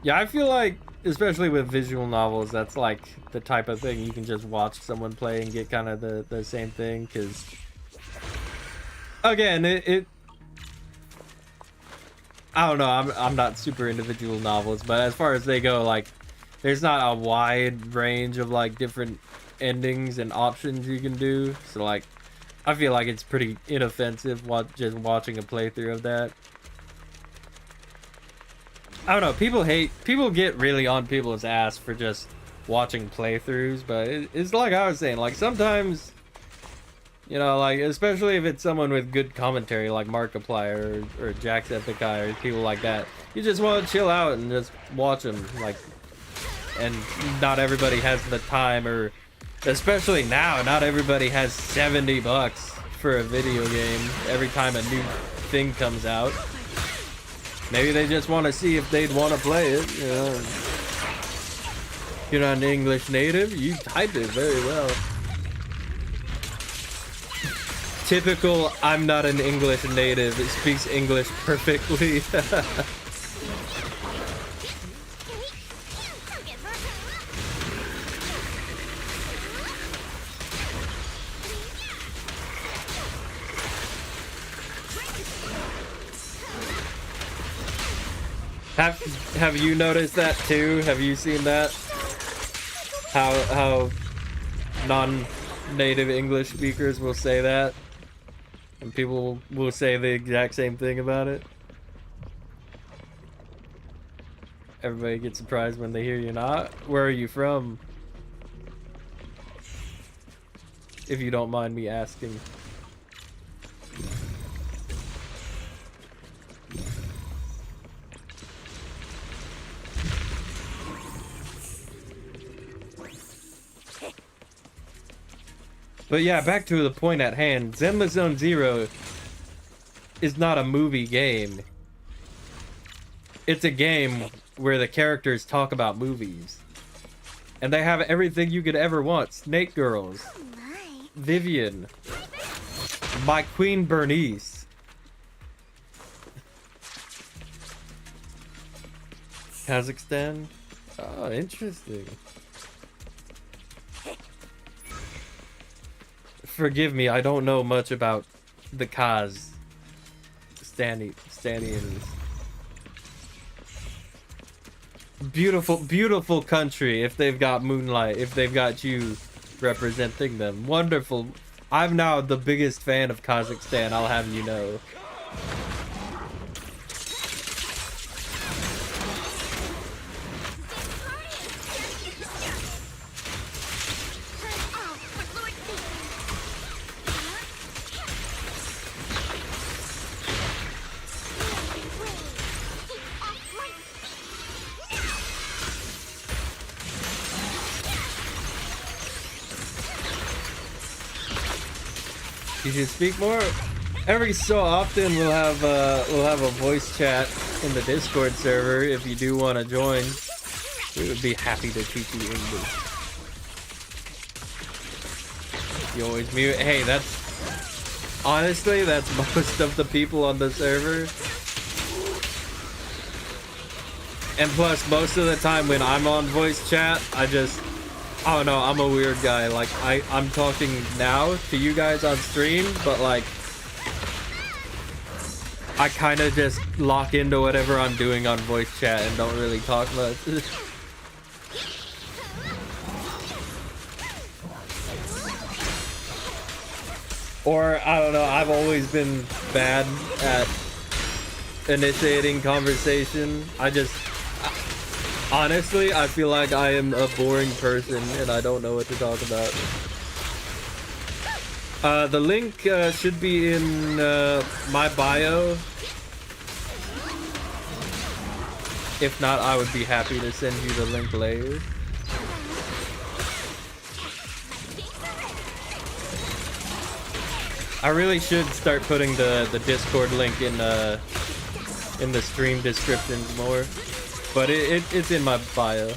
Yeah, I feel like, especially with visual novels, that's like the type of thing you can just watch someone play and get kind of the same thing, because again, I don't know, I'm not super into visual novels, but as far as they go, like, there's not a wide range of like different endings and options you can do, so like I feel like it's pretty inoffensive just watching a playthrough of that. I don't know, people get really on people's ass for just watching playthroughs, but it's like I was saying, like sometimes, you know, like especially if it's someone with good commentary like Markiplier or Jacksepticeye or people like that, you just want to chill out and just watch them, like, and not everybody has the time, or especially now, not everybody has $70 for a video game every time a new thing comes out. Maybe they just want to see if they'd want to play it, you know. You're not an English native, you typed it very well. Typical, I'm not an English native, it speaks English perfectly. Have you noticed that too? Have you seen that? How non-native English speakers will say that, and people will say the exact same thing about it. Everybody gets surprised when they hear you're not. Where are you from? If you don't mind me asking. But yeah, back to the point at hand. Zenless Zone Zero is not a movie game. It's a game where the characters talk about movies. And they have everything you could ever want. Snake Girls. Vivian. My Queen Bernice. Kazakhstan? Oh, interesting. Forgive me, I don't know much about the Stanians. Beautiful, beautiful country if they've got moonlight, if they've got you representing them. Wonderful. I'm now the biggest fan of Kazakhstan, I'll have you know. You should speak more. Every so often we'll have a voice chat in the Discord server. If you do want to join, we would be happy to teach you English. You always mute. Hey, that's honestly that's most of the people on the server. And plus, most of the time when I'm on voice chat, I don't know, I'm a weird guy. Like, I'm talking now to you guys on stream, but like, I kind of just lock into whatever I'm doing on voice chat and don't really talk much. Or, I don't know, I've always been bad at initiating conversation. Honestly, I feel like I am a boring person and I don't know what to talk about. The link should be in my bio. If not, I would be happy to send you the link later. I really should start putting the Discord link in the stream descriptions more. But it's in my bio.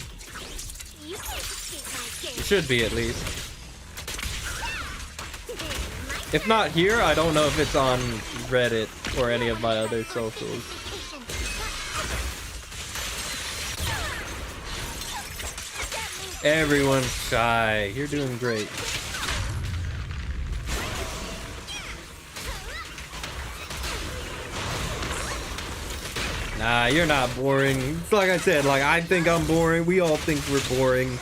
It should be, at least. If not here, I don't know if it's on Reddit or any of my other socials. Everyone's shy. You're doing great. Nah, you're not boring. Like I said, like, I think I'm boring. We all think we're boring.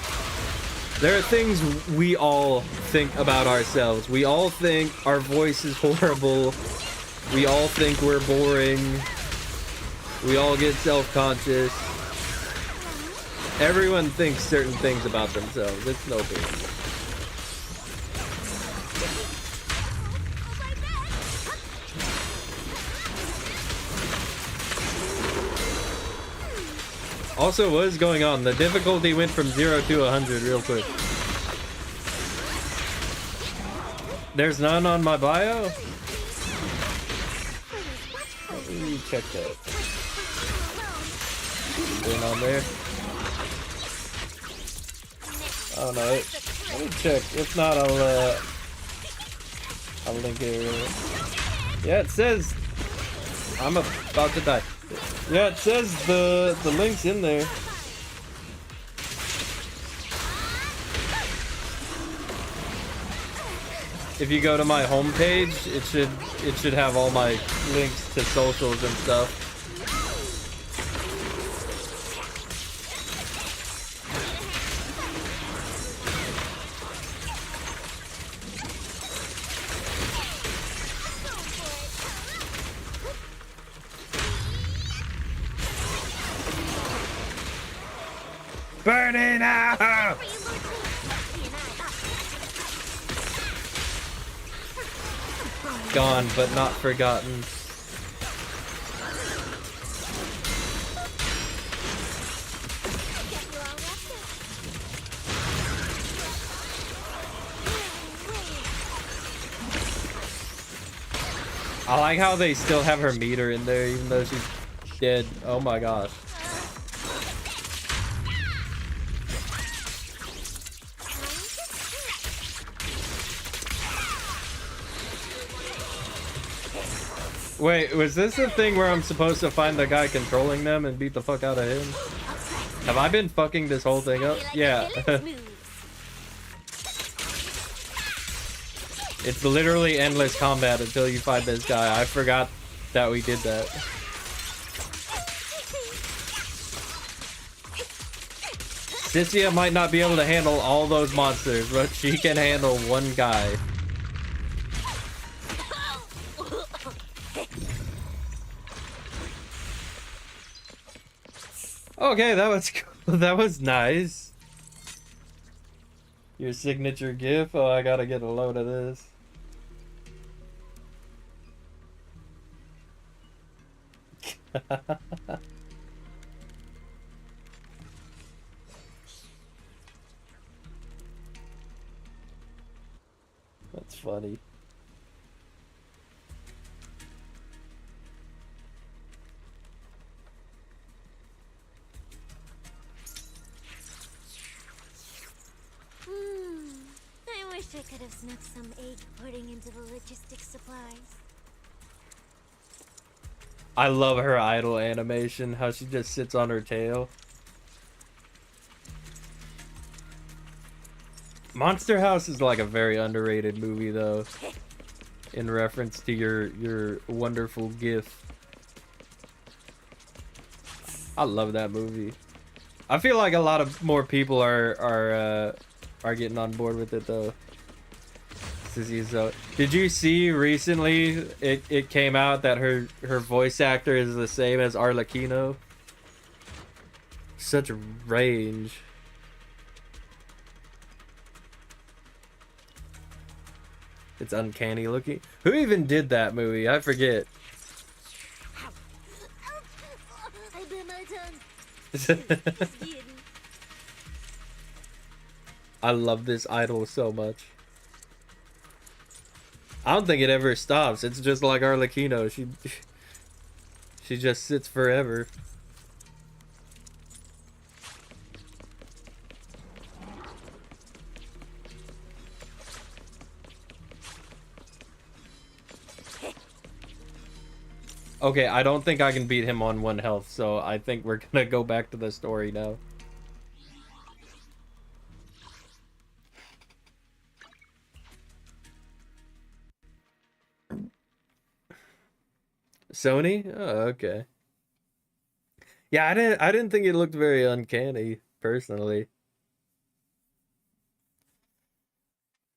There are things we all think about ourselves. We all think our voice is horrible. We all think we're boring. We all get self-conscious. Everyone thinks certain things about themselves. It's no big deal. Also, what is going on? The difficulty went from 0 to 100 real quick. There's none on my bio? Let me check that. Anything on there? Oh no, let me check. If not, I'll link it. Yeah, it says I'm about to die. Yeah, it says the link's in there. If you go to my homepage, it should have all my links to socials and stuff. Burn it out! Gone, but not forgotten. I like how they still have her meter in there even though she's dead. Oh my gosh. Wait, was this the thing where I'm supposed to find the guy controlling them and beat the fuck out of him? Have I been fucking this whole thing up? Yeah. It's literally endless combat until you find this guy. I forgot that we did that. Sissia might not be able to handle all those monsters, but she can handle one guy. Okay, that was cool. That was nice. Your signature gif? Oh, I gotta get a load of this. That's funny. I could have snuck some egg pudding into the logistics supplies. I love her idle animation, how she just sits on her tail. Monster House is like a very underrated movie though, in reference to your wonderful gif. I love that movie. I feel like a lot of more people are getting on board with it though. Did you see recently it came out that her voice actor is the same as Arlecchino? Such a range. It's uncanny looking. Who even did that movie? I forget. I bit my tongue. I love this idol so much. I don't think it ever stops. It's just like Arlecchino. She just sits forever. Okay, I don't think I can beat him on 1 health, so I think we're gonna go back to the story now. Sony? Oh, okay. Yeah, I didn't think it looked very uncanny, personally.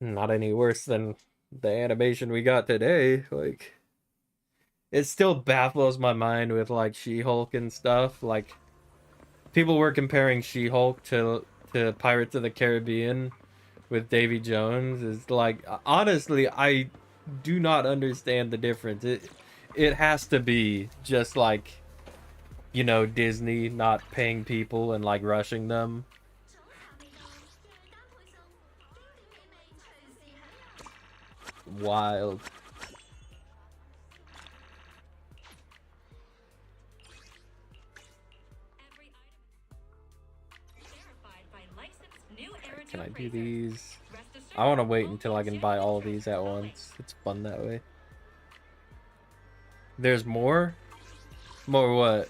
Not any worse than the animation we got today. Like, it still baffles my mind with like She-Hulk and stuff. Like, people were comparing She-Hulk to Pirates of the Caribbean with Davy Jones. Is like, honestly, I do not understand the difference. It has to be just like, you know, Disney not paying people and like rushing them. Wild. Can I do these? I want to wait until I can buy all of these at once. It's fun that way. There's more? More what?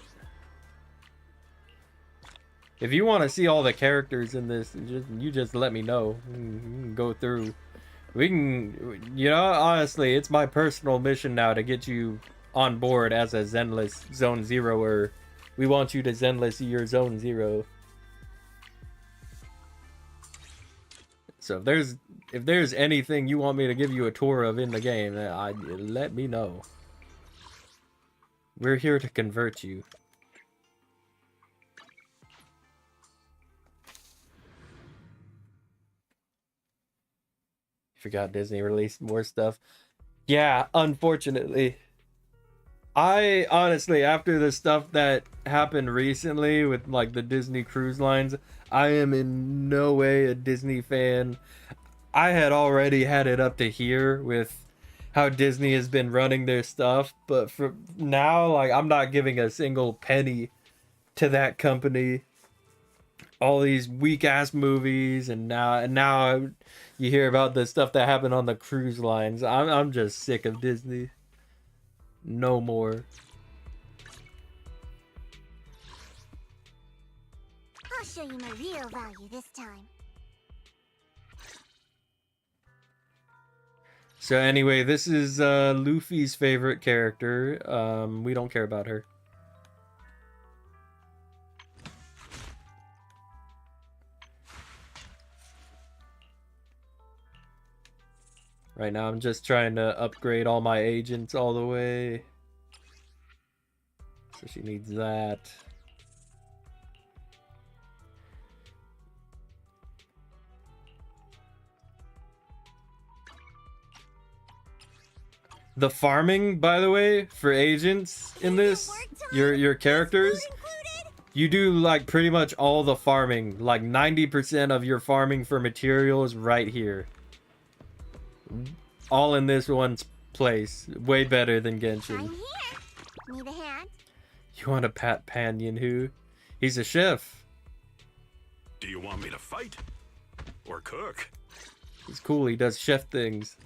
If you want to see all the characters in this, you just let me know. We can go through. We can, you know, honestly, it's my personal mission now to get you on board as a Zenless Zone Zeroer. We want you to Zenless your Zone Zero. So if there's anything you want me to give you a tour of in the game, let me know. We're here to convert you. Forgot Disney released more stuff. Yeah, unfortunately. I honestly, after the stuff that happened recently with like the Disney cruise lines, I am in no way a Disney fan. I had already had it up to here with how Disney has been running their stuff, but for now, like, I'm not giving a single penny to that company. All these weak ass movies, and now you hear about the stuff that happened on the cruise lines. I'm just sick of Disney. No more. I'll show you my real value this time. So anyway, this is Luffy's favorite character. We don't care about her. Right now, I'm just trying to upgrade all my agents all the way. So she needs that. The farming, by the way, for agents in this, your characters, you do like pretty much all the farming. Like 90% of your farming for materials right here. All in this one place. Way better than Genshin. I'm here. Need a hand? You want to pat Panyan who? He's a chef. Do you want me to fight? Or cook? He's cool. He does chef things.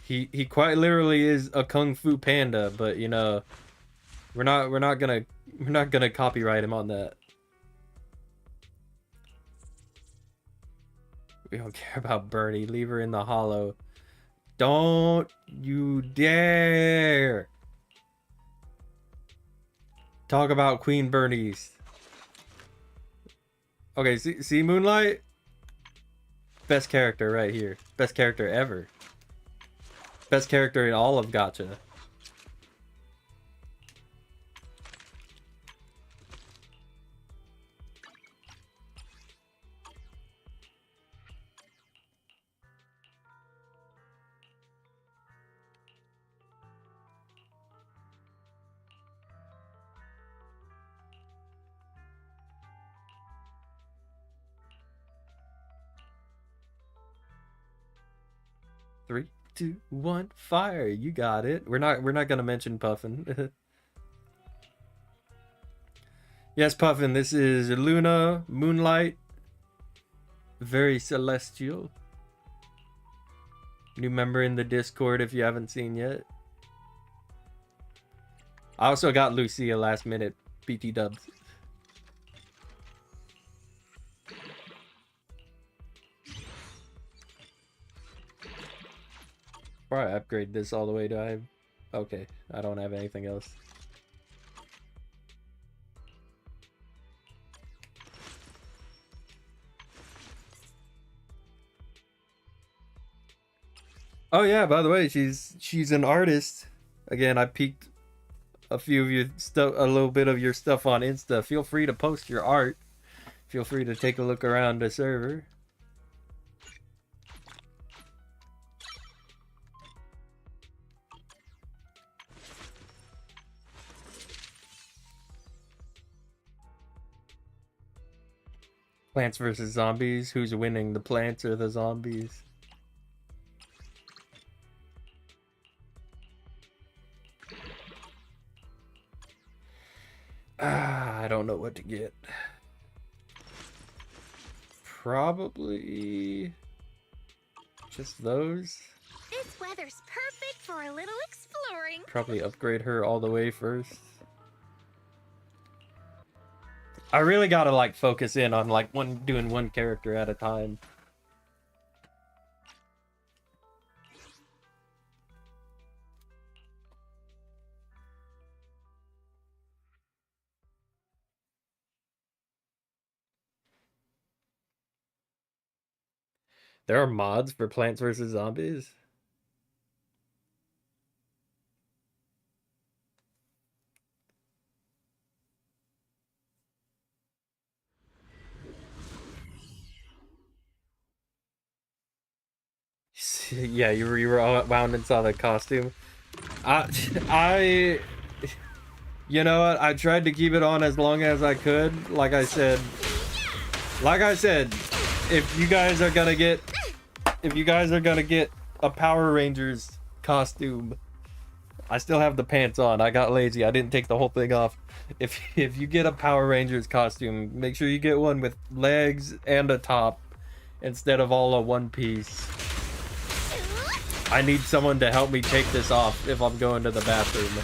He quite literally is a kung fu panda, but you know, we're not gonna copyright him on that. We don't care about Bernie. Leave her in the hollow. Don't you dare talk about Queen Bernice. Okay, see Moonlight? Best character right here. Best character ever. Best character in all of Gacha. Three, 2, 1, fire! You got it. We're not gonna mention Puffin. Yes, Puffin. This is Luna, Moonlight, very celestial. New member in the Discord if you haven't seen yet. I also got Lucia last minute. BT dubs. Before I upgrade this all the way to okay, I don't have anything else. Oh yeah, by the way, she's an artist. Again, I peeked a few of your stuff, a little bit of your stuff on Insta. Feel free to post your art. Feel free to take a look around the server. Plants versus Zombies. Who's winning, the plants or the zombies? I don't know what to get. Probably just those. This weather's perfect for a little exploring. Probably upgrade her all the way first. I really gotta like focus in on like doing one character at a time. There are mods for Plants vs. Zombies? Yeah, you were all wound and saw the costume. I you know what? I tried to keep it on as long as I could. Like I said, if you guys are gonna get a Power Rangers costume, I still have the pants on. I got lazy. I didn't take the whole thing off. If you get a Power Rangers costume, make sure you get one with legs and a top instead of all a one piece. I need someone to help me take this off if I'm going to the bathroom.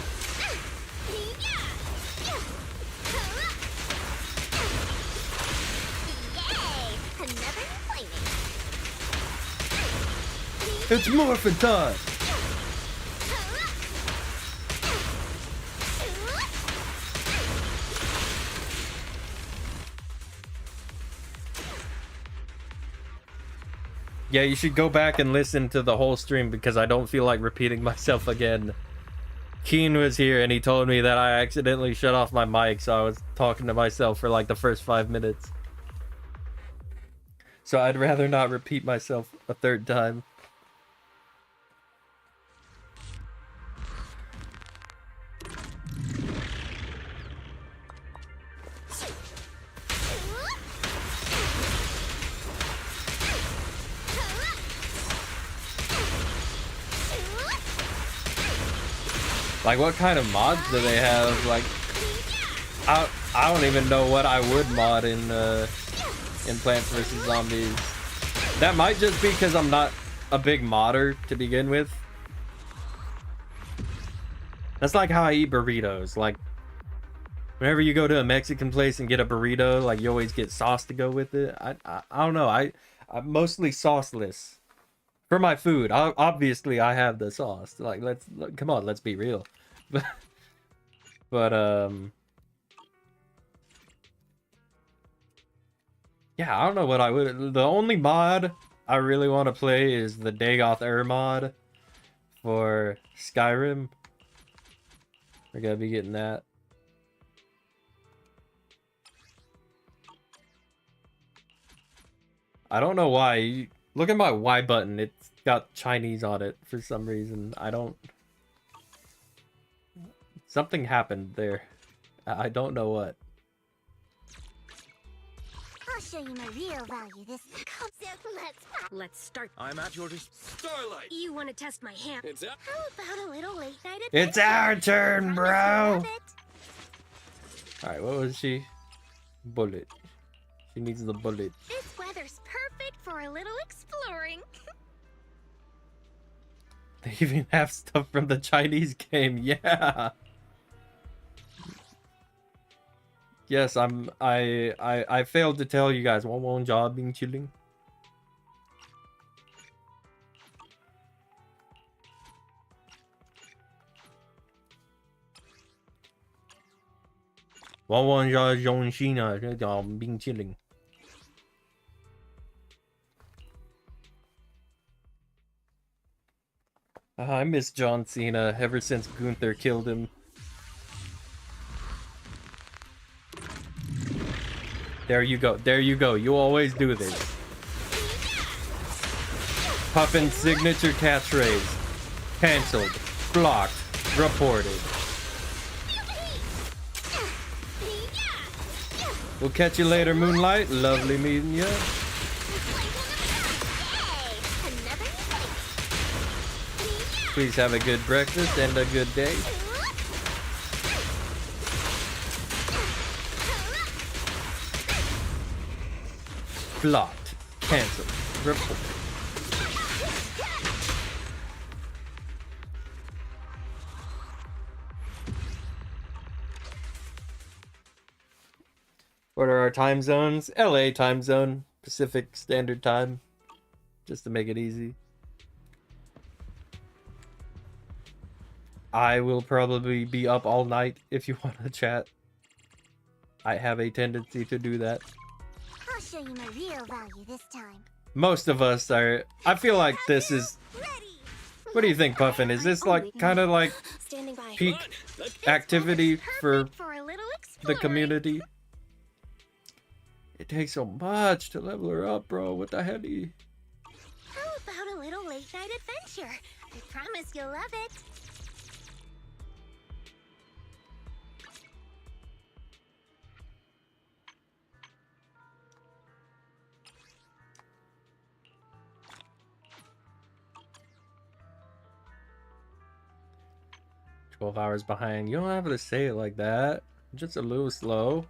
It's morphin' time! Yeah, you should go back and listen to the whole stream because I don't feel like repeating myself again. Keen was here and he told me that I accidentally shut off my mic, so I was talking to myself for like the first 5 minutes. So I'd rather not repeat myself a third time. Like, what kind of mods do they have? Like, I don't even know what I would mod in in Plants vs. Zombies. That might just be because I'm not a big modder to begin with. That's like how I eat burritos. Like, whenever you go to a Mexican place and get a burrito, like, you always get sauce to go with it. I don't know. I'm mostly sauceless for my food. Obviously, I have the sauce. Like, come on, let's be real. But yeah, I don't know what I would. The only mod I really want to play is the Dagoth mod for Skyrim. We're gonna be getting that. I don't know why. Look at my Y button. It's got Chinese on it for some reason. I don't... Something happened there. I don't know what. I'll show you my real value this time. Let's start. I'm at your Starlight. You want to test my ham? It's up. How about a little late night adventure? It's our turn, bro! Love it. Alright, what was she? Bullet. She needs the bullet. This weather's perfect for a little exploring. They even have stuff from the Chinese game. Yeah. Yes, I failed to tell you guys. One job being chilling. One job being chilling. I miss John Cena ever since Gunther killed him. There you go. There you go. You always do this. Puffin signature catchphrase. Cancelled. Blocked. Reported. We'll catch you later, Moonlight. Lovely meeting you. Please have a good breakfast and a good day. Blocked. Cancelled. Report. What are our time zones? LA time zone. Pacific Standard Time. Just to make it easy. I will probably be up all night if you want to chat. I have a tendency to do that. I'll show you my real value this time. Most of us are... I feel like this is... What do you think, Puffin? Is this like kind of like peak activity for the community? It takes so much to level her up, bro. What the hell? How about a little late night adventure? I promise you'll love it. Hours behind. You don't have to say it like that. Just a little slow.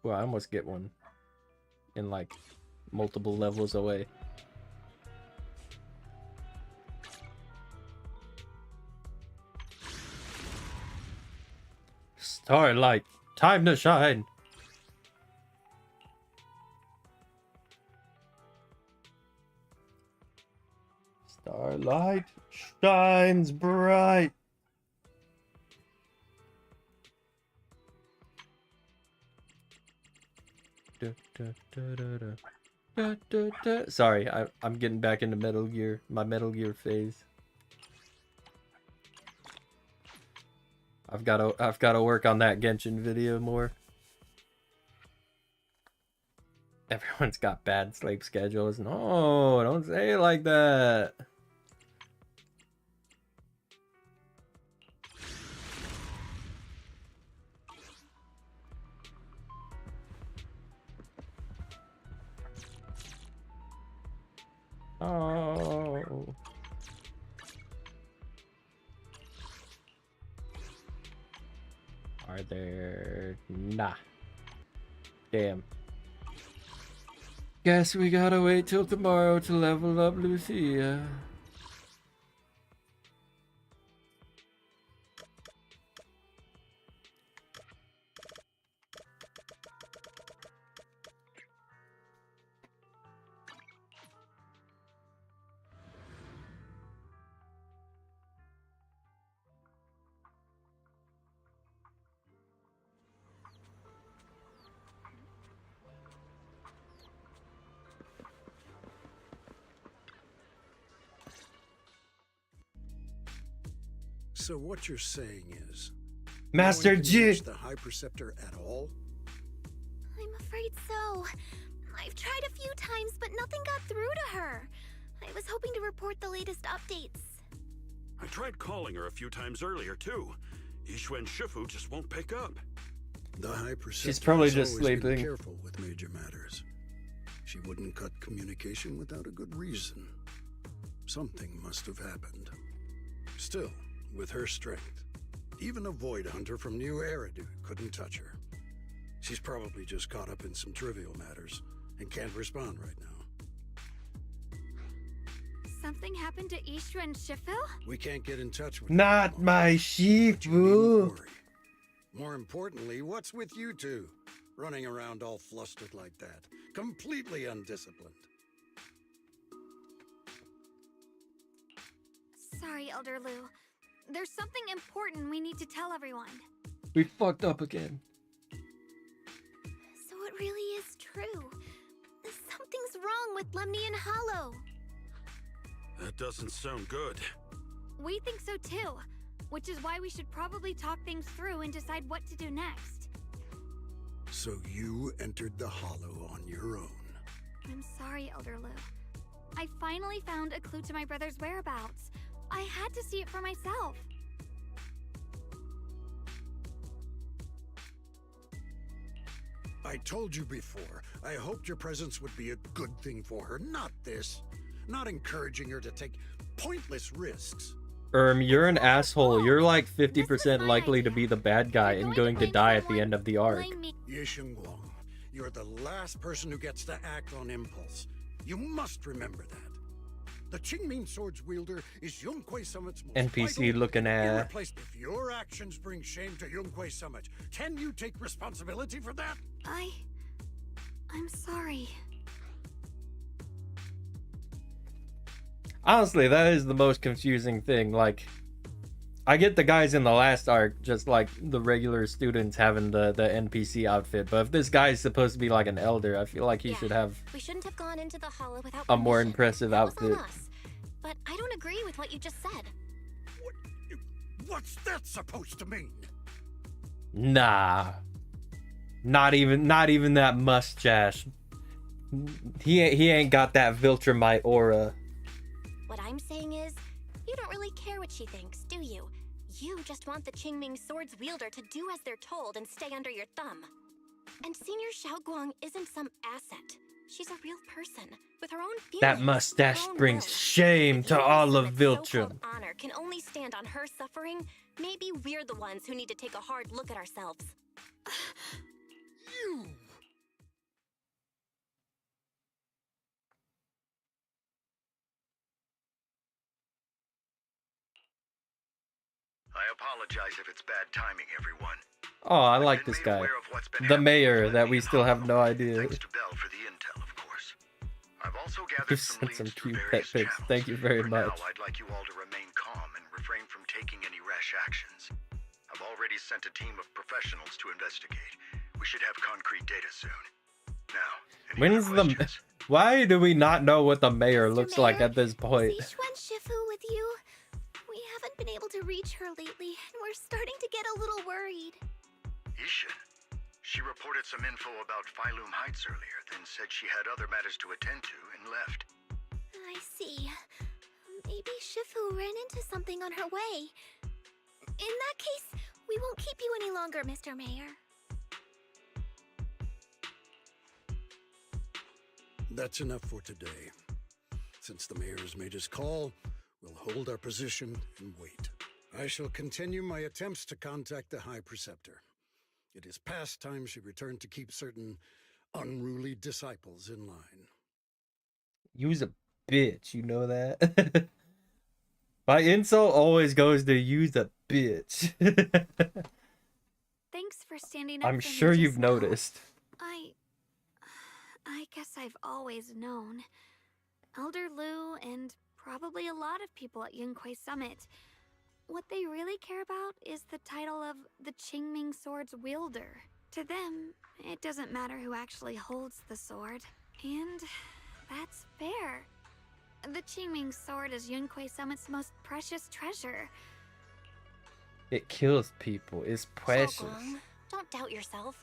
Well, I almost get one in like multiple levels away. Starlight, time to shine. Starlight shines bright. Sorry, I'm getting back into Metal Gear, my Metal Gear phase. I've got to work on that Genshin video more. Everyone's got bad sleep schedules. No, don't say it like that. Oh. Are there Nah. Damn. Guess we gotta wait till tomorrow to level up Lucia. So what you're saying is, Master no one can G. reach the High Preceptor at all? I'm afraid so. I've tried a few times, but nothing got through to her. I was hoping to report the latest updates. I tried calling her a few times earlier too. Yixuan Shifu just won't pick up. The High Preceptor She's probably has just always been sleeping. careful with major matters. She wouldn't cut communication without a good reason. Something must have happened. Still, with her strength, even a Void Hunter from New Eridu couldn't touch her. She's probably just caught up in some trivial matters and can't respond right now. Something happened to Ishu and Shifu? We can't get in touch with her Not anymore. my Shifu. More importantly, what's with you two? Running around all flustered like that. Completely undisciplined. Sorry, Elder Lu. There's something important we need to tell everyone. We fucked up again. So it really is true. Something's wrong with Lemnian Hollow. That doesn't sound good. We think so too, which is why we should probably talk things through and decide what to do next. So you entered the Hollow on your own. I'm sorry, Elder Lu. I finally found a clue to my brother's whereabouts. I had to see it for myself. I told you before, I hoped your presence would be a good thing for her, not this. Not encouraging her to take pointless risks. You're an asshole. You're like 50% likely to be the bad guy and going to die at the end of the arc. Yixuan, you're the last person who gets to act on impulse. You must remember that. The Qingming Sword's wielder is Yunquei Summit's most NPC vital, looking at. irreplaceable. If your actions bring shame to Yunquei Summit, can you take responsibility for that? I'm sorry. Honestly, that is the most confusing thing. Like, I get the guys in the last arc, just like the regular students having the NPC outfit. But if this guy is supposed to be like an elder, I feel like he should have We shouldn't have gone into the hollow without a more permission. impressive That was outfit. on us. But I don't agree with what you just said. What's that supposed to mean? Nah. Not even that mustache. He ain't got that Viltrumite aura. What I'm saying is, you don't really care what she thinks, do you? You just want the Qingming Sword's wielder to do as they're told and stay under your thumb. And Senior Xiaoguang isn't some asset. She's a real person, with her own feelings. That mustache her own brings will. shame to all of Summit's Viltrum. so-called honor can only stand on her suffering. Maybe we're the ones who need to take a hard look at ourselves. You! I apologize if it's bad timing, everyone. Oh, I like this guy. The mayor that we still have no idea. Thanks to Bell for the intel, of course. I've also gathered You've some sent some leads through cute pet various pics. channels. Thank you very For much. now, I'd like you all to remain calm and refrain from taking any rash actions. I've already sent a team of professionals to investigate. We should have concrete data soon. Now, When's the... Why do we not know what the mayor looks like at this point? Is Yixuan Shifu with you? We haven't been able to reach her lately, and we're starting to get a little worried. Ishin. She reported some info about Phylum Heights earlier, then said she had other matters to attend to and left. I see. Maybe Shifu ran into something on her way. In that case, we won't keep you any longer, Mr. Mayor. That's enough for today. Since the mayor has made his call, we'll hold our position and wait. I shall continue my attempts to contact the High Preceptor. It is past time she returned to keep certain unruly disciples in line. You's a bitch, you know that? My insult always goes to use a bitch. Thanks for standing up I'm for sure me just you've now. noticed. I guess I've always known. Elder Lu and probably a lot of people at Yunquay Summit, what they really care about is the title of the Qingming Sword's wielder. To them, it doesn't matter who actually holds the sword. And that's fair. The Qingming Sword is Yunquay Summit's most precious treasure. It kills people. It's precious. Xiaoguang, don't doubt yourself.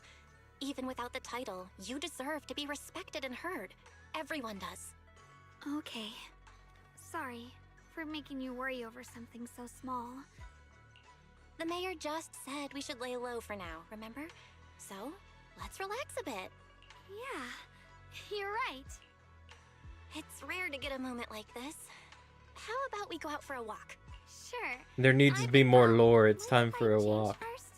Even without the title, you deserve to be respected and heard. Everyone does. Okay. Sorry for making you worry over something so small. The mayor just said we should lay low for now, remember? So, let's relax a bit. Yeah, you're right. It's rare to get a moment like this. How about we go out for a walk? Sure. There needs to be more lore. It's time for a walk. First,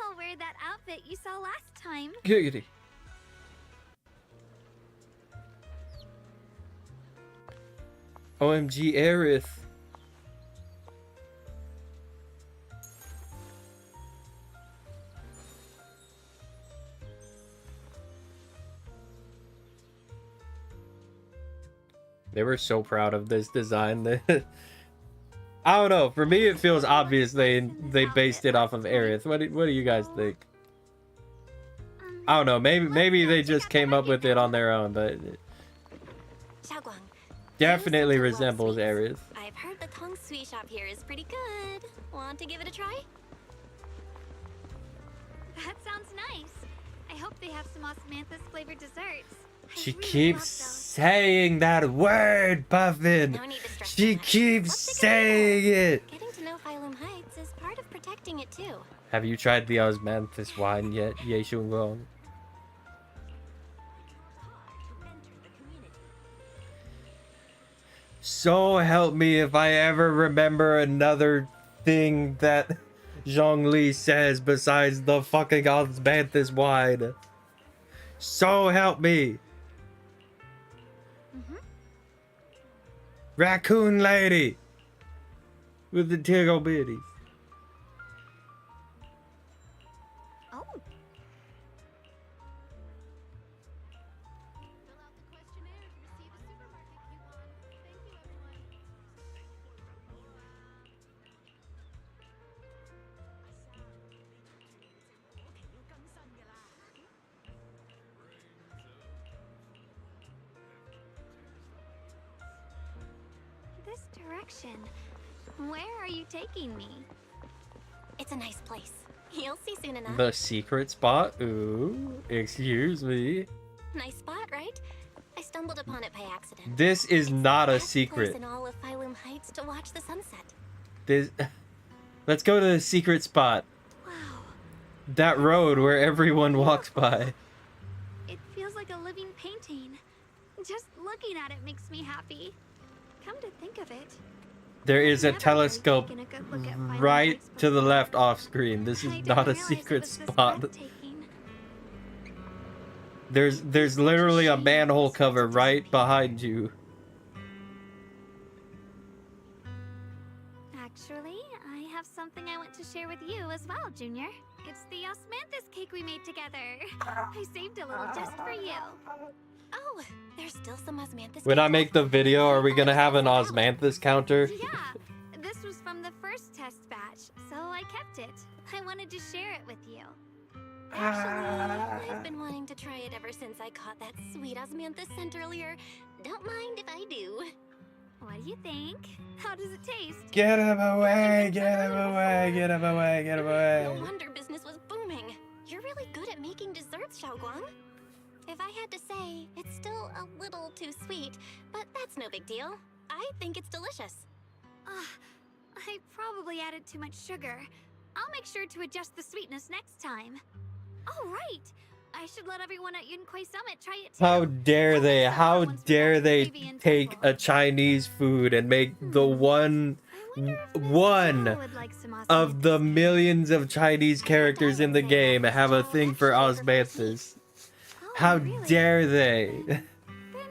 I'll wear that outfit you saw last time. Giggity. OMG, Aerith. They were so proud of this design. I don't know. For me, it feels obvious they based it off of Aerith. What do you guys think? I don't know. Maybe they just came up with it on their own, but Xiaoguang, definitely resembles Aerith. I've heard the Tong Sui shop here is pretty good. Want to give it a try? That sounds nice. I hope they have some osmanthus flavored desserts. She keeps saying that word, Puffin. She keeps saying it. Getting to know Phylum Heights is part of protecting it too. Have you tried the osmanthus wine yet, Ye Shunggong? So help me if I ever remember another thing that Zhongli says besides the fucking osmanthus wine. So help me. Raccoon lady with the tickle bitties. Oh. This direction. Where are you taking me? It's a nice place. You'll see soon enough. The secret spot? Ooh, excuse me. Nice spot, right? I stumbled upon it by accident. This is not a Best place secret. in all of Phylum Heights to watch the sunset. This. Let's go to the secret spot. Wow. That road where everyone walks by. It feels like a living painting. Just looking at it makes me happy. Come to think of it, There is a telescope taken a good look at Phylum right Heights to the before. left off screen. This I is didn't not a realize it secret was this spot. breathtaking. There's literally a manhole cover right behind you. Actually, I have something I want to share with you as well, Junior. It's the osmanthus cake we made together. I saved a little just for you. Oh, there's still some osmanthus. When I make the video, are we gonna have an osmanthus counter? Yeah, this was from the first test batch, so I kept it. I wanted to share it with you. Actually, I've been wanting to try it ever since I caught that sweet osmanthus scent earlier. Don't mind if I do. What do you think? How does it taste? Get him away! Get him away! Get him away! Get him No away! wonder business was booming. You're really good at making desserts, Xiaoguang. If I had to say, it's still a little too sweet, but that's no big deal. I think it's delicious. I probably added too much sugar. I'll make sure to adjust the sweetness next time. Oh, right! I should let everyone at Yunquay Summit try it too. How dare they? How dare they take a Chinese food and make the one one would like some of the millions of Chinese characters in the game have a thing for osmanthus. How dare they? Then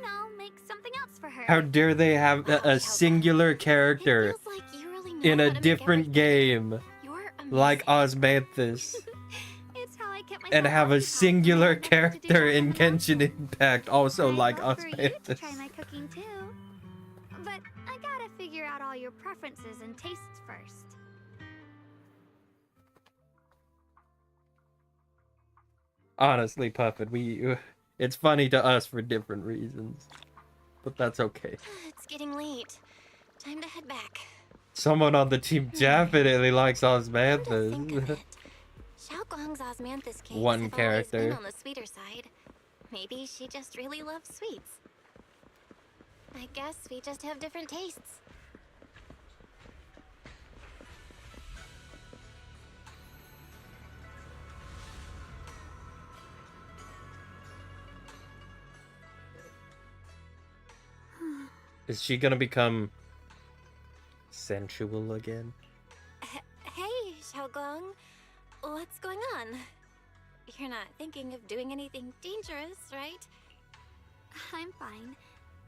I'll make something else for her. How dare they have a singular character in a different game like osmanthus? It's how I kept myself And have a occupied singular when I never had to do character something in else. Genshin Impact also I'd like love for you to osmanthus. try my cooking too. But I gotta figure out all your preferences and tastes first. Honestly, Puffin, it's funny to us for different reasons. But that's okay. It's getting late. Time to head back. Someone on the team definitely likes osmanthus. Xiaoguang's osmanthus cakes One have always character. been on the sweeter side. Maybe she just really loves sweets. I guess we just have different tastes. Is she gonna become sensual again? Hey, Xiaoguang. What's going on? You're not thinking of doing anything dangerous, right? I'm fine.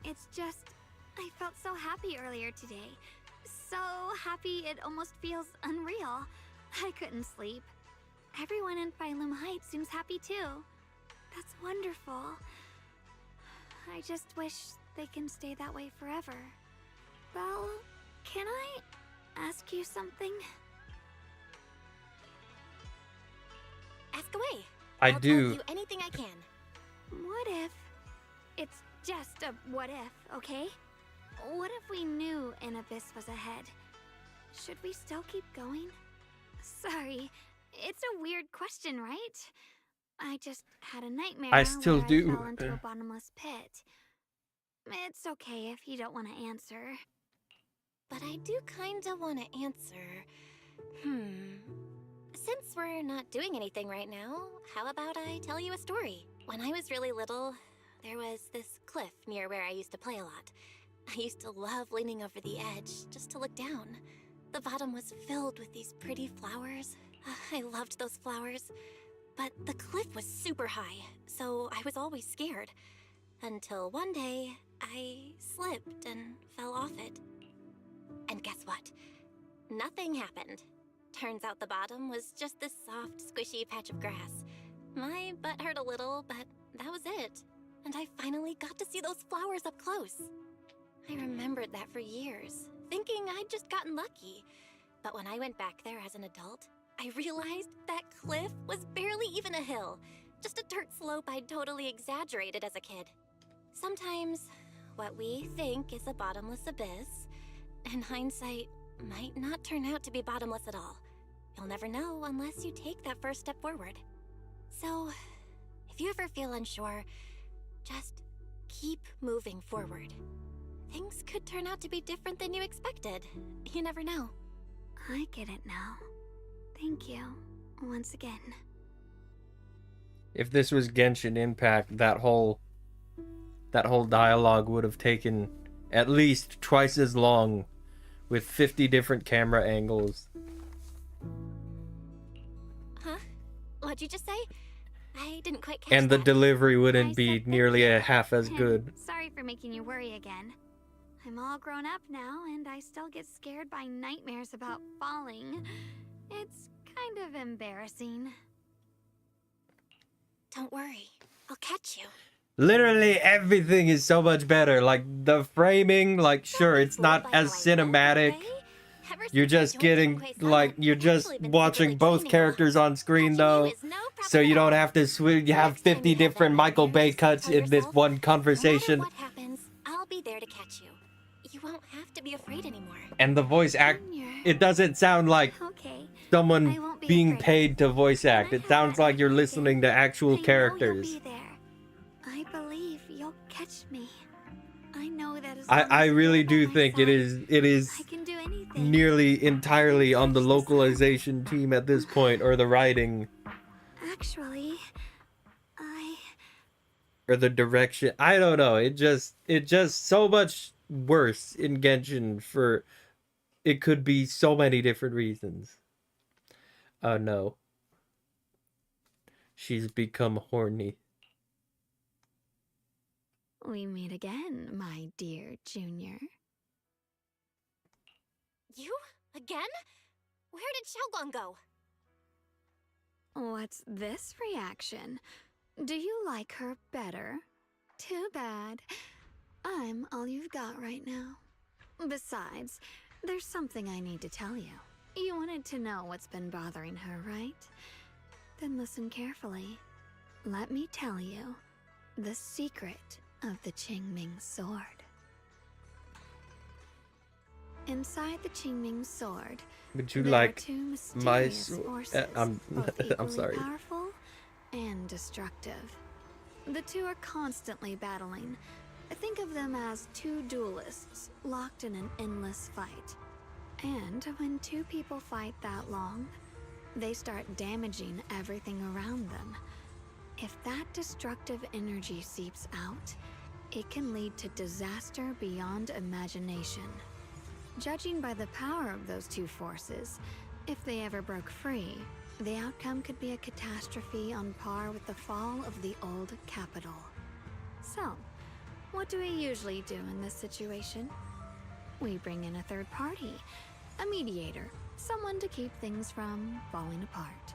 It's just, I felt so happy earlier today. So happy it almost feels unreal. I couldn't sleep. Everyone in Phylum Heights seems happy too. That's wonderful. I just wish they can stay that way forever. Well, can I ask you something? Ask away. I I'll do. tell you anything I can. What if... It's just a what if, okay? What if we knew an abyss was ahead? Should we still keep going? Sorry, it's a weird question, right? I just had a nightmare I still where do. I fell into a bottomless pit. It's okay if you don't want to answer. But I do kinda wanna answer. Since we're not doing anything right now, how about I tell you a story? When I was really little, there was this cliff near where I used to play a lot. I used to love leaning over the edge just to look down. The bottom was filled with these pretty flowers. I loved those flowers. But the cliff was super high, so I was always scared. Until one day, I slipped and fell off it. And guess what? Nothing happened. Turns out the bottom was just this soft, squishy patch of grass. My butt hurt a little, but that was it. And I finally got to see those flowers up close. I remembered that for years, thinking I'd just gotten lucky. But when I went back there as an adult, I realized that cliff was barely even a hill. Just a dirt slope I'd totally exaggerated as a kid. Sometimes, what we think is a bottomless abyss, in hindsight, might not turn out to be bottomless at all. You'll never know unless you take that first step forward. So, if you ever feel unsure, just keep moving forward. Things could turn out to be different than you expected. You never know. I get it now. Thank you, once again. If this was Genshin Impact, that whole dialogue would have taken at least twice as long, with 50 different camera angles. Huh? What'd you just say? I didn't quite catch And the that. delivery wouldn't be nearly a half as good. Sorry for making you worry again. I'm all grown up now, and I still get scared by nightmares about falling. It's kind of embarrassing. Don't worry. I'll catch you. Literally everything is so much better. Like the framing, like sure, it's not as cinematic. You're just getting like you're just watching both characters on screen though. So you don't have to you have 50 different Michael Bay cuts in this one conversation. What happens, I'll be there to catch you. You won't have to be afraid anymore. And the voice act, it doesn't sound like someone being paid to voice act. It sounds like you're listening to actual characters. I believe you'll catch me. I know that as I really do think it is nearly entirely on the localization team at this point, or the writing, Actually, or the direction. I don't know. It just so much worse in Genshin for it could be so many different reasons. Oh no. She's become horny. We meet again, my dear Junior. You? Again? Where did Xiaoguang go? What's this reaction? Do you like her better? Too bad. I'm all you've got right now. Besides, there's something I need to tell you. You wanted to know what's been bothering her, right? Then listen carefully. Let me tell you the secret of the Qingming sword. Inside the Qingming sword, Would you there like are two my mysterious forces, I'm both I'm equally sorry. powerful and destructive. The two are constantly battling. Think of them as two duelists locked in an endless fight. And when two people fight that long, they start damaging everything around them. If that destructive energy seeps out, it can lead to disaster beyond imagination. Judging by the power of those two forces, if they ever broke free, the outcome could be a catastrophe on par with the fall of the old capital. So, what do we usually do in this situation? We bring in a third party, a mediator, someone to keep things from falling apart.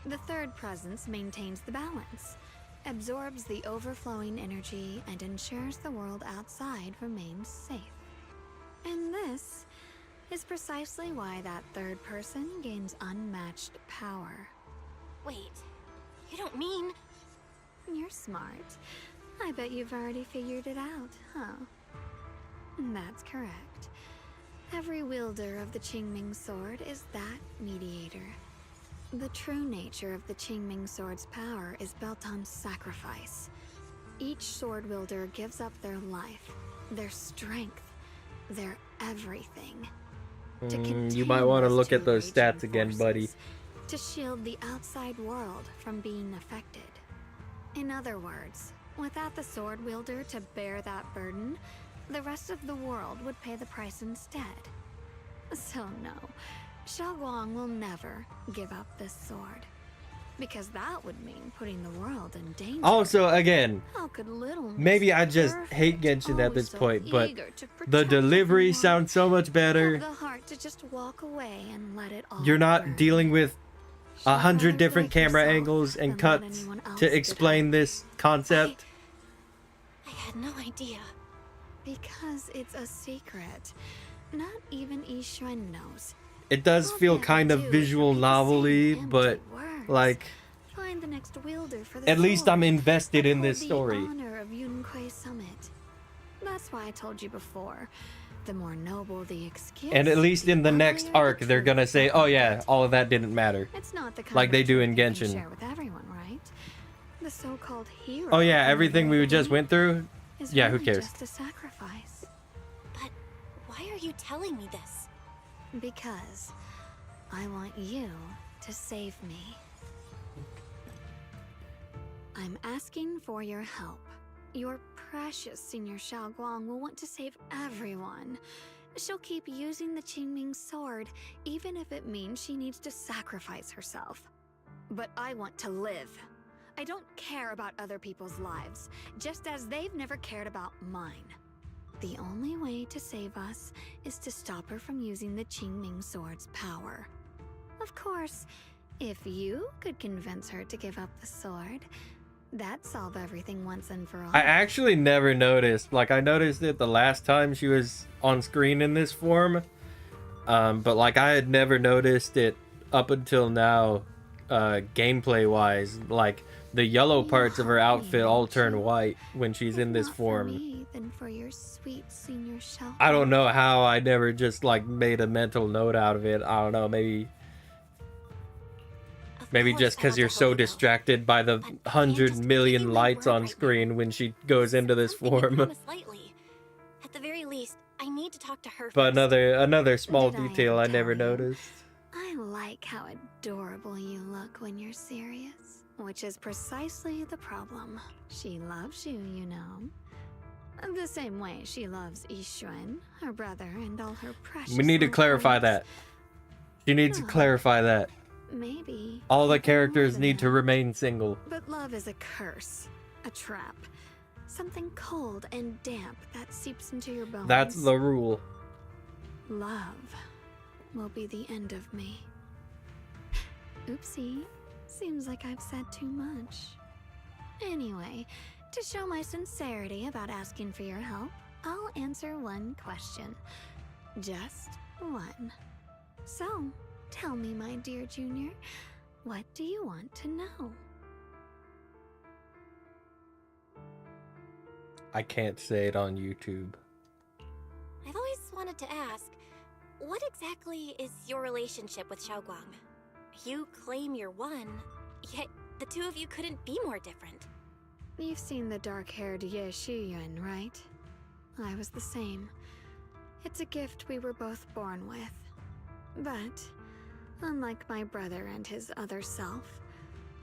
The third presence maintains the balance, absorbs the overflowing energy, and ensures the world outside remains safe. And this is precisely why that third person gains unmatched power. Wait, you don't mean... You're smart. I bet you've already figured it out, huh? That's correct. Every wielder of the Qingming sword is that mediator. The true nature of the Qingming sword's power is built on sacrifice. Each sword wielder gives up their life, their strength, their everything. You might want to look at those stats again, buddy. To shield the outside world from being affected. In other words, without the sword wielder to bear that burden, the rest of the world would pay the price instead. So no, Xiaoguang will never give up this sword. Because that would mean putting the world in danger. Also, again, How could little maybe I just hate Genshin at this point, but the delivery sounds so much better. Have the heart to just walk away and let it all You're not burn. dealing with 100 different like camera yourself angles and than let cuts anyone else to do explain this concept. I had no idea. Because it's a secret. Not even Yixuan knows. It does All feel they kind have of to do is visual repeat the same novelty, empty but words. like, Find the next wielder for the at least I'm sword. invested in this Uphold story. The honor of Yunquei Summit. That's why I told you before. The more noble the excuse, And at least in the next uglier arc, the they're truth. gonna say, "Oh yeah, all of that didn't matter," It's not the kind like of they do truth in you can Genshin. share with everyone, right? The so-called hero. Oh yeah, from the everything we very just went through. is Yeah, who really cares? Just a sacrifice. But why are you telling me this? Because I want you to save me. I'm asking for your help. Your precious Senior Xiaoguang will want to save everyone. She'll keep using the Qingming sword, even if it means she needs to sacrifice herself. But I want to live. I don't care about other people's lives, just as they've never cared about mine. The only way to save us is to stop her from using the Qingming sword's power. Of course, if you could convince her to give up the sword, that'd solve everything once and for all. I actually never noticed. Like, I noticed it the last time she was on screen in this form. But, like, I had never noticed it up until now, gameplay-wise. Like, the yellow parts of her outfit all turn white when she's in this form. Than for your sweet Senior Xiaoguang. I don't know how I never just, like, made a mental note out of it. I don't know, maybe just because you're so distracted by the 100 million lights on screen when she goes into this form. At the very least, I need to talk to her But first. another small Did I detail ever I never tell you? noticed. I like how adorable you look when you're serious. Which is precisely the problem. She loves you, you know. The same way she loves Yixuan, her brother, and all her precious. We need to little clarify friends. that. She needs to clarify that. Maybe. All the even more characters than need to that. remain single. But love is a curse, a trap, something cold and damp that seeps into your bones. That's the rule. Love will be the end of me. Oopsie. Seems like I've said too much. Anyway, to show my sincerity about asking for your help, I'll answer one question. Just one. So, tell me, my dear Junior, what do you want to know? I can't say it on YouTube. I've always wanted to ask, what exactly is your relationship with Xiaoguang? You claim you're one, yet the two of you couldn't be more different. You've seen the dark-haired Ye Shiyuan, right? I was the same. It's a gift we were both born with. But, unlike my brother and his other self,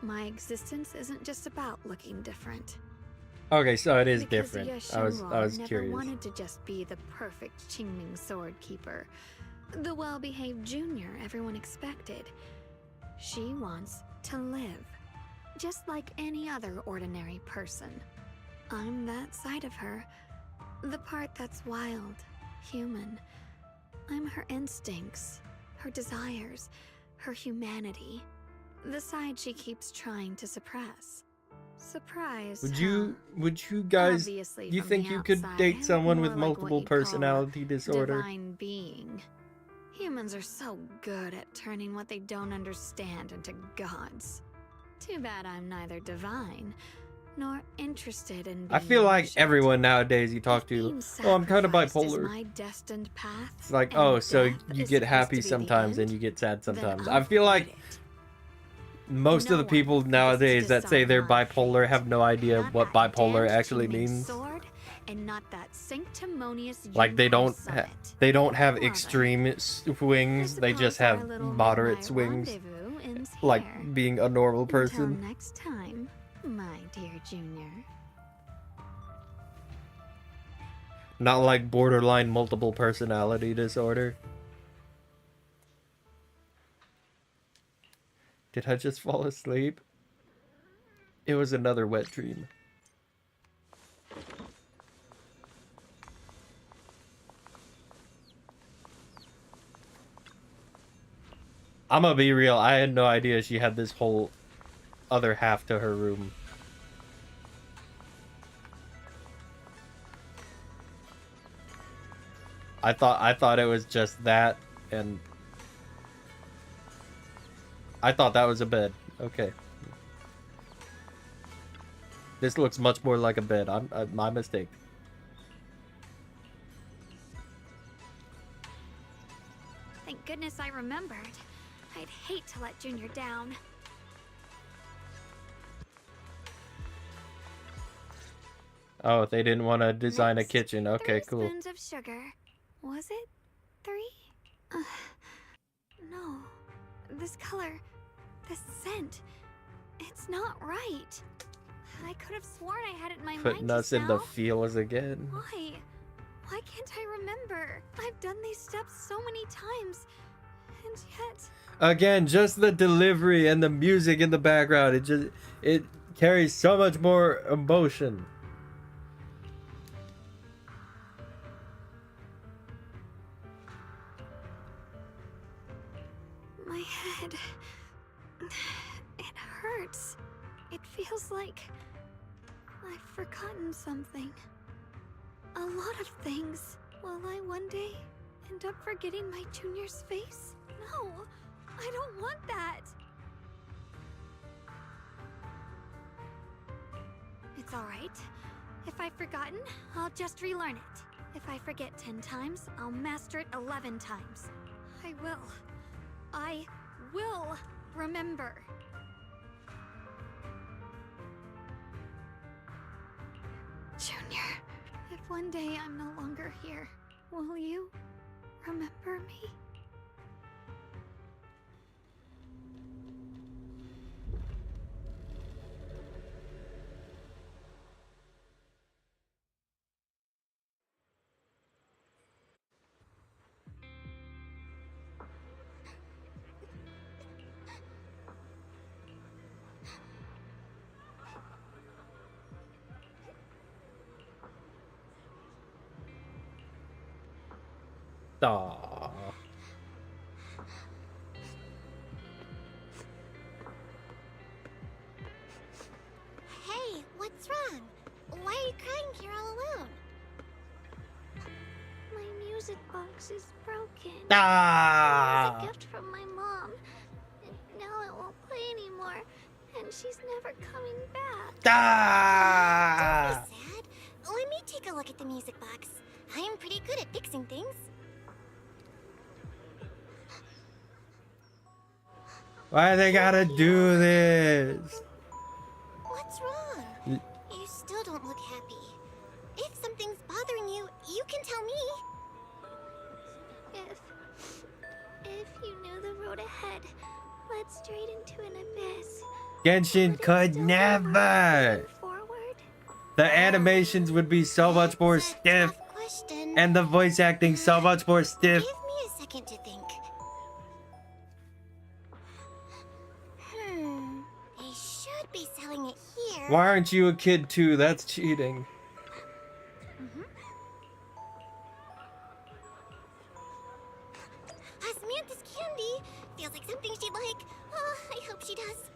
my existence isn't just about looking different. Okay, so it is Because different. Ye I was Shenron never curious. wanted to just be the perfect Qingming sword keeper, the well-behaved junior everyone expected. She wants to live, just like any other ordinary person. I'm that side of her, the part that's wild, human. I'm her instincts, her desires, her humanity, the side she keeps trying to suppress. Surprised, Would huh? you guys, Obviously, you from think the you could outside, date someone more with like what multiple you'd call a personality disorder? Divine being. Humans are so good at turning what they don't understand into gods. Too bad I'm neither divine nor interested in being I feel like worshipped. everyone nowadays you talk to, Being oh, I'm kind of sacrificed is bipolar. my destined path, It's like, and oh, so death you is get supposed happy to be the sometimes and end? you get sad Then sometimes. I'll I feel like fight it. most No of the one people gets to nowadays that say decide they're my bipolar have no idea Not what that bipolar damned actually Qingming means. sword, and not that sanctimonious Like they Yunkai don't summit. they don't have Well then, extreme swings. They just suppose our have little moderate midnight swings. rendezvous ends Like here. being a normal Until person. next time, my dear Junior. Not like borderline multiple personality disorder. Did I just fall asleep? It was another wet dream. I'm gonna be real, I had no idea she had this whole other half to her room. I thought it was just that, and I thought that was a bed. Okay. This looks much more like a bed. My mistake. Thank goodness I remembered. I'd hate to let Junior down. Oh, they didn't want to design a kitchen. Okay, 3 cool. spoons of sugar. Was it 3? No. This color, this scent, it's not right. I could have sworn I had it in my Putting mind us just in the now. feels again. Why? Why can't I remember? I've done these steps so many times, and yet... Again, just the delivery and the music in the background. It carries so much more emotion. My head... It hurts. It feels like... I've forgotten something. A lot of things. Will I one day end up forgetting my Junior's face? No! I don't want that! It's alright. If I've forgotten, I'll just relearn it. If I forget 10 times, I'll master it 11 times. I will remember. Junior, if one day I'm no longer here, will you remember me? Aww. Hey, what's wrong? Why are you crying here all alone? My music box is broken. Ah. It was a gift from my mom. And now it won't play anymore. And she's never coming back. Ah. Don't be sad. Let me take a look at the music box. I am pretty good at fixing things. Why they gotta do this? What's wrong? You still don't look happy. If something's bothering you, you can tell me. If you knew the road ahead led straight into an abyss. Genshin could never. The animations would be so much more stiff, Question. and the voice acting so much more stiff. Give me a second to think. They should be selling it here. Why aren't you a kid too? That's cheating. Samantha's candy. Feels like something she'd like. Oh, I hope she does.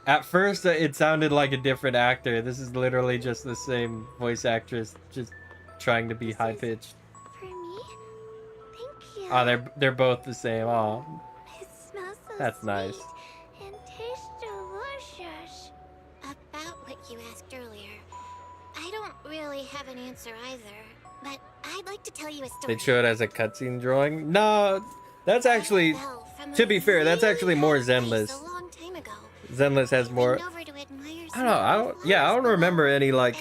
At first, it sounded like a different actor. This is literally just the same voice actress, just trying to be high pitched. For me? Thank you. Oh, they're both the same. Oh, It smells so that's sweet nice. and tastes delicious. About what you asked earlier, I don't really have an answer either, but I'd like to tell you a story. They show it as a cutscene drawing. No, that's actually, to be fair, that's actually more Zenless. A long time ago. Zenless has more. I don't remember any like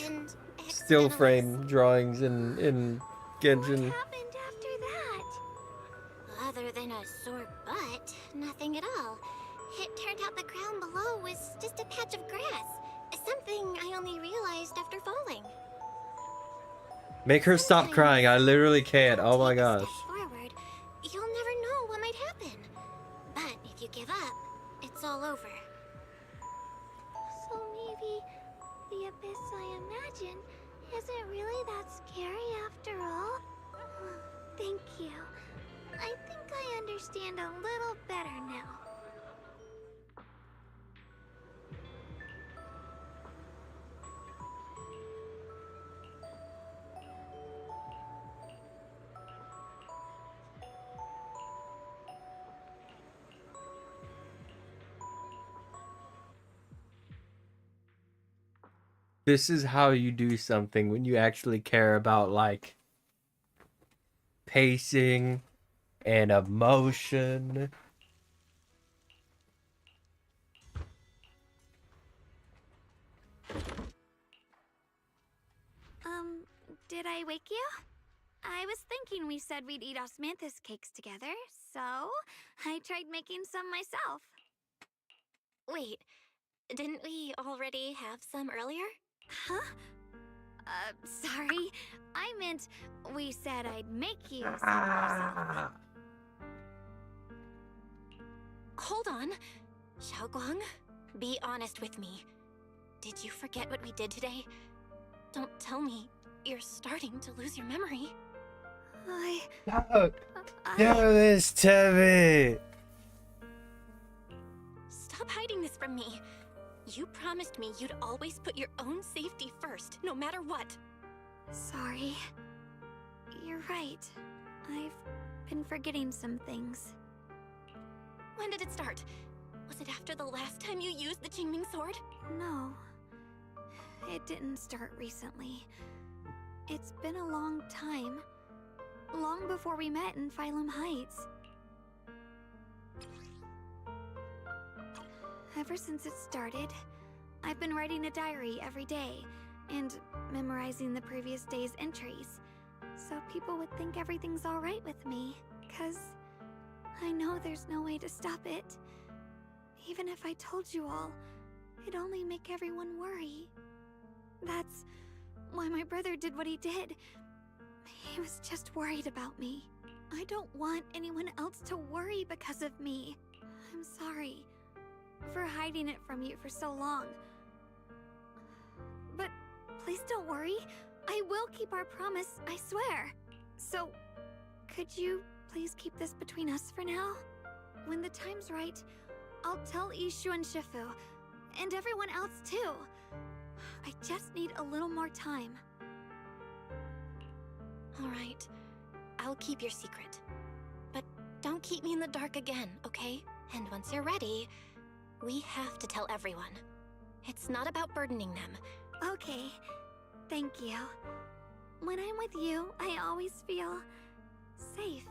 still frame drawings in Genshin. Other than a sore butt, nothing at all. It turned out the ground below was just a patch of grass. Something I only realized after falling. Make her stop crying. I literally can't. Oh my gosh. Forward, you'll never know what might happen. But if you give up, it's all over. So maybe the abyss I imagine isn't really that scary after all. Thank you. I think I understand a little better now. This is how you do something when you actually care about like pacing and emotion. Did I wake you? I was thinking we said we'd eat osmanthus cakes together, so I tried making some myself. Wait, didn't we already have some earlier? Huh? Sorry. I meant we said I'd make you some myself. Hold on. Xiaoguang, be honest with me. Did you forget what we did today? Don't tell me you're starting to lose your memory. Don't do this to me. Stop hiding this from me. You promised me you'd always put your own safety first, no matter what. Sorry. You're right. I've been forgetting some things. When did it start? Was it after the last time you used the Qingming sword? No. It didn't start recently. It's been a long time. Long before we met in Phylum Heights. Ever since it started, I've been writing a diary every day and memorizing the previous day's entries, so people would think everything's alright with me, 'cause I know there's no way to stop it. Even if I told you all, it'd only make everyone worry. That's why my brother did what he did. He was just worried about me. I don't want anyone else to worry because of me. I'm sorry for hiding it from you for so long. But please don't worry. I will keep our promise, I swear. So Could you please keep this between us for now? When the time's right, I'll tell Ishu and Shifu, and everyone else too. I just need a little more time. All right. I'll keep your secret. But don't keep me in the dark again, okay? And once you're ready, we have to tell everyone. It's not about burdening them. Okay. Thank you. When I'm with you, I always feel safe.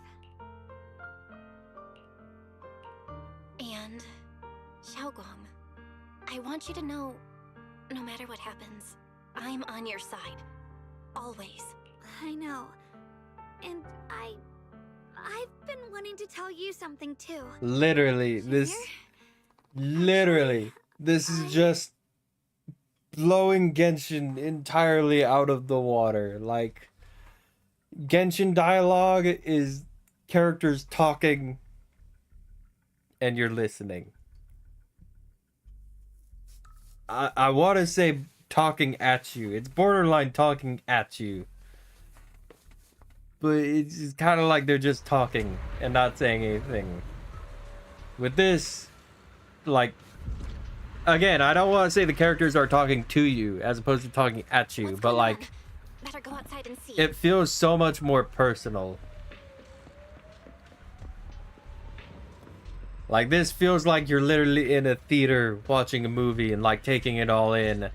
And Xiaoguang, I want you to know, no matter what happens, I'm on your side. Always. I know. And I've been wanting to tell you something too. Literally, this is just blowing Genshin entirely out of the water. Like, Genshin dialogue is characters talking and you're listening. I want to say talking at you. It's borderline talking at you. But it's kind of like they're just talking and not saying anything. With this, like, again, I don't want to say the characters are talking to you as opposed to talking at you, but like, better go outside and see. it feels so much more personal. Like, this feels like you're literally in a theater watching a movie and like taking it all in.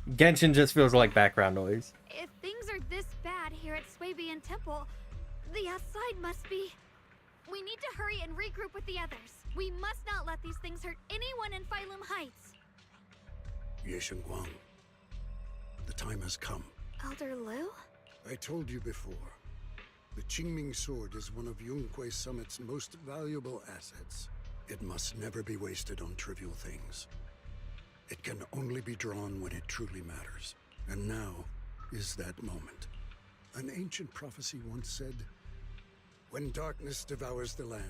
Genshin just feels like background noise. If things are this bad here at Swabian Temple, the outside must be... We need to hurry and regroup with the others. We must not let these things hurt anyone in Phylum Heights. Ye Guang, the time has come. Elder Lu? I told you before, the Qingming sword is one of Yunquei Summit's most valuable assets. It must never be wasted on trivial things. It can only be drawn when it truly matters. And now is that moment. An ancient prophecy once said, when darkness devours the land,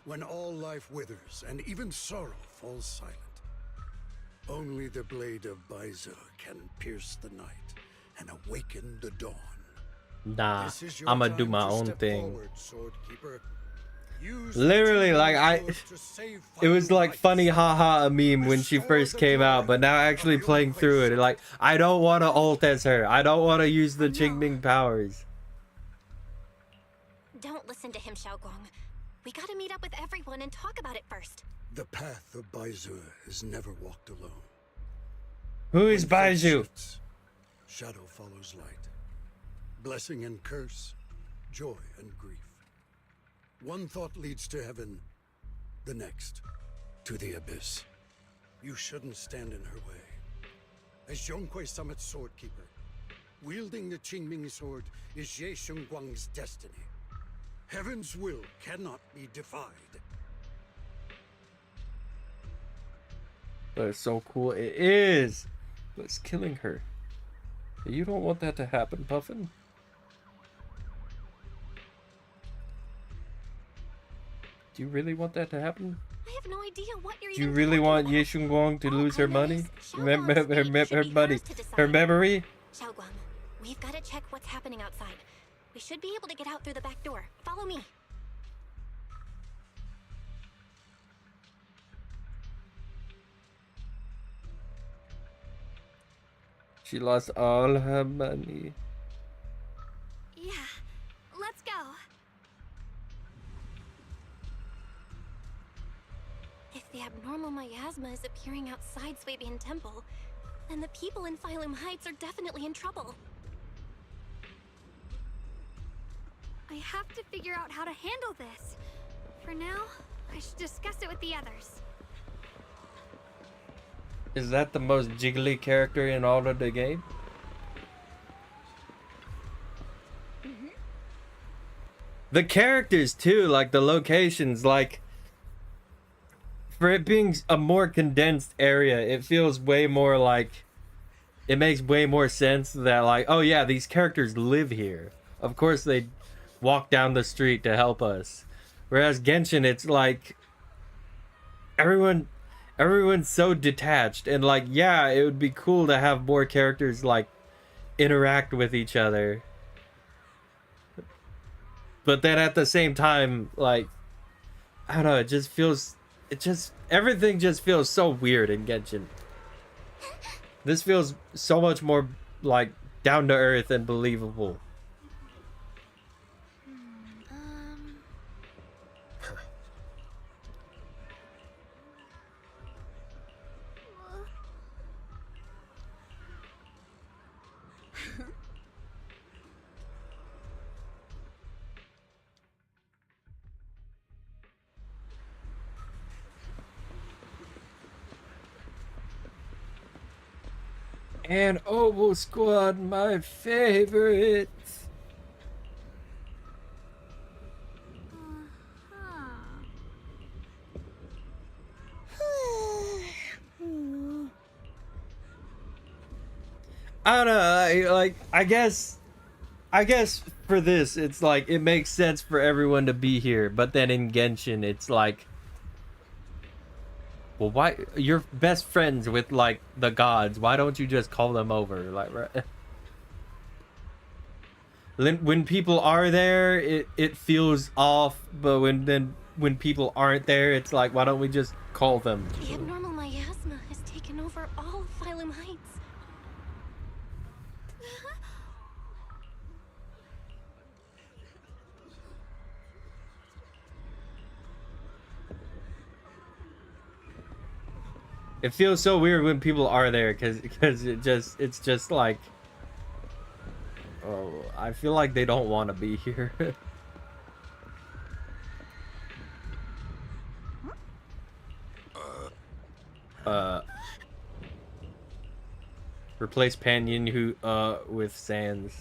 when all life withers and even sorrow falls silent, only the blade of Baize can pierce the night and awaken the dawn. Nah, I'ma do my own thing. Forward, Literally, like, it was like funny haha a meme when she first came out, but now actually playing through it, like, I don't want to ult as her. I don't want to use the Qingming powers. Don't listen to him, Xiaoguang. We gotta meet up with everyone and talk about it first. The path of Baize is never walked alone. Who is Baizu? Shadow follows light. Blessing and curse, joy and grief. One thought leads to heaven, the next to the abyss. You shouldn't stand in her way. As Yunquei Summit's sword keeper, wielding the Qingming sword is Ye Guang's destiny. Heaven's will cannot be defied. That's so cool. It is. But it's killing her. You don't want that to happen, Puffin. Do you really want that to happen? I have no idea what you're Do you really want Ye Guang to lose her money? Remember her money, her memory? Xiaoguang, we've got to check what's happening outside. We should be able to get out through the back door. Follow me. She lost all her money. Yeah, let's go. If the abnormal miasma is appearing outside Swabian Temple, then the people in Phylum Heights are definitely in trouble. I have to figure out how to handle this. For now, I should discuss it with the others. Is that the most jiggly character in all of the game? The characters too, like the locations, like for it being a more condensed area, it feels way more like it makes way more sense that like, oh yeah, these characters live here. Of course they walk down the street to help us. Whereas Genshin, it's like everyone's so detached, and like, yeah, it would be cool to have more characters like interact with each other. But then at the same time, like, I don't know, everything just feels so weird in Genshin. This feels so much more like down to earth and believable. And Oval Squad, my favorite. I don't know, I guess for this, it's like, it makes sense for everyone to be here, but then in Genshin, it's like, well, why, you're best friends with, like, the gods, why don't you just call them over, like, right? When people are there, it feels off, but when people aren't there, it's like, why don't we just call them? The abnormal miasma has taken over all of Phylum Heights. It feels so weird when people are there, because it's just like, oh, I feel like they don't want to be here. Replace Panyan with Sans.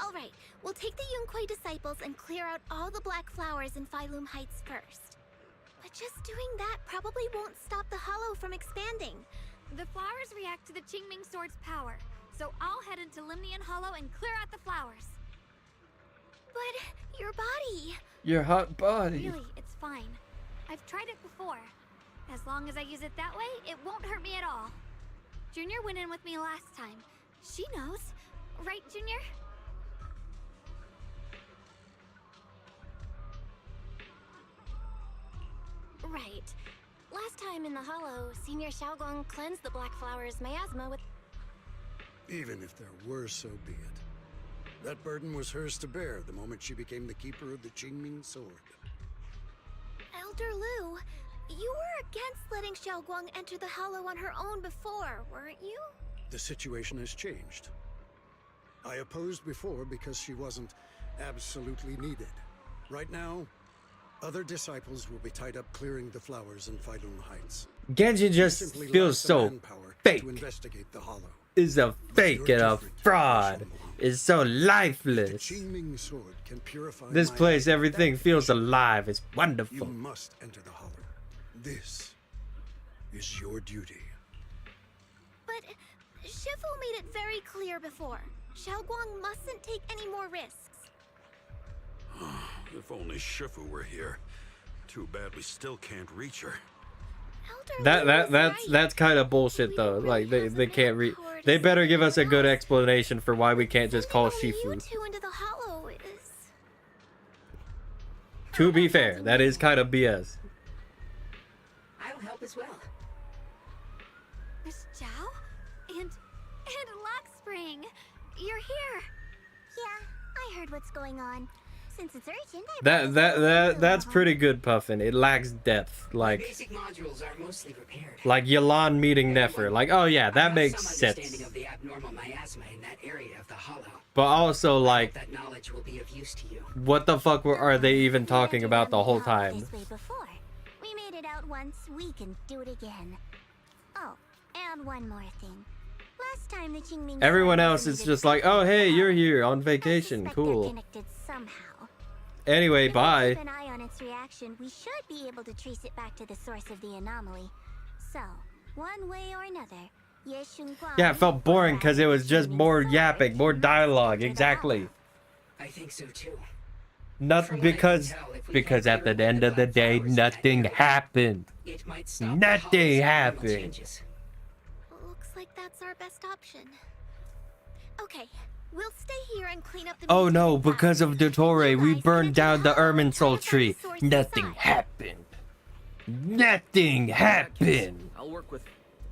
Alright, we'll take the Yunquei disciples and clear out all the black flowers in Phylum Heights first. But just doing that probably won't stop the hollow from expanding. The flowers react to the Qingming Sword's power, so I'll head into Limnian Hollow and clear out the flowers. But your body... Your hot body. Really, it's fine. I've tried it before. As long as I use it that way, it won't hurt me at all. Junior went in with me last time. She knows. Right, Junior? Right. Last time in the Hollow, Senior Xiaoguang cleansed the black flowers miasma with... Even if there were, so be it. That burden was hers to bear the moment she became the keeper of the Qingming Sword. Elder Lu, you were against letting Xiaoguang enter the Hollow on her own before, weren't you? The situation has changed. I opposed before because she wasn't absolutely needed. Right now, other disciples will be tied up clearing the flowers in Phylum Heights. Genshin just feels so fake. To investigate the Hollow. Is a fake and a fraud. Is so lifeless. The Qingming Sword can purify This my place, life. everything feels alive. It's wonderful. You must enter the Hollow. This is your duty. But Shifu made it very clear before. Xiaoguang mustn't take any more risks. If only Shifu were here. Too bad we still can't reach her. That's kind of bullshit though. Like they can't read. They better give us a good explanation for why we can't just call Shifu. To be fair, that is kind of BS. I'll help as well. Miss Zhao? And Lockspring! You're here! Yeah, I heard what's going on. Since it's urgent, That's pretty good, Puffin. It lacks depth. Like Basic modules are mostly repaired. like Yelan meeting Nefer. Like, oh yeah, that I makes have some sense. understanding of the abnormal miasma in that area of the Hollow. But also like, That knowledge will be of use to you. what the fuck are they even talking about the whole time? This way before. We made it out once, we can do it again. Oh, and one more thing. Last time the Qingming Everyone Sword else was is just like, oh hey, you're here on I vacation. suspect they're Cool. connected somehow. Anyway, If we bye. keep an eye on its reaction, we should be able to trace it back to the source of the anomaly. So, one way or another, Ye Shunguang... Yeah, it felt boring because it was just more yapping, more dialogue. Exactly. I think so too. Not because at the end of the day, nothing happened. It might stop Nothing the happened. changes. Looks like that's our best option. Okay, we'll stay here and clean up the Oh mutated no, flowers. because of Dottore, we burned down the Irminsul tree. Nothing happened. Nothing happened. I'll work with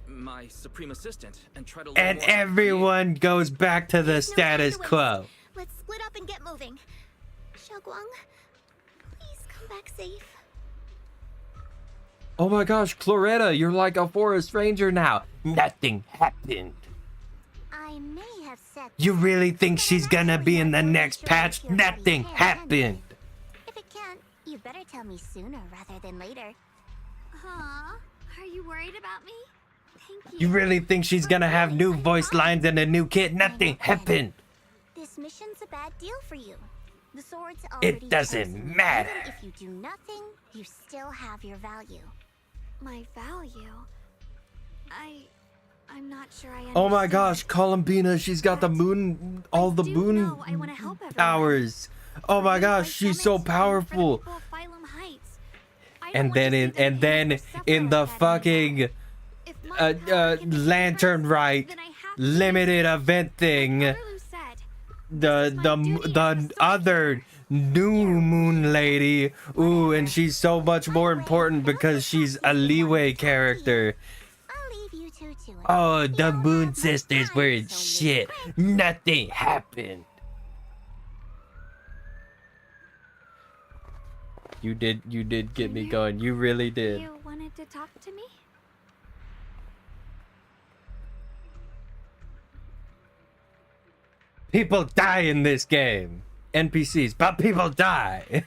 my supreme assistant and try to learn And more about everyone goes back to the status quo. Let's split up and get moving. Xiaoguang, please come back safe. Oh my gosh, Cloretta, you're like a forest ranger now. Nothing happened. I may have said You really think she's gonna be in the next patch? Nothing happened. if it can't, you better tell me sooner rather than later. Huh? Are you worried about me? Thank You really think she's gonna have new voice lines and a new kit? Nothing happened. This mission's a bad deal for you. The sword's It already doesn't chosen. matter. Even if you do nothing, you still have your value. My value? I'm not sure I understand. Oh my gosh, Columbina, she's got the moon, all the moon powers. Oh my gosh, she's so powerful. And then in the fucking lantern right limited event thing, the other new moon lady, ooh, and she's so much more important because she's a leeway character. Oh, the moon sisters were in shit. Nothing happened. You did get me going. You really did. You wanted to talk to me? People die in this game. NPCs, but people die.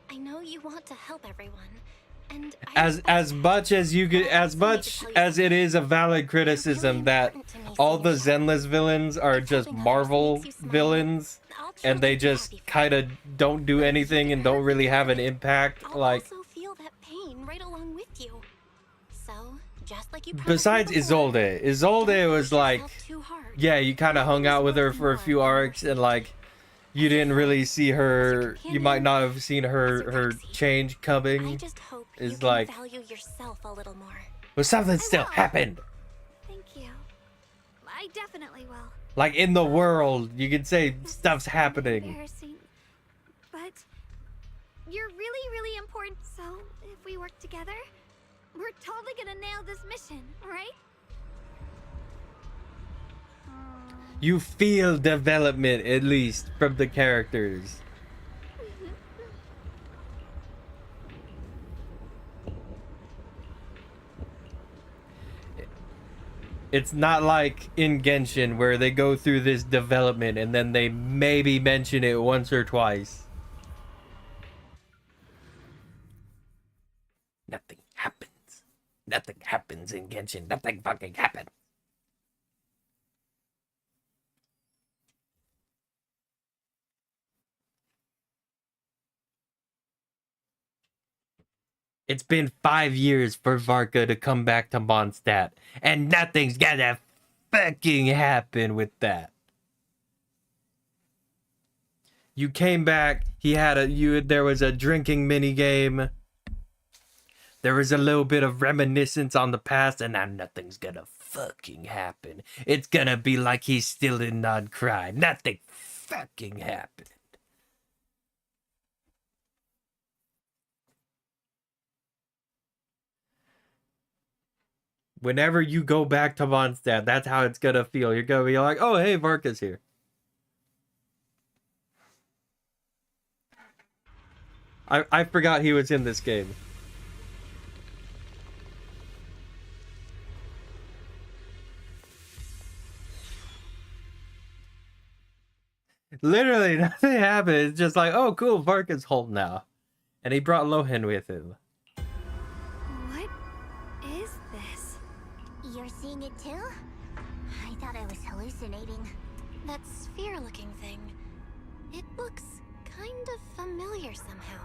I know you want to help everyone, and as much as you could, as much as it is a valid criticism that all the Zenless villains are just Marvel villains and they just kind of don't do anything and don't really have an impact, like also feel that pain right along with you. So, just like you besides Isolde was like, yeah, you kind of hung out with her for a few arcs and like you didn't really see her, you might not have seen her change coming. Is like, value yourself a little more. but something still happened. Thank you. I definitely will. Like in the world, you could say stuff's happening. Embarrassing. But you're really, really important, so if we work together, we're totally gonna nail this mission, right? You feel development, at least, from the characters. It's not like in Genshin where they go through this development and then they maybe mention it once or twice. Nothing happens. Nothing happens in Genshin. Nothing fucking happens. It's been 5 years for Varka to come back to Mondstadt, and nothing's gonna fucking happen with that. You came back, there was a drinking mini game. There was a little bit of reminiscence on the past, and now nothing's gonna fucking happen. It's gonna be like he's still in non-crime. Nothing fucking happened. Whenever you go back to Mondstadt, that's how it's gonna feel. You're gonna be like, oh, hey, Varka's here. I forgot he was in this game. Literally, nothing happened. It's just like, oh, cool, Varka's home now. And he brought Lohan with him. What is this? You're seeing it too? I thought I was hallucinating. That sphere-looking thing. It looks kind of familiar somehow.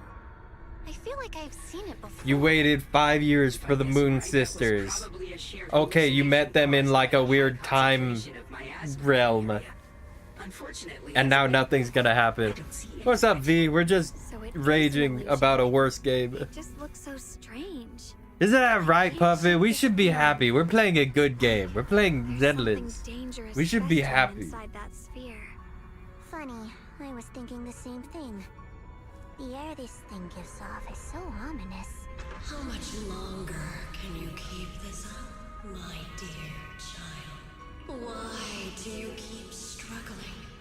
I feel like I've seen it before. You waited 5 years for the Moon Sisters. Okay, you met them in like a weird time realm. Unfortunately, And now nothing's gonna happen. What's up, V? We're just raging about a worse game. It just looks so strange. Isn't that right, Puffin? We should be happy. We're playing a good game. We're playing Zenless. We should be happy. Inside that sphere. Funny, I was thinking the same thing. The air this thing gives off is so ominous. How much longer can you keep this up, my dear child? Why do you keep struggling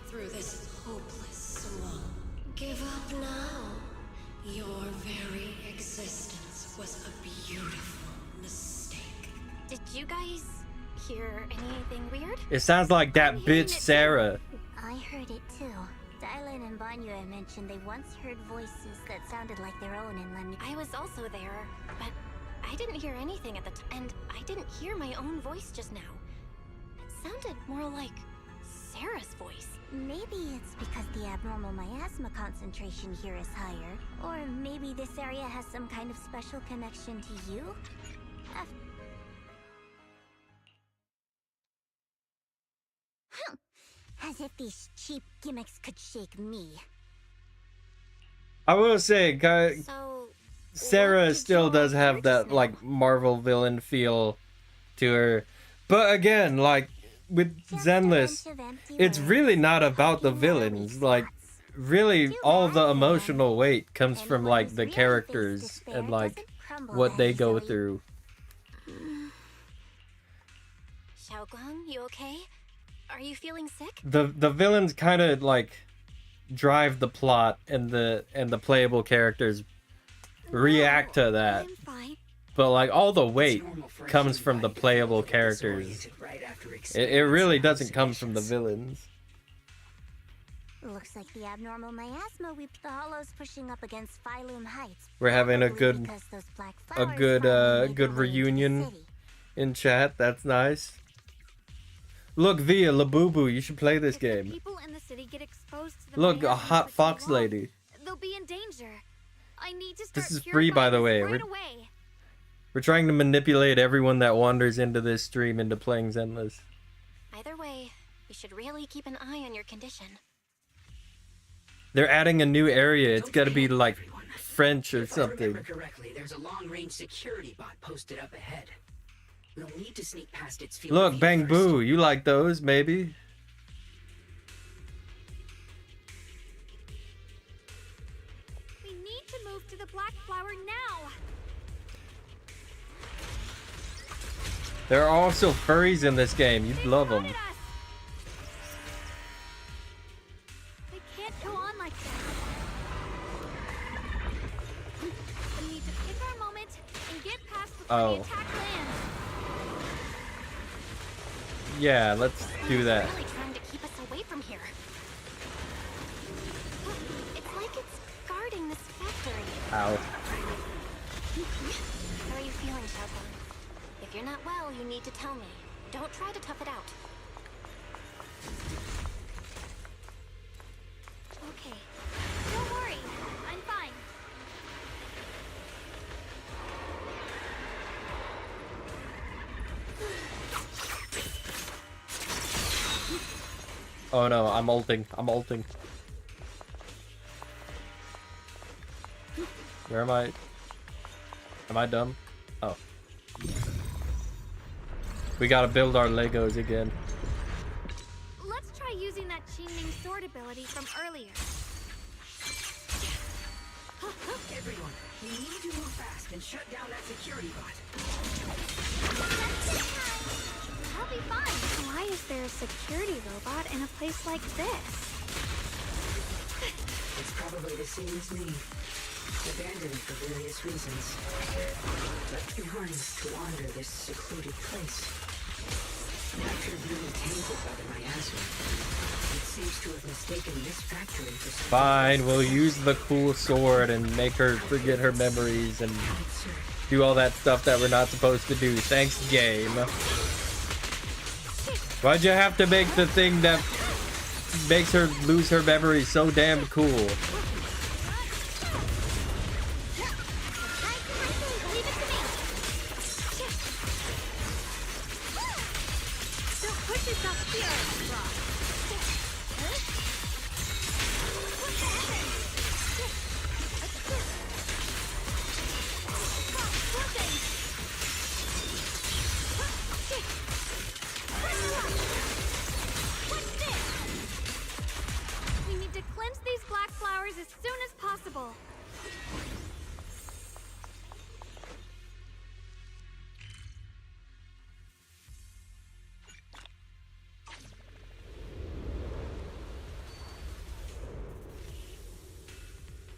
through this hopeless swamp? Give up now. Your very existence was a beautiful mistake. Did you guys hear anything weird? It sounds like that bitch Sarah. I heard it too. Dylan and Banya mentioned they once heard voices that sounded like their own in London. I was also there, but I didn't hear anything at the time. And I didn't hear my own voice just now. It sounded more like Sarah's voice. Maybe it's because the abnormal miasma concentration here is higher. Or maybe this area has some kind of special connection to you? As if these cheap gimmicks could shake me. I will say, Sarah still does have that like Marvel villain feel to her, but again, like with Zenless, it's really not about the villains. Like, really, all the emotional weight comes from like the characters and like what they go through. Xiaoguang, you okay? Are you feeling sick? The villains kind of like drive the plot, and the playable characters react to that. But like all the weight comes from the playable characters. It really doesn't come from the villains. Looks like the abnormal miasma weeped the hollows pushing up against Phylum Heights. We're having a good reunion in chat. That's nice. Look, Via Labubu, you should play this game. People in the city get exposed to the Look, a miasma hot for too fox long, lady. They'll be in danger. I need to start This is free, by the way. right away. We're trying to manipulate everyone that wanders into this stream into playing Zenless. Either way, you should really keep an eye on your condition. They're adding a new area. It's gotta be like French or If I something. remember correctly, there's a long-range security bot posted up ahead. We'll need to sneak past its field Look, of view Bang first. Boo, you like those, maybe? We need to move to the Black Flower now. There are also furries in this game. You'd love them. They can't go on like this. We need to pick our moment and get past before Oh. the attack lands. Yeah, let's do that. It's really trying to keep us away from here. It's like it's guarding this factory. Ow. How are you feeling, Xiaoguang? If you're not well, you need to tell me. Don't try to tough it out. Okay. Don't worry. I'm fine. Oh no, I'm ulting. I'm ulting. Where am I? Am I dumb? Oh. We gotta build our Legos again. Let's try using that Qingming sword ability from earlier. Everyone, we need to move fast and shut down that security bot. That'll be fun. Why is there a security robot in a place like this? It's probably the same as me. Abandoned for various reasons. Left behind to wander this secluded place. After being tainted by the miasma, it seems to have mistaken this factory for something Fine, else. we'll use the cool sword and make her forget her memories and do all that stuff that we're not supposed to do. Thanks, game. Why'd you have to make the thing that makes her lose her memory so damn cool? Don't push yourself here.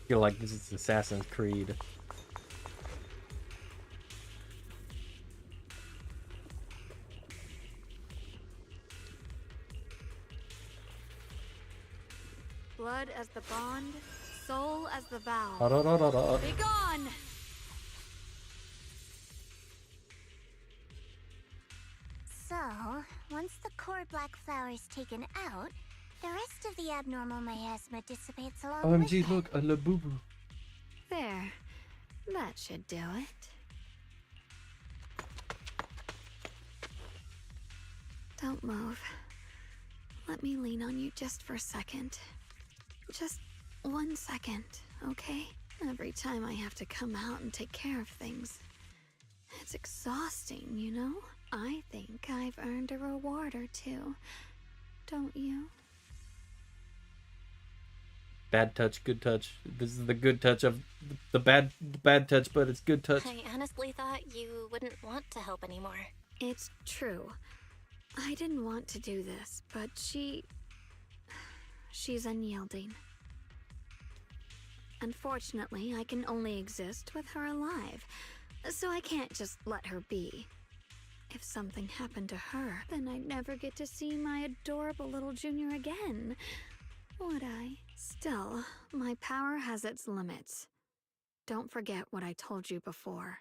feel like this is Assassin's Creed. Blood as the bond, soul as the vow. Da-da-da-da-da. Be gone! So, once the core black flower is taken out, the rest of the abnormal miasma dissipates along with OMG, it. look, a labubu. There. That should do it. Don't move. Let me lean on you just for a second. Just 1 second, okay? Every time I have to come out and take care of things. It's exhausting, you know? I think I've earned a reward or two. Don't you? Bad touch, good touch. This is the good touch of the bad touch, but it's good touch. I honestly thought you wouldn't want to help anymore. It's true. I didn't want to do this, but she's unyielding. Unfortunately, I can only exist with her alive, so I can't just let her be. If something happened to her, then I'd never get to see my adorable little junior again, would I? Still, my power has its limits. Don't forget what I told you before.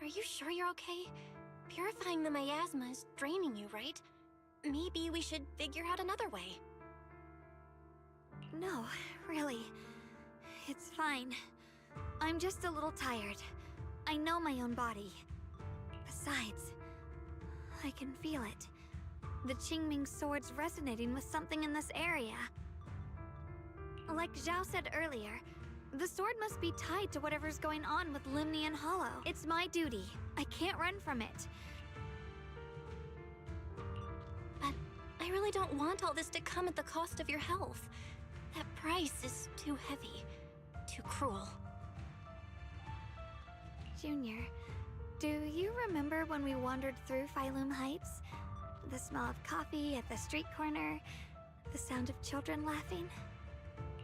Are you sure you're okay? Purifying the miasma is draining you, right? Maybe we should figure out another way. No, really. It's fine. I'm just a little tired. I know my own body. Besides, I can feel it. The Qingming sword's resonating with something in this area. Like Zhao said earlier, the sword must be tied to whatever's going on with Limnian Hollow. It's my duty. I can't run from it. But I really don't want all this to come at the cost of your health. That price is too heavy, too cruel. Junior, do you remember when we wandered through Phylum Heights? The smell of coffee at the street corner, the sound of children laughing,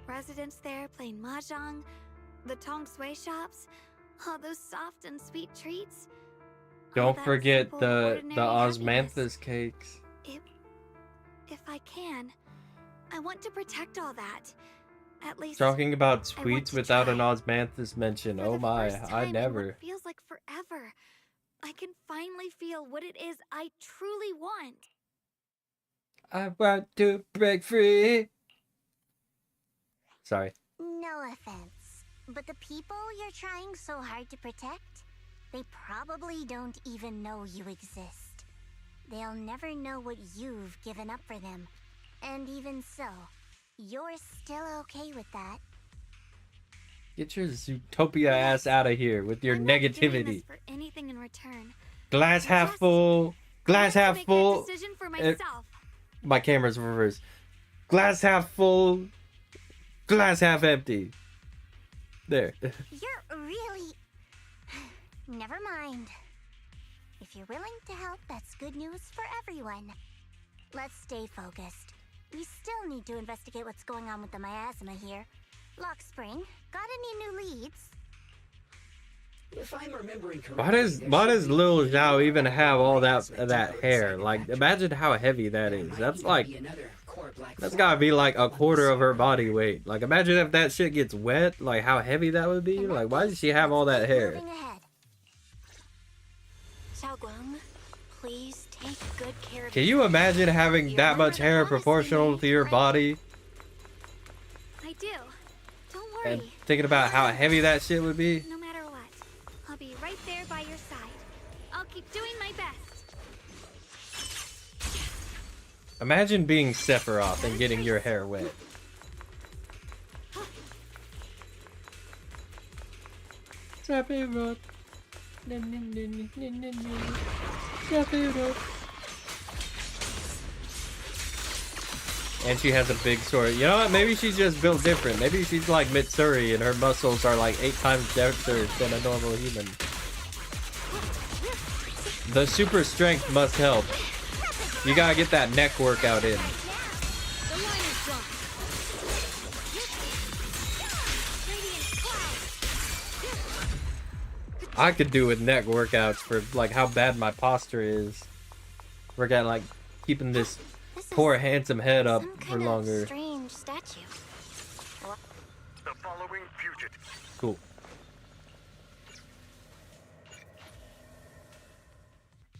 residents there playing mahjong, the Tong Sui shops, all those soft and sweet treats. Don't forget simple, the ordinary osmanthus cakes. If I can, I want to protect all that. At least Talking about I want sweets to without an try. osmanthus mention. For Oh the my, first I time in never. what feels like forever. I can finally feel what it is I truly want. I want to break free. Sorry. No offense, but the people you're trying so hard to protect, they probably don't even know you exist. They'll never know what you've given up for them. And even so, you're still okay with that. Get your Zootopia ass out of here with your I'm not doing negativity. this for anything in return. Glass half full. Glass I half want to make that full. decision for Eh, myself. My camera's reversed. Glass half full. Glass half empty. There. You're really... Never mind. If you're willing to help, that's good news for everyone. Let's stay focused. We still need to investigate what's going on with the miasma here. Lock Spring, got any new leads? If I'm remembering correctly, Why does Lil Zhao even have all that hair? Like, imagine how heavy that is. That's like, that's gotta be like a quarter of her body weight. Like, imagine if that shit gets wet, like how heavy that would be. Like, why does she have all that hair? Moving ahead. Xiaoguang, please take good care of Can you imagine having that much hair proportional to your body? I do. Don't worry. And thinking about how heavy that shit would be? No matter what, I'll be right there by your side. I'll keep doing my best. Imagine being Sephiroth and getting your hair wet. Sephiroth. Sephiroth. And she has a big sword. You know what? Maybe she's just built different. Maybe she's like Mitsuri and her muscles are like 8 times denser than a normal human. The super strength must help. You gotta get that neck workout in. The I could do with neck workouts for like how bad my posture is. Work out like keeping this poor handsome head up for longer. Strange statue. The following fugitive. Cool.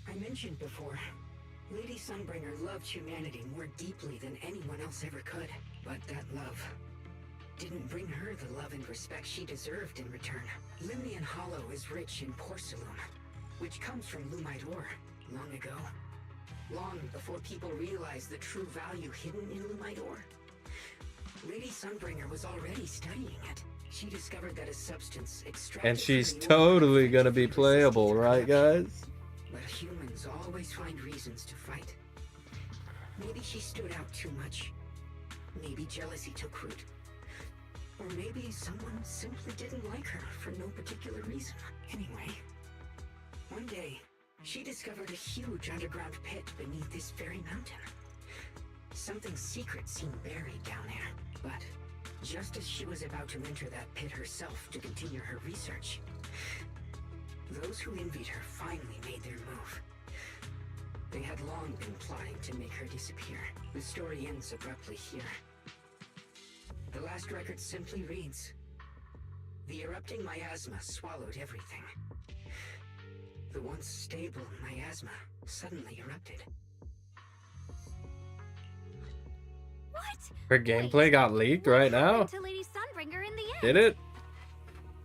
I mentioned before, Lady Sunbringer loved humanity more deeply than anyone else ever could. But that love didn't bring her the love and respect she deserved in return. Limnian Hollow is rich in porcelain, which comes from Lumite ore long ago. Long before people realized the true value hidden in Lumite ore. Lady Sunbringer was already studying it. She discovered that a substance extracted And she's from the ore totally gonna be playable, right, guys? But humans always find reasons to fight. Maybe she stood out too much. Maybe jealousy took root. Or maybe someone simply didn't like her for no particular reason. Anyway, one day, she discovered a huge underground pit beneath this very mountain. Something secret seemed buried down there. But just as she was about to enter that pit herself to continue her research, those who envied her finally made their move. They had long been plotting to make her disappear. The story ends abruptly here. The last record simply reads, "The erupting miasma swallowed everything. The once stable miasma suddenly erupted." What? Her gameplay got leaked right now? To Lady Sunbringer in the end? Did it?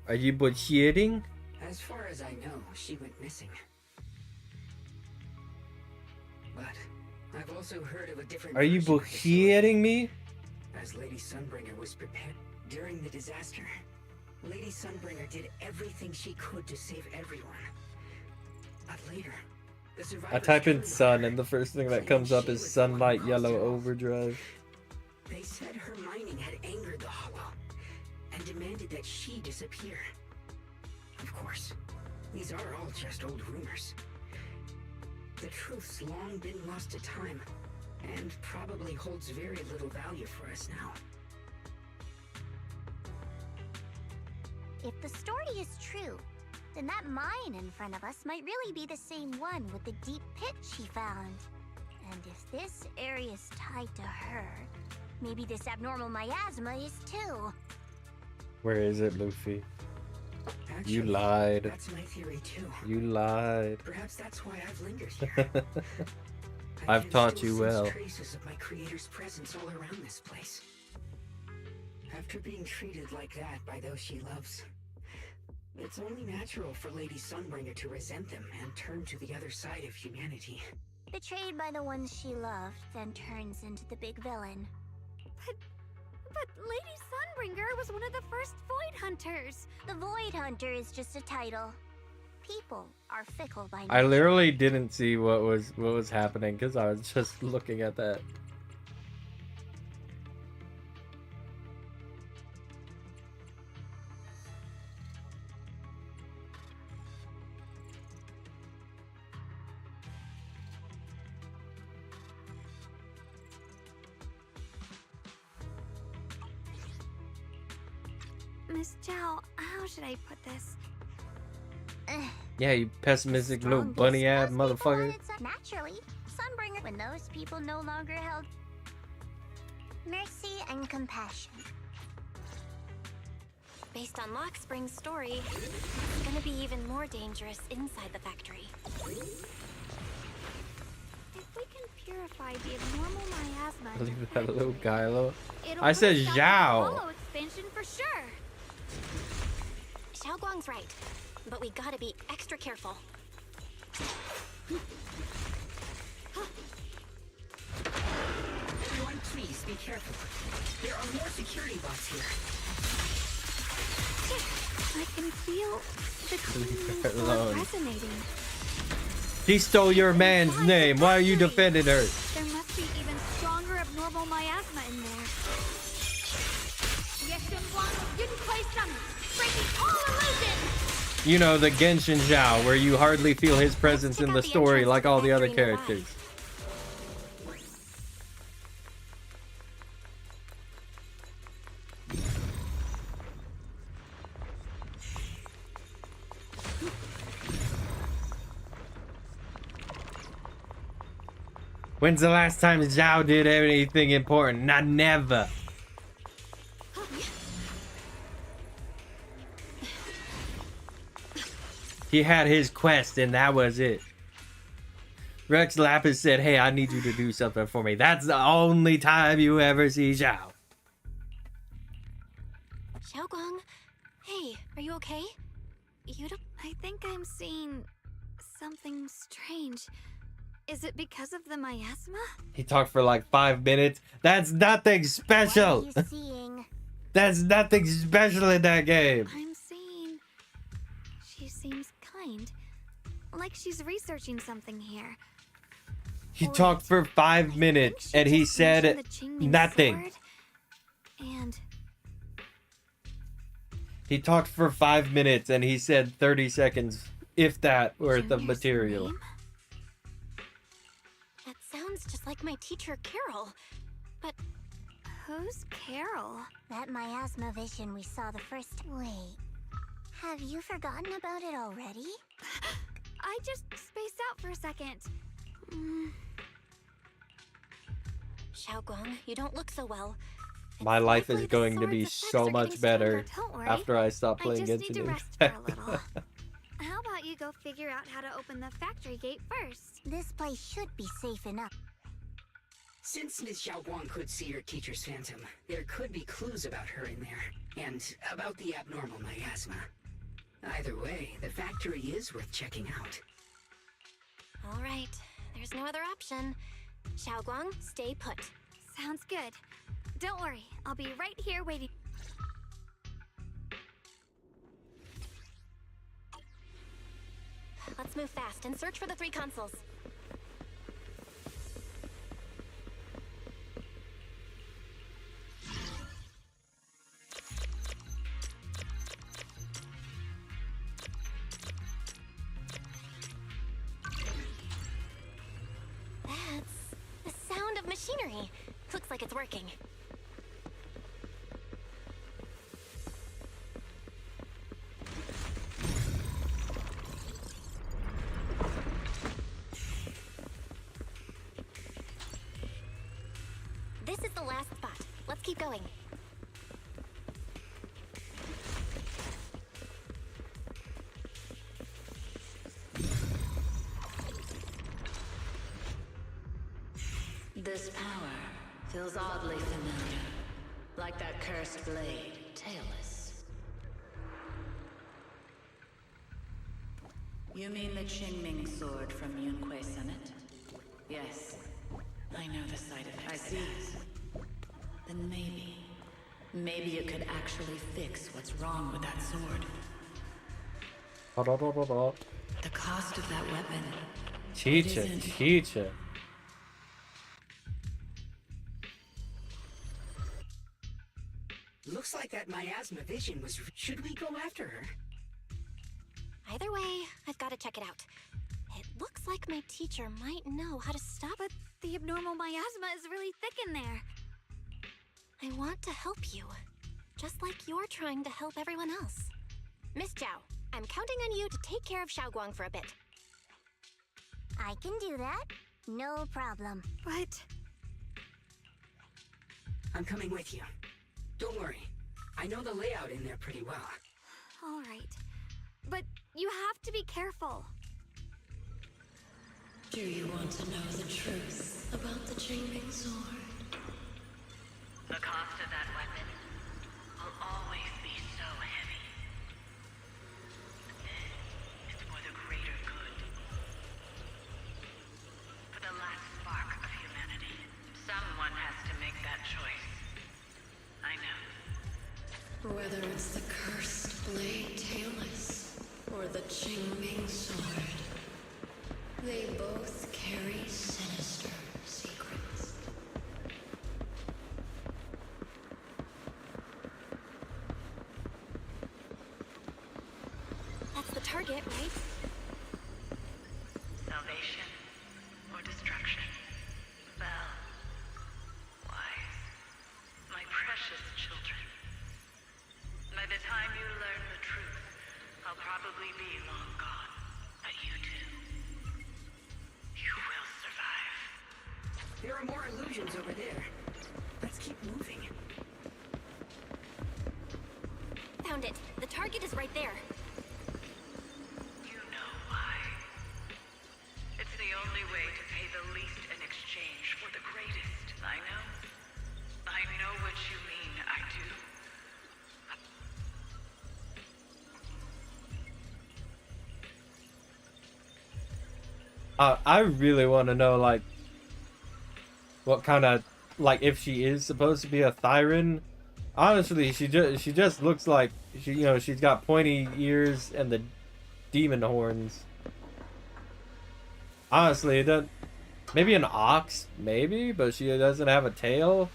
Are you bullshitting? As far as I know, she went missing. But I've also heard of a different Are you version of the story. bullshitting me? As Lady Sunbringer was prepared during the disaster, Lady Sunbringer did everything she could to save everyone. But later, the survivors I type in turned sun on her, and the first thing that claiming comes up she is was the one sunlight who yellow caused it all. overdrive. They said her mining had angered the Hollow and demanded that she disappear. Of course, these are all just old rumors. The truth's long been lost to time, and probably holds very little value for us now. If the story is true, then that mine in front of us might really be the same one with the deep pit she found. And if this area is tied to her, maybe this abnormal miasma is too. Where is it, Luffy? Actually, You lied. That's my theory too. You lied. Perhaps that's why I've lingered here. I've can taught still you sense well. Traces of my creator's presence all around this place. After being treated like that by those she loves, it's only natural for Lady Sunbringer to resent them and turn to the other side of humanity. Betrayed by the ones she loved, then turns into the big villain. But Lady Sunbringer was one of the first Void Hunters. The Void Hunter is just a title. People are fickle by nature. I literally didn't see what was happening because I was just looking at that. Miss Chow, how should I put this? Yeah, you pessimistic little Strongest bunny ass most people motherfucker. wanted naturally, Sunbringer, when those people no longer held mercy and compassion. Based on Lockspring's story, it's gonna be even more dangerous inside the factory. If we can purify the abnormal miasma, Leave that little guy alone. it'll I said bring about the Zhao. Hollow expansion for sure. Xiao Guang's right, but we gotta be extra careful. Everyone, please be careful. There are more security bots here. I can feel the Leave cleaning her alone. resonating. She stole your man's name. Why are you defending her? There must be even stronger abnormal miasma in there. Breaking all illusions! You know, the Genshin Zhao, where you hardly feel his presence in the story like all the other characters. When's the last time Zhao did anything important? Not never. He had his quest and that was it. Rex Lapis said, hey, I need you to do something for me. That's the only time you ever see Zhao. Xiaoguang, hey, are you okay? You don't. I think I'm seeing something strange. Is it because of the miasma? He talked for like 5 minutes. That's nothing special. What are you seeing? That's nothing special in that game. I'm seeing. She seems kind. Like she's researching something here. He talked for 5 minutes and he said nothing. And he talked for 5 minutes and he said 30 seconds, if that, worth of material. Name? That sounds just like my teacher, Carol. But who's Carol? That miasma vision we saw the first. Wait, have you forgotten about it already? I just spaced out for a second. Xiaoguang, you don't look so well. My life is going to be so much better after I stop playing I just need to Genshin rest for a little. How about you go figure out how to open the factory gate first? This place should be safe enough. Since Ms. Xiaoguang could see her teacher's phantom, there could be clues about her in there, and about the abnormal miasma. Either way, the factory is worth checking out. All right, there's no other option. Xiaoguang, stay put. Sounds good. Don't worry, I'll be right here waiting. Let's move fast and search for the 3 consoles. That's the sound of machinery. Looks like it's working. This is the last spot. Let's keep going. This power feels oddly familiar. Like that cursed blade, tailless. You mean the Qingming sword from Yunquei Summit? Yes. I know the side effects. I see. Then maybe it could actually fix what's wrong with that sword. The cost of that weapon. Teacher. Looks like that miasma vision was... Should we go after her? Either way, I've got to check it out. It looks like my teacher might know how to stop it. The abnormal miasma is really thick in there. I want to help you, just like you're trying to help everyone else. Miss Zhao, I'm counting on you to take care of Xiaoguang for a bit. I can do that. No problem. But I'm coming with you. Don't worry. I know the layout in there pretty well. all right. But you have to be careful. Do you want to know the truth about the Qingming sword? The cost of that weapon will always be so heavy. It's for the greater good. For the last spark of humanity. Someone has to make that choice. I know. Whether it's the cursed blade tailless or the Qingming sword, they both carry sinister secrets. That's the target, right? Salvation or destruction? Well, wise, my precious children. By the time you learn the truth, I'll probably be long gone. But you two, you will survive. I really want to know, like, what kind of, like, if she is supposed to be a Thyran. Honestly, she just looks like she's got pointy ears and the demon horns. Honestly, it doesn't. Maybe an ox, maybe, but she doesn't have a tail.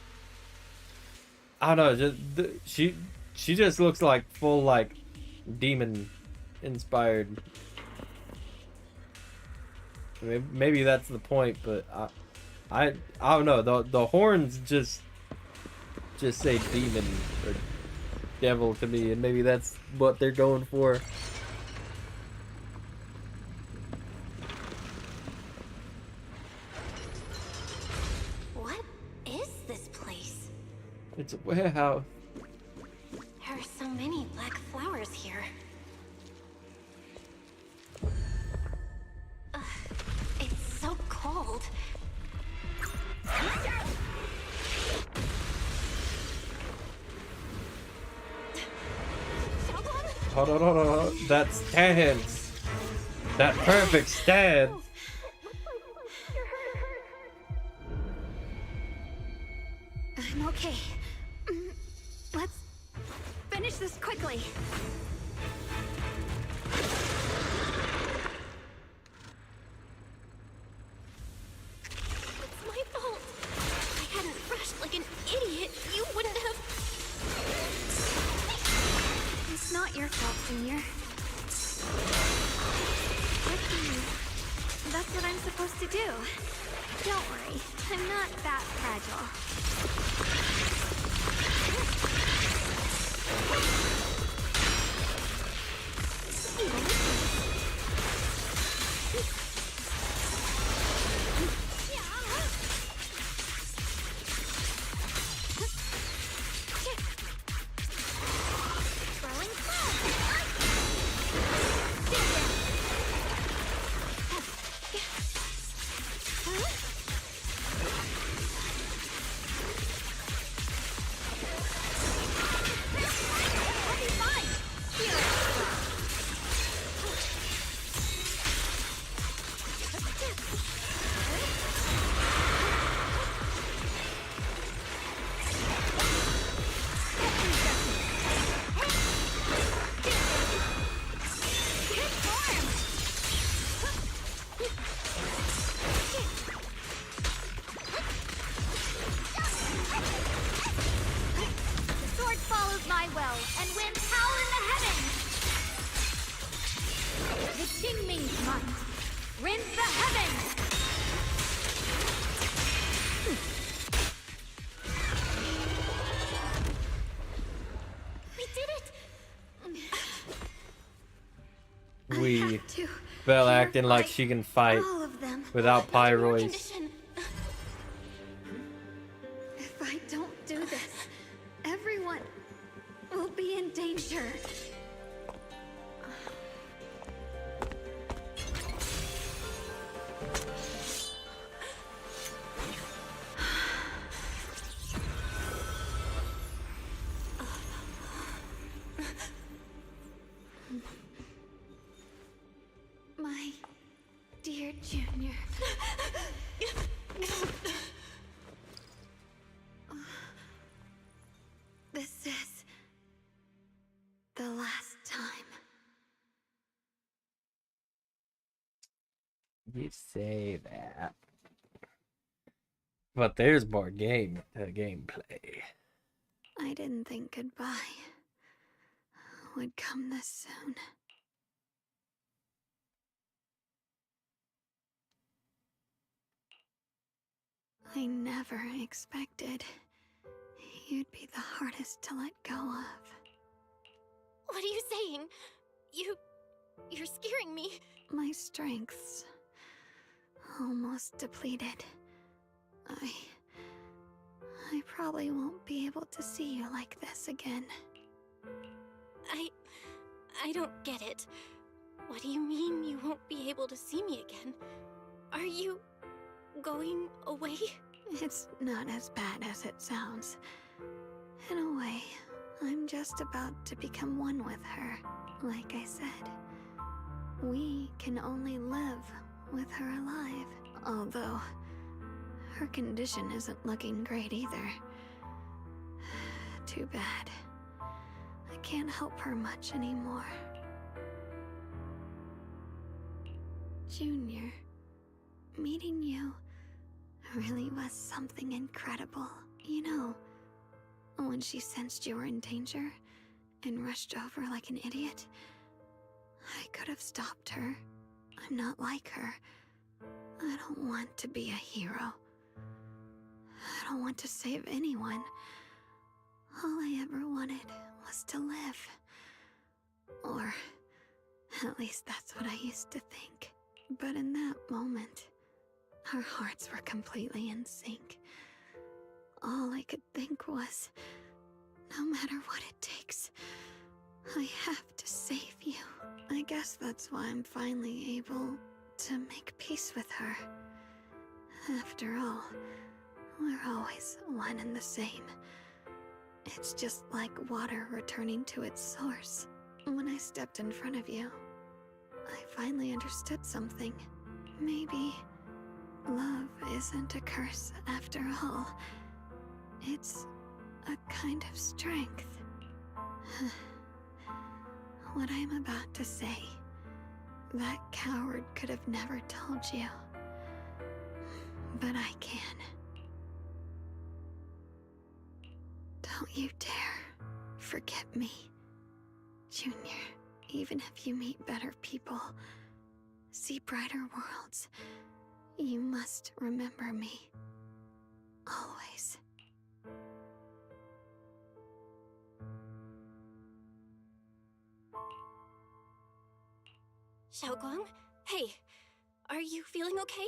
I don't know. She just looks like full like demon inspired. Maybe that's the point, but I don't know. The horns just say demon or devil to me, and maybe that's what they're going for. What is this place? It's a warehouse. There are so many black flowers here. Ugh, it's so cold. Hold on. That stance. That perfect stance. I'm okay. Let's finish this quickly. It's my fault. If I hadn't rushed like an idiot, you wouldn't have... It's not your fault, Junior. That's what I'm supposed to do. Don't worry, I'm not that fragile. We Belle acting like she can fight without pyroids. If I don't do this, everyone will be in danger. My dear Junior. This is the last time. You say that. But there's more gameplay. I didn't think goodbye would come this soon. I never expected you'd be the hardest to let go of. What are you saying? You're scaring me. My strength's almost depleted. I probably won't be able to see you like this again. I don't get it. What do you mean you won't be able to see me again? Are you going away? It's not as bad as it sounds. In a way, I'm just about to become one with her. Like I said, we can only live with her alive. Although, her condition isn't looking great either. Too bad. I can't help her much anymore. Junior, meeting you really was something incredible. You know, when she sensed you were in danger and rushed over like an idiot, I could have stopped her. I'm not like her. I don't want to be a hero. I don't want to save anyone. All I ever wanted was to live. Or at least that's what I used to think. But in that moment, our hearts were completely in sync. All I could think was, no matter what it takes, I have to save you. I guess that's why I'm finally able to make peace with her. After all, we're always one and the same. It's just like water returning to its source. When I stepped in front of you, I finally understood something. Maybe love isn't a curse after all. It's a kind of strength. What I'm about to say, that coward could have never told you. But I can. Don't you dare forget me, Junior. Even if you meet better people, see brighter worlds, you must remember me. Always. Xiaoguang? Hey, are you feeling okay?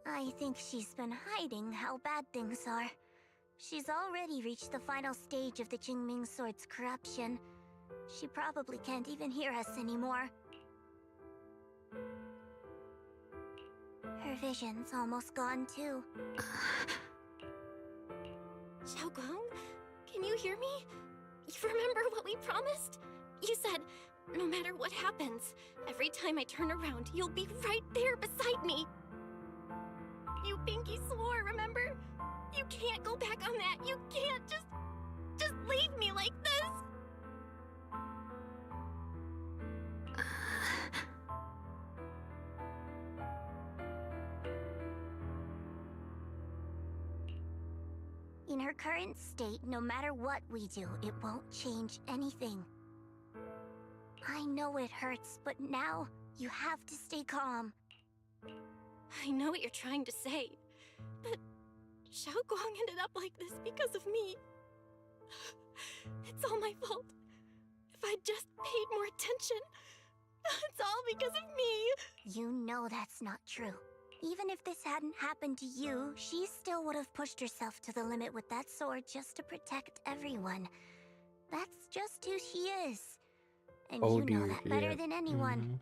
I think she's been hiding how bad things are. She's already reached the final stage of the Jingming Sword's corruption. She probably can't even hear us anymore. Her vision's almost gone too. Xiaoguang, can you hear me? You remember what we promised? You said, no matter what happens, every time I turn around, you'll be right there beside me. You pinky swore, remember? You can't go back on that. You can't just leave me like this. In her current state, no matter what we do, it won't change anything. I know it hurts, but now you have to stay calm. I know what you're trying to say, but Xiaoguang ended up like this because of me. It's all my fault. If I'd just paid more attention, it's all because of me. You know that's not true. Even if this hadn't happened to you, she still would have pushed herself to the limit with that sword just to protect everyone. That's just who she is. And you know that better than anyone.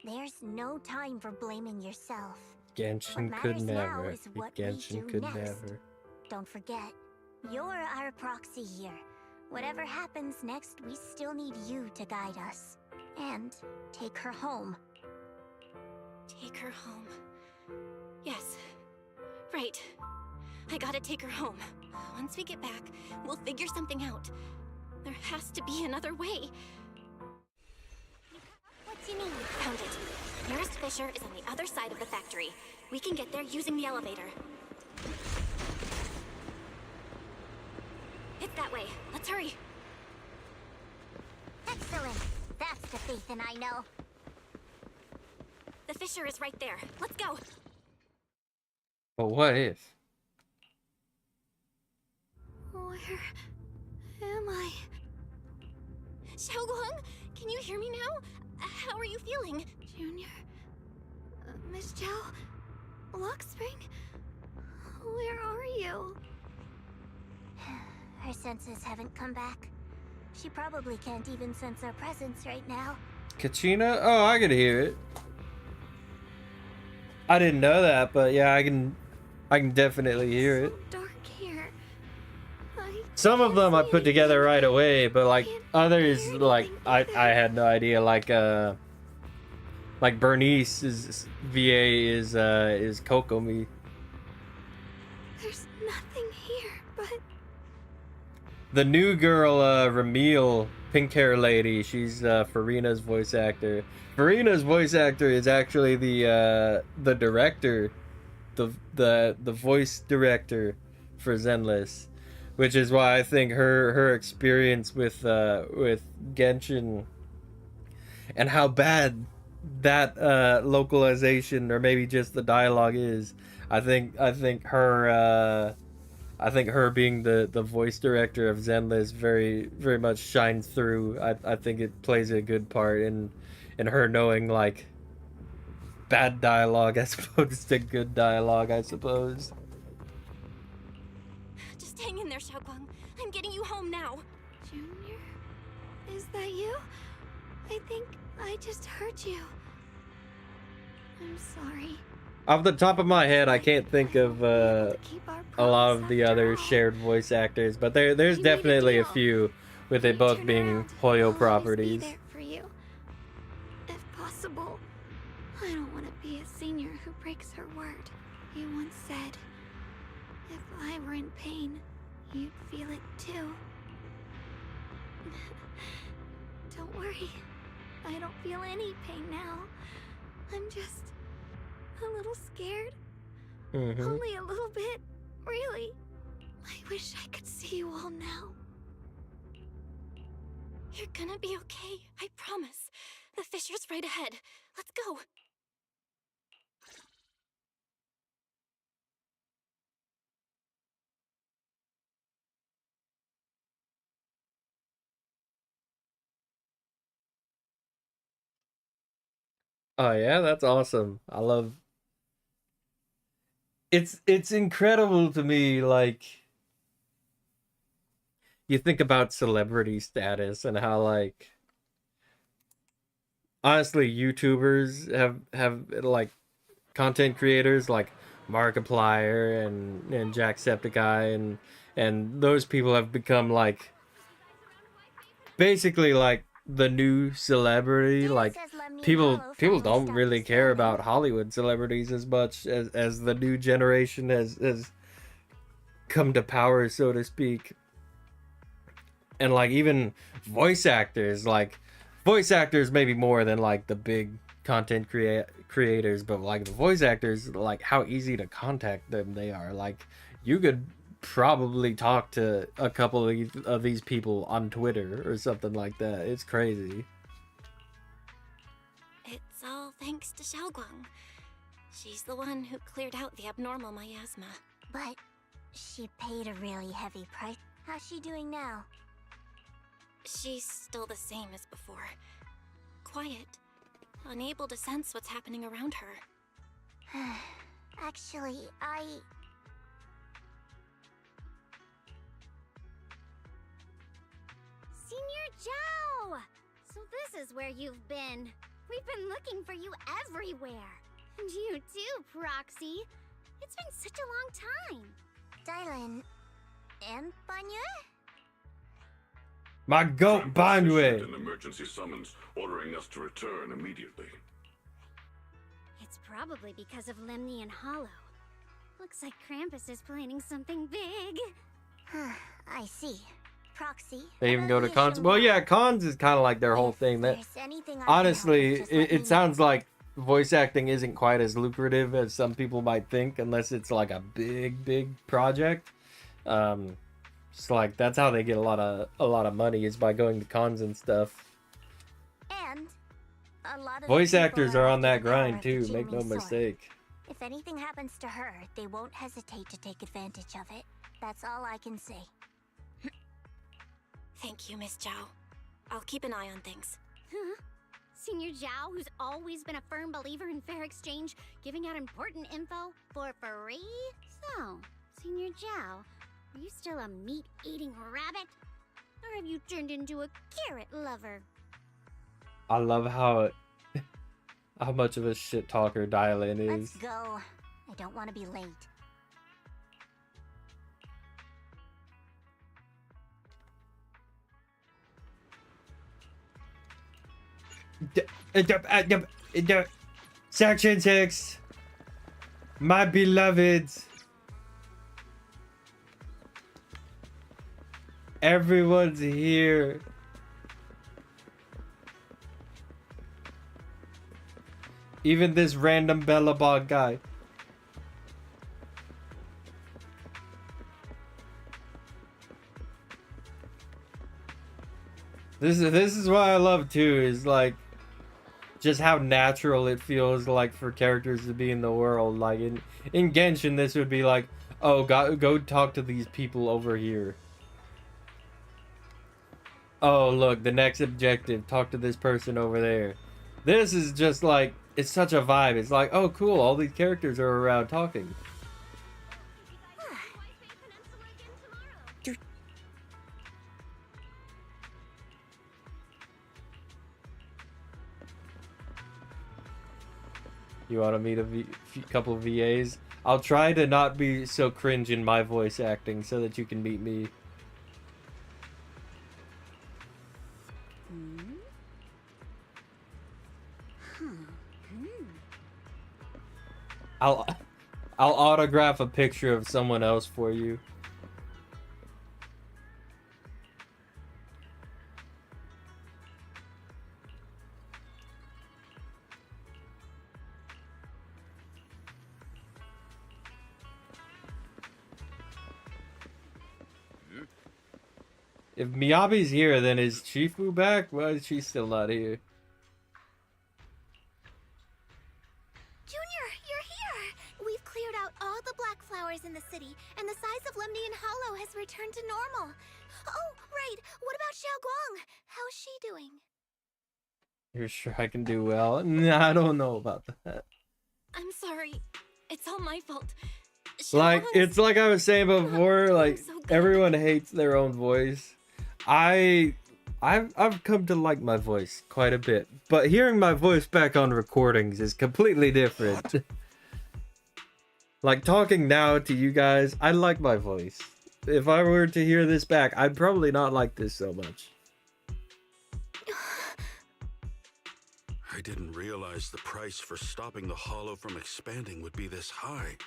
There's no time for blaming yourself. Genshin What could matters now never. is what we Genshin do could next. never. Don't forget, you're our proxy here. Whatever happens next, we still need you to guide us. And take her home. Take her home. Yes. Right. I gotta take her home. Once we get back, we'll figure something out. There has to be another way. What do you mean? Found it. Nearest fissure is on the other side of the factory. We can get there using the elevator. It's that way. Let's hurry. Excellent. That's the Phaethon I know. The fissure is right there. Let's go. But what if? Where am I? Xiaoguang, can you hear me now? How are you feeling? Junior? Miss Zhao? Luxspring? Where are you? Her senses haven't come back. She probably can't even sense our presence right now. Kachina? Oh, I could hear it. I didn't know that, but yeah, I can definitely hear it. So dark here. Some of them I put together right away, but like others, like I had no idea. Like Bernice's VA is Kokomi. There's nothing here, but The new girl, Ramil, pink hair lady, she's Farina's voice actor. Farina's voice actor is actually the director, the voice director for Zenless, which is why I think her experience with Genshin and how bad that localization or maybe just the dialogue is. I think her being the voice director of Zenless very very much shines through. I think it plays a good part in her knowing like bad dialogue as opposed to good dialogue, I suppose. Just hang in there, Xiaoguang. I'm getting you home now. Junior, is that you? I think I just hurt you. I'm sorry. Off the top of my head, I can't think of a lot of the other shared voice actors, but there's definitely a few, with it both being Hoyo properties. Be there for you, if possible. I don't want to be a senior who breaks her word. You once said, if I were in pain, you'd feel it too. Don't worry. I don't feel any pain now. I'm just a little scared. Only a little bit, really. I wish I could see you all now. You're gonna be okay, I promise. The fissure's right ahead. Let's go. Oh yeah, that's awesome. I love it's incredible to me, like you think about celebrity status and how like honestly YouTubers have like content creators like Markiplier and Jacksepticeye and those people have become like basically like the new celebrity. Like people don't really care about Hollywood celebrities as much as the new generation has come to power, so to speak. And like even voice actors maybe more than like the big content creators, but like the voice actors, like how easy to contact them they are. Like you could probably talk to a couple of these people on Twitter or something like that. It's crazy. It's all thanks to Xiaoguang. She's the one who cleared out the abnormal miasma. But she paid a really heavy price. How's she doing now? She's still the same as before. Quiet, unable to sense what's happening around her. Actually, Senior Zhao! So this is where you've been. We've been looking for you everywhere. And you too, Proxy. It's been such a long time. Dylan and Banya? My goat Banyue. An emergency summons ordering us to return immediately. It's probably because of Lemny and Hollow. Looks like Krampus is planning something big. I see. Proxy. They even go to cons. Well, yeah, cons is kind of like their whole thing. That honestly, it sounds like voice acting isn't quite as lucrative as some people might think, unless it's like a big project. So like that's how they get a lot of money, is by going to cons and stuff. And a lot of voice actors are on that grind too. Make no mistake. If anything happens to her, they won't hesitate to take advantage of it. That's all I can say. Thank you, Miss Zhao. I'll keep an eye on things. Huh? Senior Zhao, who's always been a firm believer in fair exchange, giving out important info for free? So, Senior Zhao, are you still a meat-eating rabbit? Or have you turned into a carrot lover? I love how much of a shit talker Dylan is. Let's go. I don't want to be late. Section 6. My beloveds. Everyone's here. Even this random Bellabog guy. This is what I love too, is like just how natural it feels like for characters to be in the world. Like in Genshin, this would be like, oh, go talk to these people over here. Oh, look, the next objective, talk to this person over there. This is just like, it's such a vibe. It's like, oh, cool, all these characters are around talking. You want to meet a couple of VAs? I'll try to not be so cringe in my voice acting so that you can meet me. I'll autograph a picture of someone else for you. If Miyabi's here, then is Shifu back? Why is she still not here? Junior, you're here! We've cleared out all the black flowers in the city, and the size of Lemnian Hollow has returned to normal. Oh, right. What about Xiaoguang? How's she doing? You're sure I can do well? Nah, I don't know about that. I'm sorry. It's all my fault. Like, it's like I was saying before, like, everyone hates their own voice. I've come to like my voice quite a bit, but hearing my voice back on recordings is completely different. Like, talking now to you guys, I like my voice. If I were to hear this back, I'd probably not like this so much. I didn't realize the price for stopping the hollow from expanding would be this high.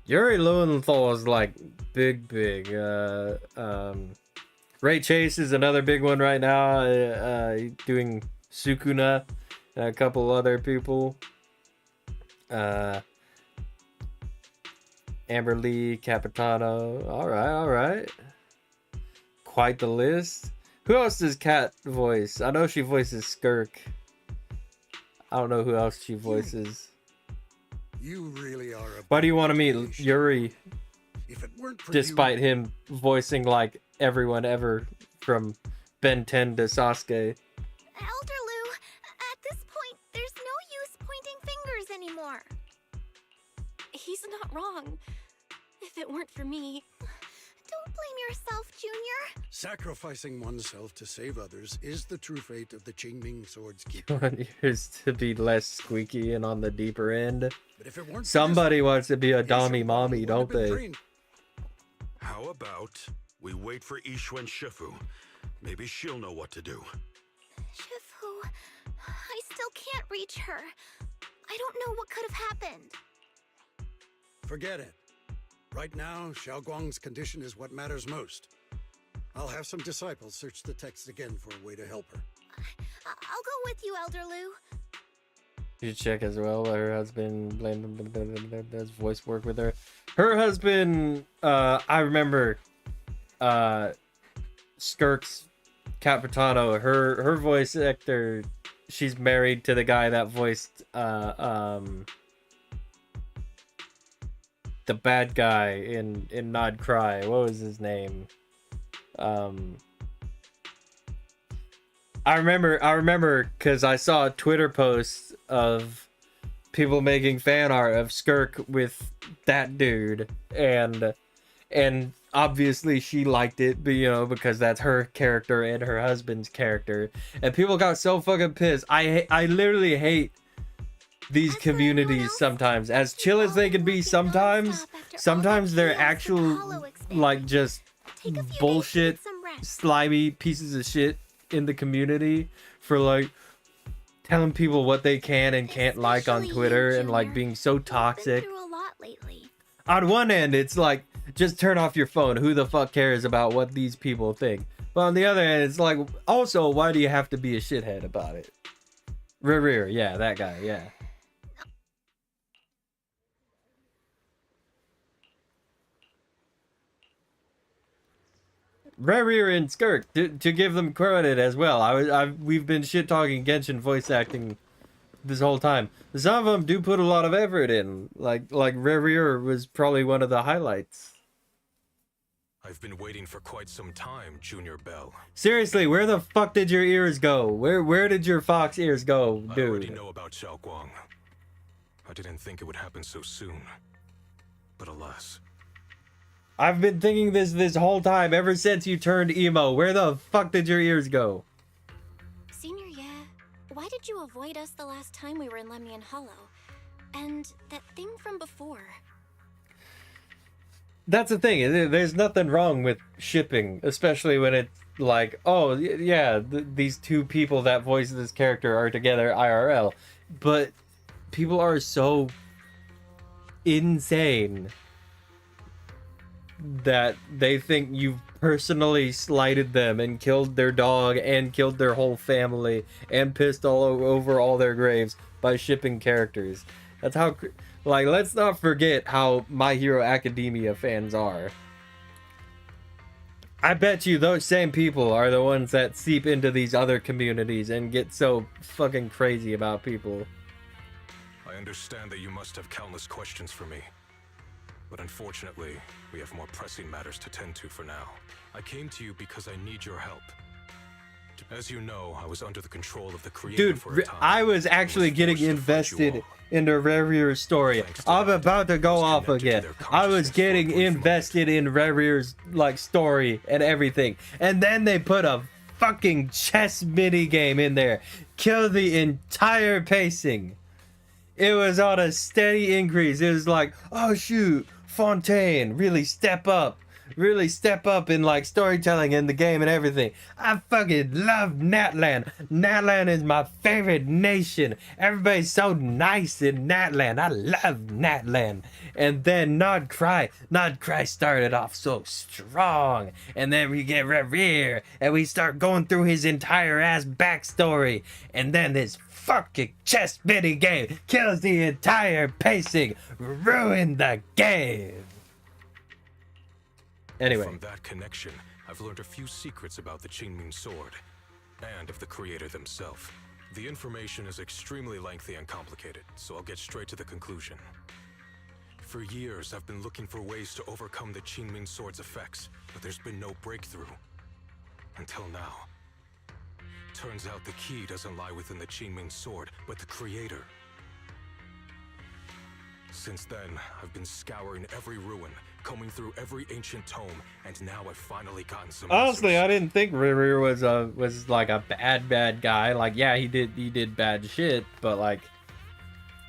Yuri Lowenthal is like big. Ray Chase is another big one right now, doing Sukuna and a couple other people. Amber Lee, Capitano. All right. Quite the list. Who else does Cat voice? I know she voices Skirk. I don't know who else she voices. You really are a... Why do you want to meet Yuri? If it weren't for Despite him voicing like everyone ever from Ben 10 to Sasuke. Elderloo, at this point, there's no use pointing fingers anymore. He's not wrong. If it weren't for me... Don't blame yourself, Junior. Sacrificing oneself to save others is the true fate of the Qingming Swords You Keeper. want yours to be less squeaky and on the deeper end. But if it weren't for Somebody wants to be a this, Dami Mommy, would don't have been they? trained. How about we wait for Yixuan Shifu? Maybe she'll know what to do. Shifu, I still can't reach her. I don't know what could have happened. Forget it. Right now, Xiaoguang's condition is what matters most. I'll have some disciples search the text again for a way to help her. I'll go with you, Elderloo. You check as well. Her husband does voice work with her. Her husband, I remember, Skirk's Capitano. Her voice actor. She's married to the guy that voiced the bad guy in Nod Cry. What was his name? I remember because I saw a Twitter post of people making fan art of Skirk with that dude, and obviously she liked it, but because that's her character and her husband's character, and people got so fucking pissed. I literally hate these communities sometimes. As chill as they can be sometimes they're actual like just bullshit slimy pieces of shit in the community for like, telling people what they can and can't like on Especially Twitter you, and like Junior. being so You've been toxic. through a lot lately. On one end, it's like, just turn off your phone. Who the fuck cares about what these people think? But on the other end, it's like, also, why do you have to be a shithead about it? Rear, yeah, that guy, yeah. Rear and Skirk, to give them credit as well. We've been shit talking Genshin voice acting this whole time. Some of them do put a lot of effort in. Like Rear was probably one of the highlights. I've been waiting for quite some time, Junior Bell. Seriously, where the fuck did your ears go? Where did your fox ears go, dude? I already know about Xiao Guang. I didn't think it would happen so soon. But alas. I've been thinking this whole time, ever since you turned emo. Where the fuck did your ears go? Senior, yeah. Why did you avoid us the last time we were in Lemnian Hollow? And that thing from before. That's the thing. There's nothing wrong with shipping, especially when it's like, oh yeah, these two people that voice this character are together IRL. But people are so insane that they think you've personally slighted them and killed their dog and killed their whole family and pissed all over all their graves by shipping characters. That's how, like, let's not forget how My Hero Academia fans are. I bet you those same people are the ones that seep into these other communities and get so fucking crazy about people. I understand that you must have countless questions for me. But unfortunately, we have more pressing matters to tend to for now. I came to you because I need your help. As you know, I was under the control of the Creator Dude, for a time. I was actually getting invested into Revier's story. I'm about to go off again. I was getting invested in Revier's like story and everything. And then they put a fucking chess mini game in there. Kill the entire pacing. It was on a steady increase. It was like, oh shoot, Fontaine, really step up in like storytelling in the game and everything. I fucking love Natlan. Natlan is my favorite nation. Everybody's so nice in Natlan. I love Natlan. And then Nodcry started off so strong. And then we get Reverie and we start going through his entire ass backstory. And then this fucking chess mini game kills the entire pacing. Ruin the game. Anyway. From that connection, I've learned a few secrets about the Qingming Sword, and of the Creator themselves. The information is extremely lengthy and complicated, so I'll get straight to the conclusion. For years, I've been looking for ways to overcome the Qingming Sword's effects, but there's been no breakthrough. Until now. Turns out the key doesn't lie within the Qingming Sword, but the Creator. Since then, I've been scouring every ruin, combing through every ancient tome, and now I've finally gotten some Honestly, answers. I didn't think Reverie was like a bad guy. Like, yeah, he did bad shit, but like,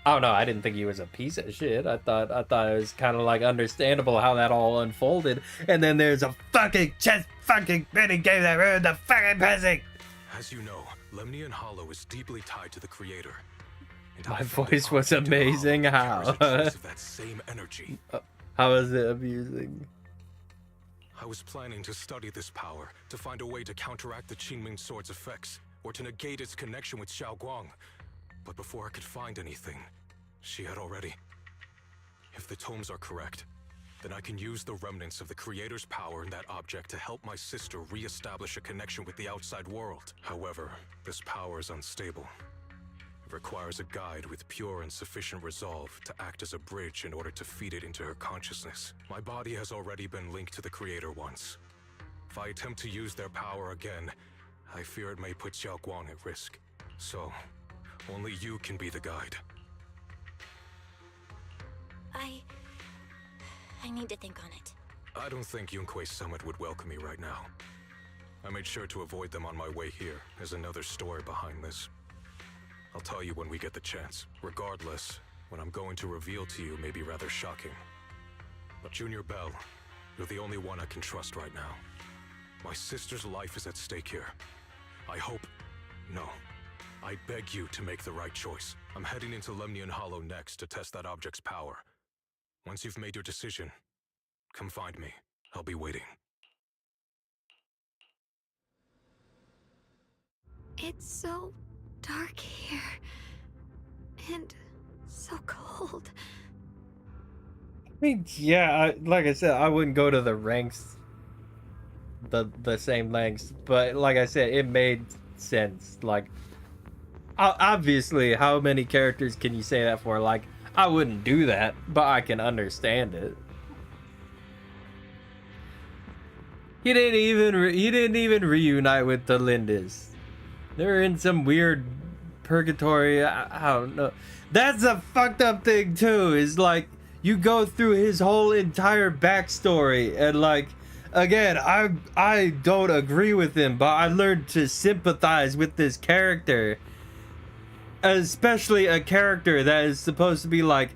I don't know. I didn't think he was a piece of shit. I thought it was kind of like understandable how that all unfolded. And then there's a fucking chess fucking mini game that ruined the fucking pacing. As you know, Lemnian Hollow is deeply tied to the Creator. And My I found voice an was object in amazing. Hollow that How? carries a trace of that same energy. How is it amusing? I was planning to study this power, to find a way to counteract the Qingming Sword's effects, or to negate its connection with Xiao Guang. But before I could find anything, she had already. If the tomes are correct, then I can use the remnants of the Creator's power in that object to help my sister re-establish a connection with the outside world. However, this power is unstable. It requires a guide with pure and sufficient resolve to act as a bridge in order to feed it into her consciousness. My body has already been linked to the Creator once. If I attempt to use their power again, I fear it may put Xiao Guang at risk. So, only you can be the guide. I need to think on it. I don't think Yunquei Summit would welcome me right now. I made sure to avoid them on my way here. There's another story behind this. I'll tell you when we get the chance. Regardless, what I'm going to reveal to you may be rather shocking. But Junior Bell, you're the only one I can trust right now. My sister's life is at stake here. I hope... No. I beg you to make the right choice. I'm heading into Lemnian Hollow next to test that object's power. Once you've made your decision, come find me. I'll be waiting. It's so dark here. And so cold. I mean, yeah, like I said, I wouldn't go to the ranks, the same lengths, but like I said, it made sense. Like, obviously, how many characters can you say that for? Like, I wouldn't do that, but I can understand it. He didn't even reunite with the Lindis. They're in some weird purgatory. I don't know. That's a fucked up thing too. Is like you go through his whole entire backstory, and like again, I don't agree with him, but I learned to sympathize with this character, especially a character that is supposed to be like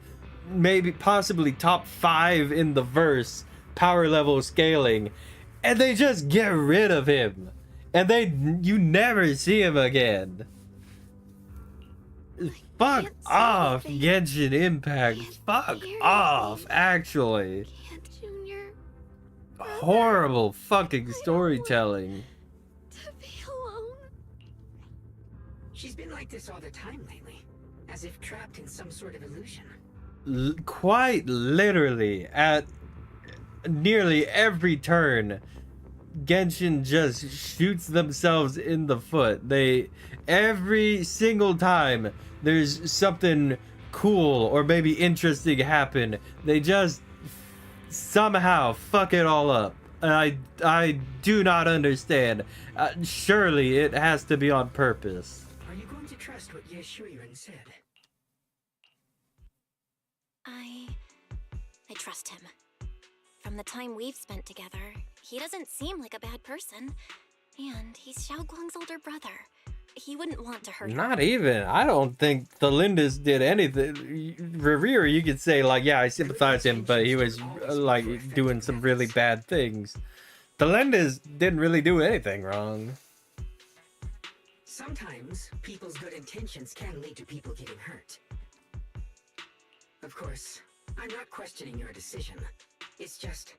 maybe possibly top 5 in the verse power level scaling, and they just get rid of him, and you never see him again. Fuck off, Genshin Impact. Fuck off, actually. Junior, Horrible fucking storytelling. to be alone. She's been like this all the time lately, as if trapped in some sort of illusion. Quite literally, at nearly every turn, Genshin just shoots themselves in the foot. Every single time there's something cool or maybe interesting happen, they just somehow fuck it all up. I do not understand. Surely it has to be on purpose. Are you going to trust what Yeshuyan said? I trust him. From the time we've spent together, he doesn't seem like a bad person. And he's Xiaoguang's older brother. He wouldn't want to hurt her. Not even. I don't think the Lindis did anything. Revere, you could say, like, yeah, I sympathize him, but he was, like, doing some really bad things. The Lindis didn't really do anything wrong. Sometimes people's good intentions can lead to people getting hurt. Of course, I'm not questioning your decision. It's just,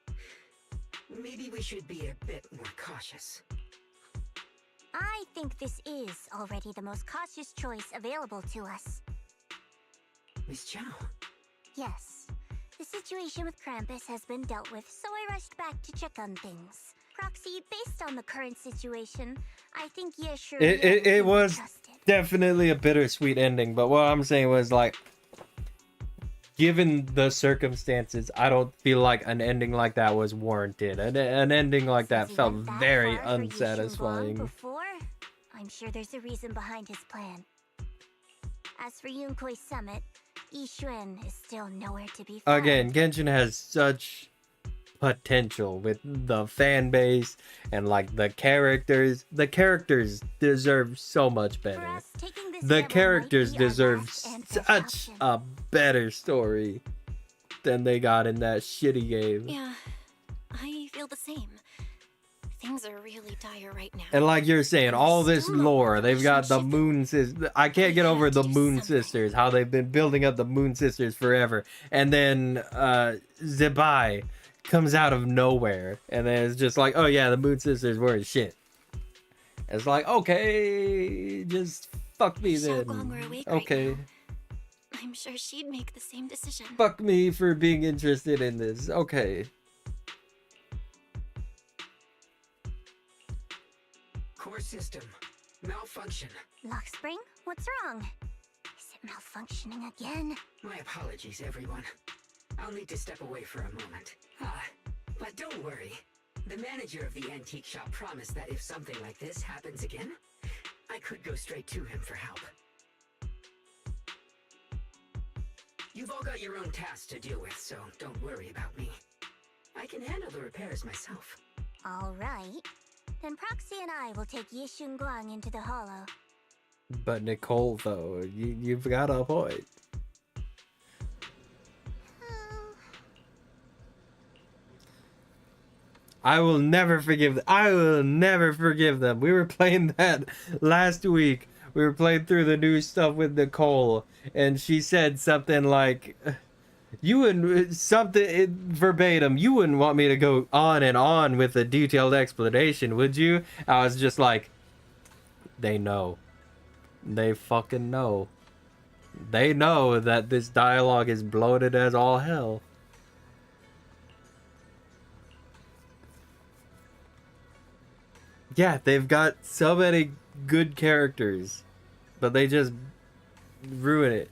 maybe we should be a bit more cautious. I think this is already the most cautious choice available to us. Miss Chow? Yes. The situation with Krampus has been dealt with, so I rushed back to check on things. Proxy, based on the current situation, I think Yeshua It was definitely a bittersweet ending, but what I'm saying was, like, given the circumstances, I don't feel like an ending like that was warranted. An ending like that felt very unsatisfying. Before, I'm sure there's a reason behind his plan. As for Yunkoi's summit, Yixuan is still nowhere to be found. Again, Genshin has such potential with the fan base and like the characters. The characters deserve so much better. The characters deserve such a better story than they got in that shitty game. Yeah, I feel the same. Things are really dire right now. And like you're saying, all this lore, they've got the Moon Sisters. I can't get over the Moon Sisters, how they've been building up the Moon Sisters forever. And then Zebai comes out of nowhere. And then it's just like, oh yeah, the Moon Sisters were shit. It's like, okay, just fuck me then. Okay. Right, I'm sure she'd make the same decision. Fuck me for being interested in this. Okay. Core system. Malfunction. Lockspring, what's wrong? Is it malfunctioning again? My apologies, everyone. I'll need to step away for a moment. But don't worry. The manager of the antique shop promised that if something like this happens again, I could go straight to him for help. You've all got your own tasks to deal with, so don't worry about me. I can handle the repairs myself. All right. Then Proxy and I will take Yishun Guang into the hollow. But Nicole, though, you've got a point. I will never forgive them. I will never forgive them. We were playing that last week we were playing through the new stuff with Nicole, and she said something like, you wouldn't, verbatim, you wouldn't want me to go on and on with a detailed explanation, would you? I was just like, they know. They fucking know. They know that this dialogue is bloated as all hell. Yeah, they've got so many good characters, but they just ruin it.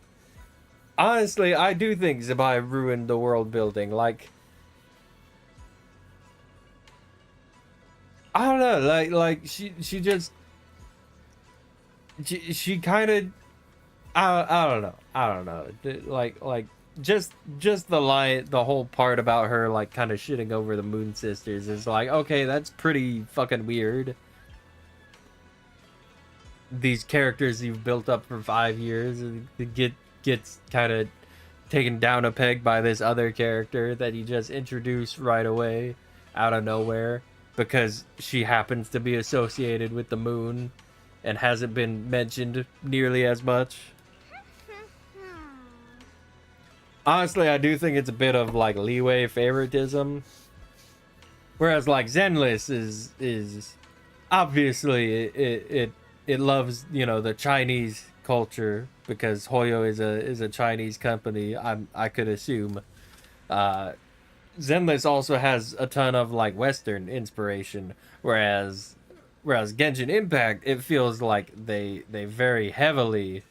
Honestly, I do think Zabai ruined the world building. Like, I don't know, like she just she kind of I don't know. Like just the line, the whole part about her like kind of shitting over the Moon Sisters is like, okay, that's pretty fucking weird. These characters you've built up for 5 years gets kind of taken down a peg by this other character that you just introduced right away out of nowhere because she happens to be associated with the moon and hasn't been mentioned nearly as much. Honestly, I do think it's a bit of like leeway favoritism, whereas like Zenless is obviously it loves, you know, the Chinese culture because Hoyo is a Chinese company. I could assume. Zenless also has a ton of like Western inspiration, whereas Genshin Impact, it feels like they very heavily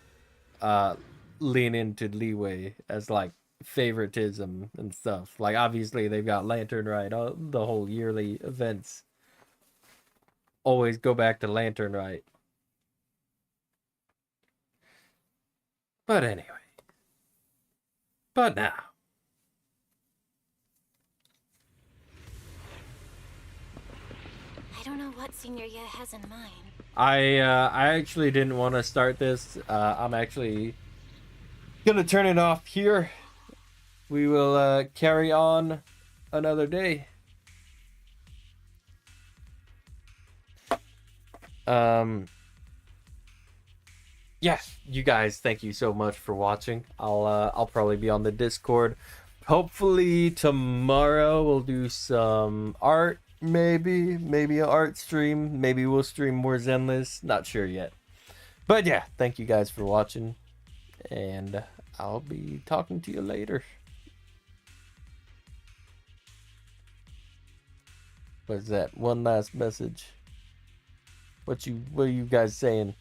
lean into leeway as like favoritism and stuff. Like obviously they've got Lantern Rite, the whole yearly events always go back to Lantern Rite. But anyway. But now. I don't know what Senior Ye has in mind. I actually didn't want to start this. I'm actually gonna turn it off here. We will carry on another day. Yeah, you guys, thank you so much for watching. I'll probably be on the Discord. Hopefully tomorrow we'll do some art, maybe an art stream. Maybe we'll stream more Zenless. Not sure yet. But yeah, thank you guys for watching, and I'll be talking to you later. What's that? One last message. What are you guys saying?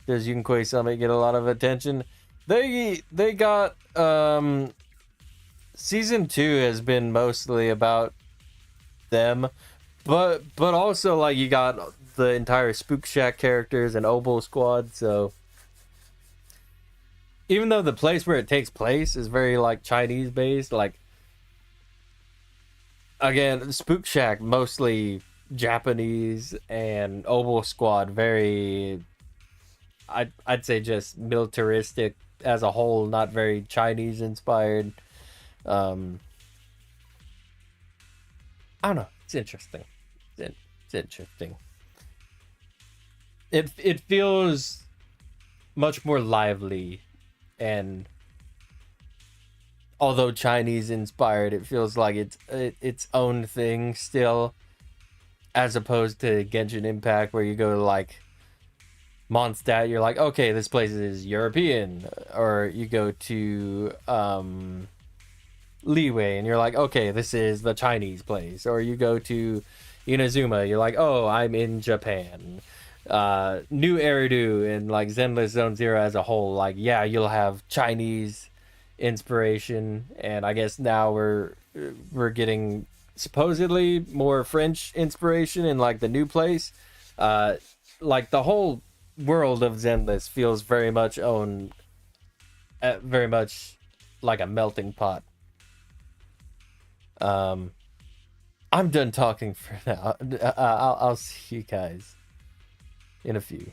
Does Yunquei Summit get a lot of attention? They got season 2 has been mostly about them, but also like you got the entire Spook Shack characters and Oboe Squad, so even though the place where it takes place is very like Chinese based, like again, Spook Shack mostly Japanese and Oboe Squad very I'd say just militaristic as a whole, not very Chinese inspired. I don't know. It's interesting. It's interesting. It feels much more lively, and although Chinese inspired, it feels like it's its own thing still, as opposed to Genshin Impact, where you go to like Mondstadt, you're like, okay, this place is European, or you go to Leeway and you're like, okay, this is the Chinese place, or you go to Inazuma, you're like, oh, I'm in Japan. New Eridu and like Zenless Zone Zero as a whole, like, yeah, you'll have Chinese inspiration, and I guess now we're getting supposedly more French inspiration in like the new place. Like the whole world of Zenless feels very much very much like a melting pot. I'm done talking for now. I'll see you guys in a few.